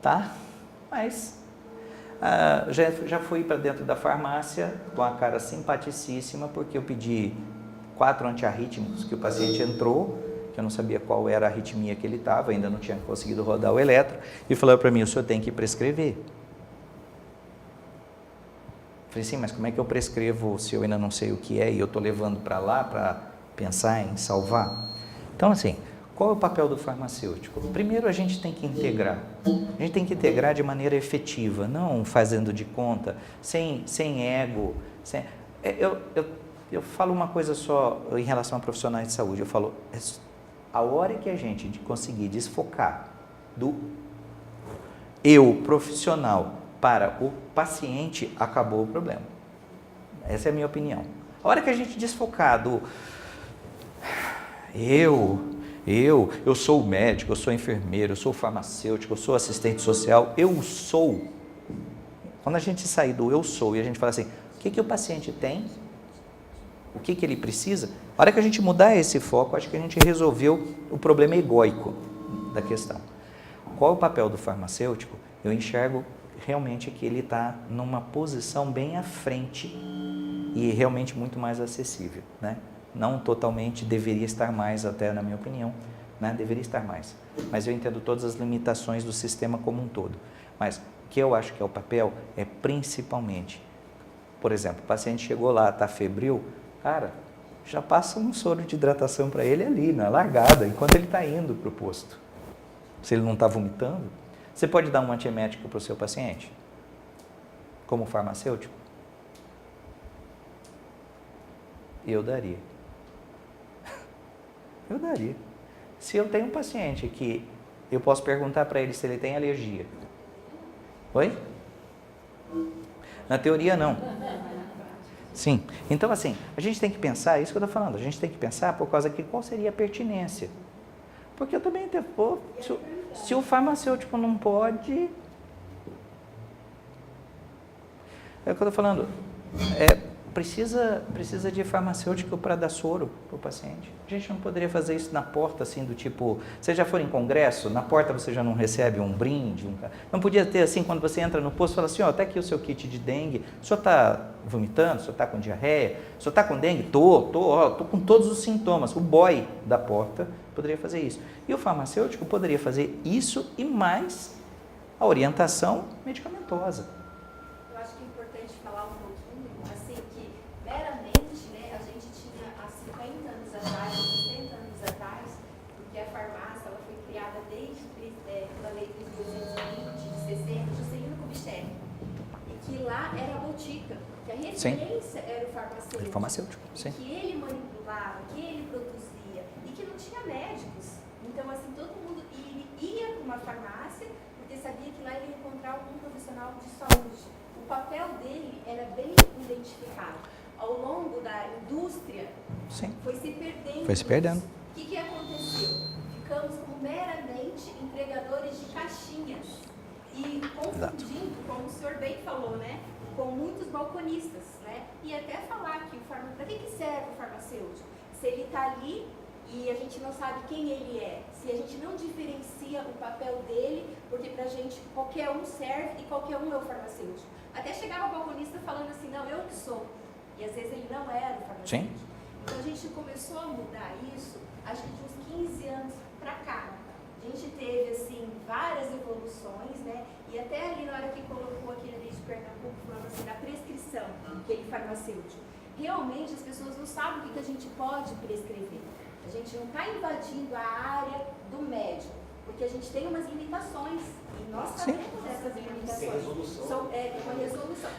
tá? Mas... já fui para dentro da farmácia com a cara simpaticíssima, porque eu pedi 4 antiarrítmicos que o paciente entrou, que porque eu não sabia qual era a arritmia que ele estava, ainda não tinha conseguido rodar o eletro, e falou para mim, o senhor tem que prescrever. Falei, sim, mas como é que eu prescrevo se eu ainda não sei o que é e eu estou levando para lá para pensar em salvar? Então, assim, qual é o papel do farmacêutico? Primeiro, a gente tem que integrar. A gente tem que integrar de maneira efetiva, não fazendo de conta, sem ego. Eu falo uma coisa só em relação a profissionais de saúde. Eu falo, a hora que a gente conseguir desfocar do eu profissional para o paciente, acabou o problema. Essa é a minha opinião. A hora que a gente desfocar do eu sou o médico, eu sou enfermeiro, eu sou farmacêutico, eu sou assistente social, eu sou. Quando a gente sair do eu sou e a gente fala assim, o que o paciente tem? O que ele precisa? A hora que a gente mudar esse foco, acho que a gente resolveu o problema egóico da questão. Qual é o papel do farmacêutico? Eu enxergo realmente que ele está numa posição bem à frente e realmente muito mais acessível, né? Não totalmente, deveria estar mais, até na minha opinião, né? Deveria estar mais. Mas eu entendo todas as limitações do sistema como um todo. Mas o que eu acho que é o papel é principalmente, por exemplo, o paciente chegou lá, está febril, cara, já passa um soro de hidratação para ele ali, na largada, enquanto ele está indo para o posto. Se ele não está vomitando, você pode dar um antiemético para o seu paciente? Como farmacêutico? Eu daria. Eu daria. Se eu tenho um paciente que eu posso perguntar para ele se ele tem alergia. Oi? Na teoria, não. Sim. Então, assim, a gente tem que pensar, é isso que eu estou falando, a gente tem que pensar por causa que qual seria a pertinência. Porque eu também, se o farmacêutico não pode... É o que eu estou falando, precisa de farmacêutico para dar soro para o paciente. A gente não poderia fazer isso na porta, assim, do tipo, você já for em congresso, na porta você já não recebe um brinde, não podia ter assim, quando você entra no posto, fala assim, ó, tá aqui o seu kit de dengue, o senhor está vomitando, o senhor está com diarreia, o senhor está com dengue? Tô com todos os sintomas. O boy da porta poderia fazer isso. E o farmacêutico poderia fazer isso e mais a orientação medicamentosa. Eu acho que é importante falar um pouquinho, assim, que meramente, né, a gente tinha há 50 anos atrás, 60 anos atrás, porque a farmácia ela foi criada desde pela lei 3.220 de 60, Juscelino Kubitschek, e que lá era a botica, que a referência era o farmacêutico, Sim. que ele manipulava, que ele produzia, e que não tinha médicos. Então, assim, todo mundo ia para uma farmácia, porque sabia que lá ele ia encontrar algum profissional de saúde. O papel dele era bem identificado. Ao longo da indústria, Sim. foi se perdendo. Foi se perdendo. O que aconteceu? Ficamos como meramente entregadores de caixinhas e confundindo, como o senhor bem falou, né, com muitos balconistas, né? E até falar que para que serve o farmacêutico? Se ele está ali e a gente não sabe quem ele é, se a gente não diferencia o papel dele, porque pra gente qualquer um serve e qualquer um é o farmacêutico. Até chegava o balconista falando assim, não, eu que sou. E às vezes ele não era o farmacêutico. Sim. Então a gente começou a mudar isso, acho que de uns 15 anos pra cá. A gente teve, assim, várias evoluções, né? E até ali na hora que colocou aquele lei de Pernambuco, falando assim, da prescrição, aquele farmacêutico. Realmente as pessoas não sabem o que a gente pode prescrever. A gente não está invadindo a área do médico, porque a gente tem umas limitações, e nós sabemos essas limitações. Tem resolução. Com resolução.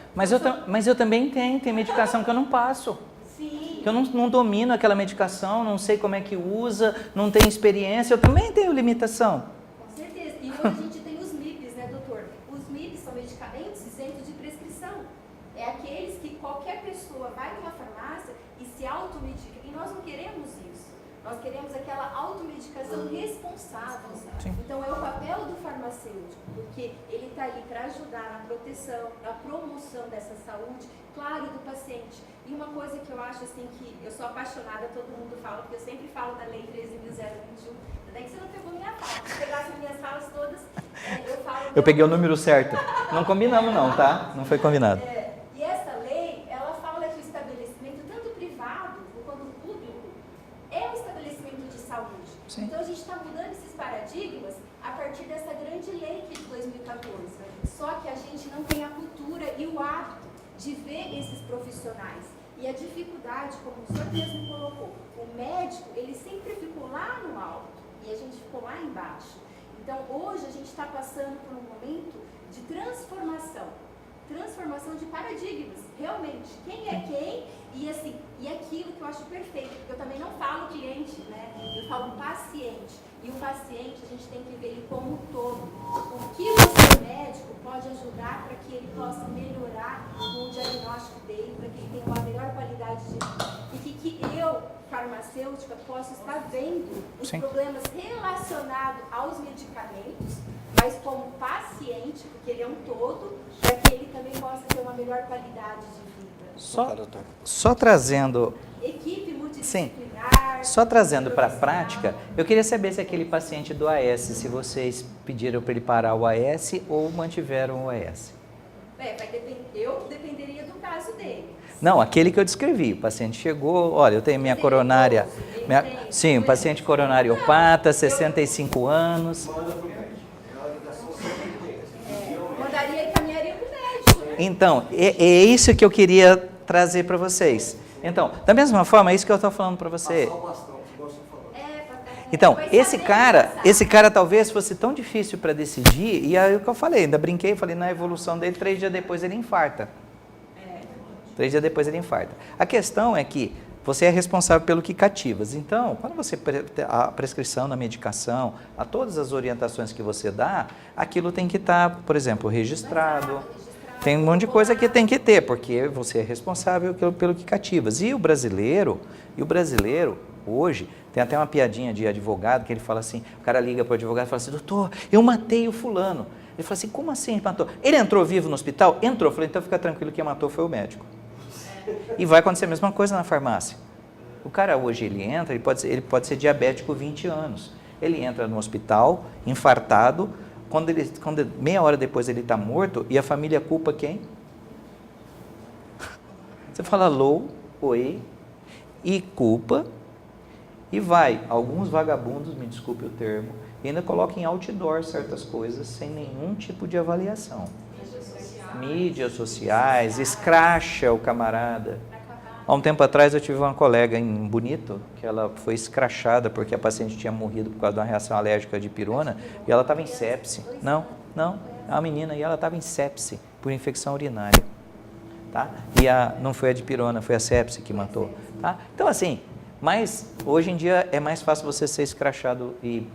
Mas eu também tem medicação que eu não passo. Sim. Que eu não domino aquela medicação, não sei como é que usa, não tenho experiência, eu também tenho limitação. Com certeza. E hoje a gente tem os MIPs, né, doutor? Os MIPs são medicamentos isentos de prescrição. É aqueles que qualquer pessoa vai numa farmácia e se automedica. E nós não queremos isso. Nós queremos aquela automedicação responsável. Sim. Então, é o papel do farmacêutico, porque ele está ali para ajudar na proteção, na promoção dessa saúde, claro, do paciente. E uma coisa que eu acho, assim, que eu sou apaixonada, todo mundo fala, porque eu sempre falo da Lei 13.021, até que você não pegou minha fala. Se pegasse minhas falas todas, eu falo... Eu peguei o número certo. Não combinamos não, tá? Não foi combinado. E essa lei, ela fala que o estabelecimento, tanto privado quanto público, é um estabelecimento de saúde. Sim. de ver esses profissionais. E a dificuldade, como o senhor mesmo colocou, o médico, ele sempre ficou lá no alto e a gente ficou lá embaixo. Então, hoje a gente está passando por um momento de transformação de paradigmas, realmente, quem é quem, e assim, e aquilo que eu acho perfeito, porque eu também não falo cliente, né, eu falo paciente, e o paciente a gente tem que ver ele como um todo, o que você médico pode ajudar para que ele possa melhorar o diagnóstico dele, para que ele tenha uma melhor qualidade de vida, e que eu, farmacêutica, possa estar vendo os Sim. problemas relacionados aos medicamentos, mas como paciente, porque ele é um todo, para que ele também possa ter uma melhor qualidade de vida. Só trazendo, Equipe sim, multidisciplinar. só trazendo para a prática, eu queria saber se aquele paciente do AS, se vocês pediram para ele parar o AS ou mantiveram o AS. Eu dependeria do caso dele. Não, aquele que eu descrevi. O paciente chegou, olha, eu tenho minha coronária. Sim, um paciente coronariopata, 65 anos. Mandaria e caminharia para o médico. Então, é isso que eu queria trazer para vocês. Então, da mesma forma, é isso que eu estou falando para você. Passar o bastão, igual você falou. Então, esse cara talvez fosse tão difícil para decidir, e aí o que eu falei, ainda brinquei, falei, na evolução dele, 3 dias depois ele infarta. 3 dias depois ele infarta. A questão é que você é responsável pelo que cativas. Então, quando você a prescrição da medicação, a todas as orientações que você dá, aquilo tem que estar, por exemplo, registrado. Tem um monte de coisa que tem que ter, porque você é responsável pelo que cativas. E o brasileiro hoje, tem até uma piadinha de advogado que ele fala assim, o cara liga para o advogado e fala assim, doutor, eu matei o fulano. Ele fala assim, como assim ele matou? Ele entrou vivo no hospital? Entrou. Eu falei, então fica tranquilo, quem matou foi o médico. E vai acontecer a mesma coisa na farmácia. O cara hoje, ele entra, ele pode ser diabético 20 anos. Ele entra no hospital, infartado, quando meia hora depois ele está morto, e a família culpa quem? Você fala alô, oi, e culpa, e vai. Alguns vagabundos, me desculpe o termo, e ainda colocam em outdoor certas coisas sem nenhum tipo de avaliação. Mídias sociais, escracha o camarada. Há um tempo atrás eu tive uma colega em Bonito, que ela foi escrachada porque a paciente tinha morrido por causa de uma reação alérgica de pirona, e ela estava em sepse. Não, é uma menina, e ela estava em sepse por infecção urinária. Tá? E não foi a de pirona, foi a sepse que matou. Tá? Então assim, mas hoje em dia é mais fácil você ser escrachado e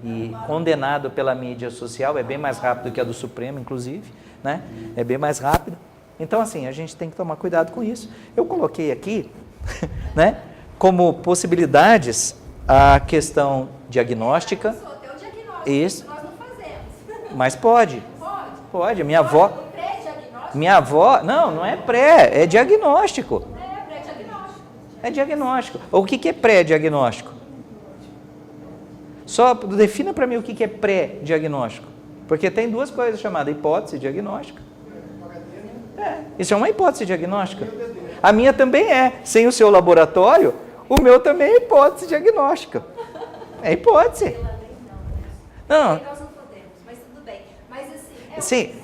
condenado pela mídia social, é bem mais rápido que a do Supremo, inclusive, né? É bem mais rápido. Então assim, a gente tem que tomar cuidado com isso. Eu coloquei aqui, né, como possibilidades a questão diagnóstica. Até o diagnóstico, isso. nós não fazemos. Mas pode. Pode. Pode. Minha avó, Pré-diagnóstico? não é pré, é diagnóstico. Pré-diagnóstico. É diagnóstico. O que é pré-diagnóstico? Só defina para mim o que é pré-diagnóstico. Porque tem duas coisas chamadas hipótese diagnóstica. Isso é uma hipótese diagnóstica. A minha também é. Sem o seu laboratório, o meu também é hipótese diagnóstica. É hipótese. Não. Nós não podemos, mas tudo bem. Mas assim... Sim.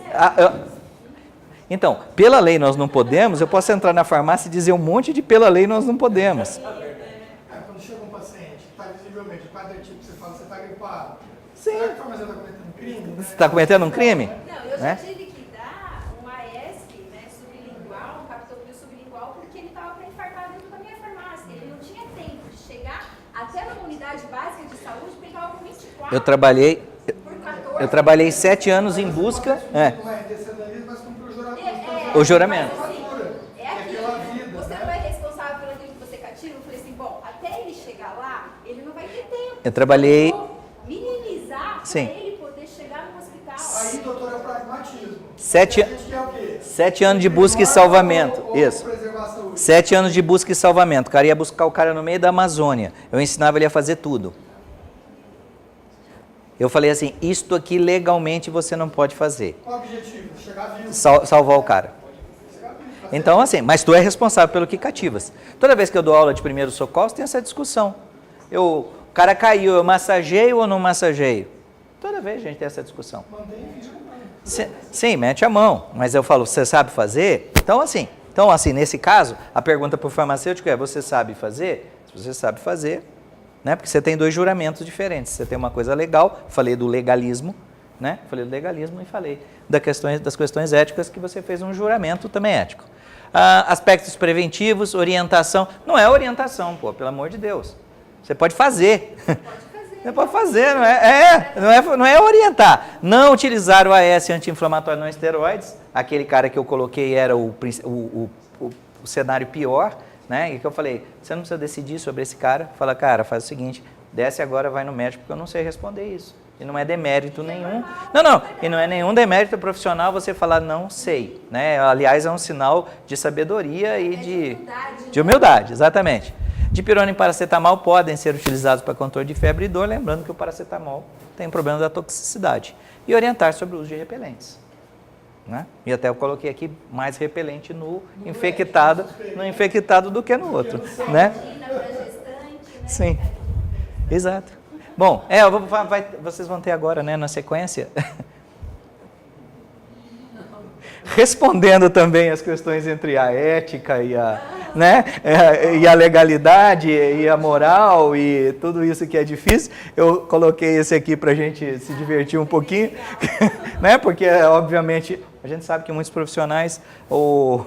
Então, pela lei nós não podemos, eu posso entrar na farmácia e dizer um monte de pela lei nós não podemos. Quando chega um paciente que está visivelmente, quadro tipo, você fala, você está gripado. Sim. Será que a farmácia está cometendo um crime? Você está cometendo um crime? Não, eu já Né? tive que dar um AESC, né, sublingual, um captopril sublingual, porque ele estava para infartar dentro da minha farmácia. Ele não tinha tempo de chegar até numa unidade básica de saúde, porque ele estava com 24 Eu trabalhei por 14. Eu trabalhei 7 anos em busca. Não vai descendo ali, mas cumprir o juramento. O juramento. Mas, assim, é aquilo. Você não é responsável pelo aquilo que você cativa? Eu falei assim, bom, até ele chegar lá, ele não vai ter tempo. Eu trabalhei. Eu vou minimizar para Sim. ele poder chegar no hospital. Aí, doutor, é o pragmatismo. 7 A gente quer o quê? 7 anos de busca e salvamento. Ou Isso. preservar a saúde. 7 anos de busca e salvamento. O cara ia buscar o cara no meio da Amazônia. Eu ensinava ele a fazer tudo. Eu falei assim, isto aqui legalmente você não pode fazer. Qual o objetivo? Chegar vivo. Salvar o cara. Então assim, mas tu é responsável pelo que cativas. Toda vez que eu dou aula de primeiros socorros, tem essa discussão. O cara caiu, eu massageio ou não massageio? Toda vez a gente tem essa discussão. Sim, mete a mão. Mas eu falo, você sabe fazer? Então assim, Então, assim, nesse caso, a pergunta para o farmacêutico é, você sabe fazer? Se você sabe fazer, né? Porque você tem 2 juramentos diferentes. Você tem uma coisa legal, falei do legalismo, né? Falei do legalismo e falei das questões éticas, que você fez um juramento também ético. Aspectos preventivos, orientação. Não é orientação, pô, pelo amor de Deus. Você pode fazer. Você pode fazer, não é orientar. Não utilizar o AS anti-inflamatório não esteroides. Aquele cara que eu coloquei era o cenário pior, né? E que eu falei, você não precisa decidir sobre esse cara. Fala, cara, faz o seguinte, desce agora, vai no médico, porque eu não sei responder isso. E não é demérito nenhum. Não. E não é nenhum demérito profissional você falar não sei, né? Aliás, é um sinal de sabedoria e de humildade, exatamente. Dipirona e paracetamol podem ser utilizados para controle de febre e dor, lembrando que o paracetamol tem problema da toxicidade. E orientar sobre o uso de repelentes. Né? E até eu coloquei aqui mais repelente no infectado do que no outro. Né? Sim, exato. Bom, vocês vão ter agora, né, na sequência, respondendo também as questões entre a ética e a, né, e a legalidade e a moral e tudo isso que é difícil. Eu coloquei esse aqui para a gente se divertir um pouquinho, né, porque obviamente a gente sabe que muitos profissionais, o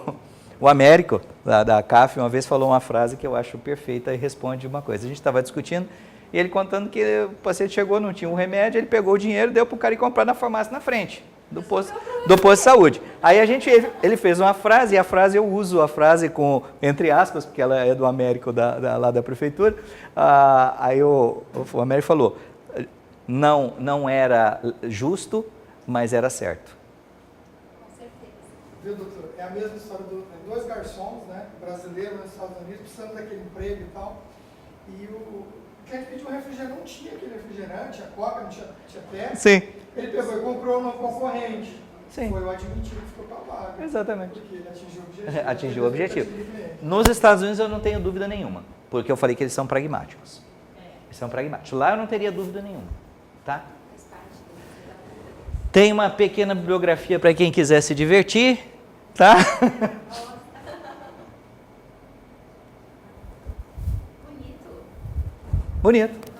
Américo da CAF uma vez falou uma frase que eu acho perfeita e responde uma coisa. A gente estava discutindo e ele contando que o paciente chegou, não tinha um remédio, ele pegou o dinheiro e deu para o cara ir comprar na farmácia na frente do posto de saúde. Aí ele fez uma frase, e a frase eu uso a frase com, entre aspas, porque ela é do Américo lá da prefeitura. Aí o Américo falou, não era justo, mas era certo. Com certeza. Viu, doutor? É a mesma história de 2 garçons, né, brasileiros nos Estados Unidos, precisando daquele emprego e tal. E o cliente pediu um refrigerante, não tinha aquele refrigerante, a Coca, não tinha Pepsi. Sim. Ele pegou e comprou no concorrente. Sim. Foi o admitido e ficou para vaga. Exatamente. Porque ele atingiu o objetivo. Atingiu o objetivo. Nos Estados Unidos eu não tenho dúvida nenhuma, porque eu falei que eles são pragmáticos. Eles são pragmáticos. Lá eu não teria dúvida nenhuma, tá? Tem uma pequena bibliografia para quem quiser se divertir, tá? Bonito.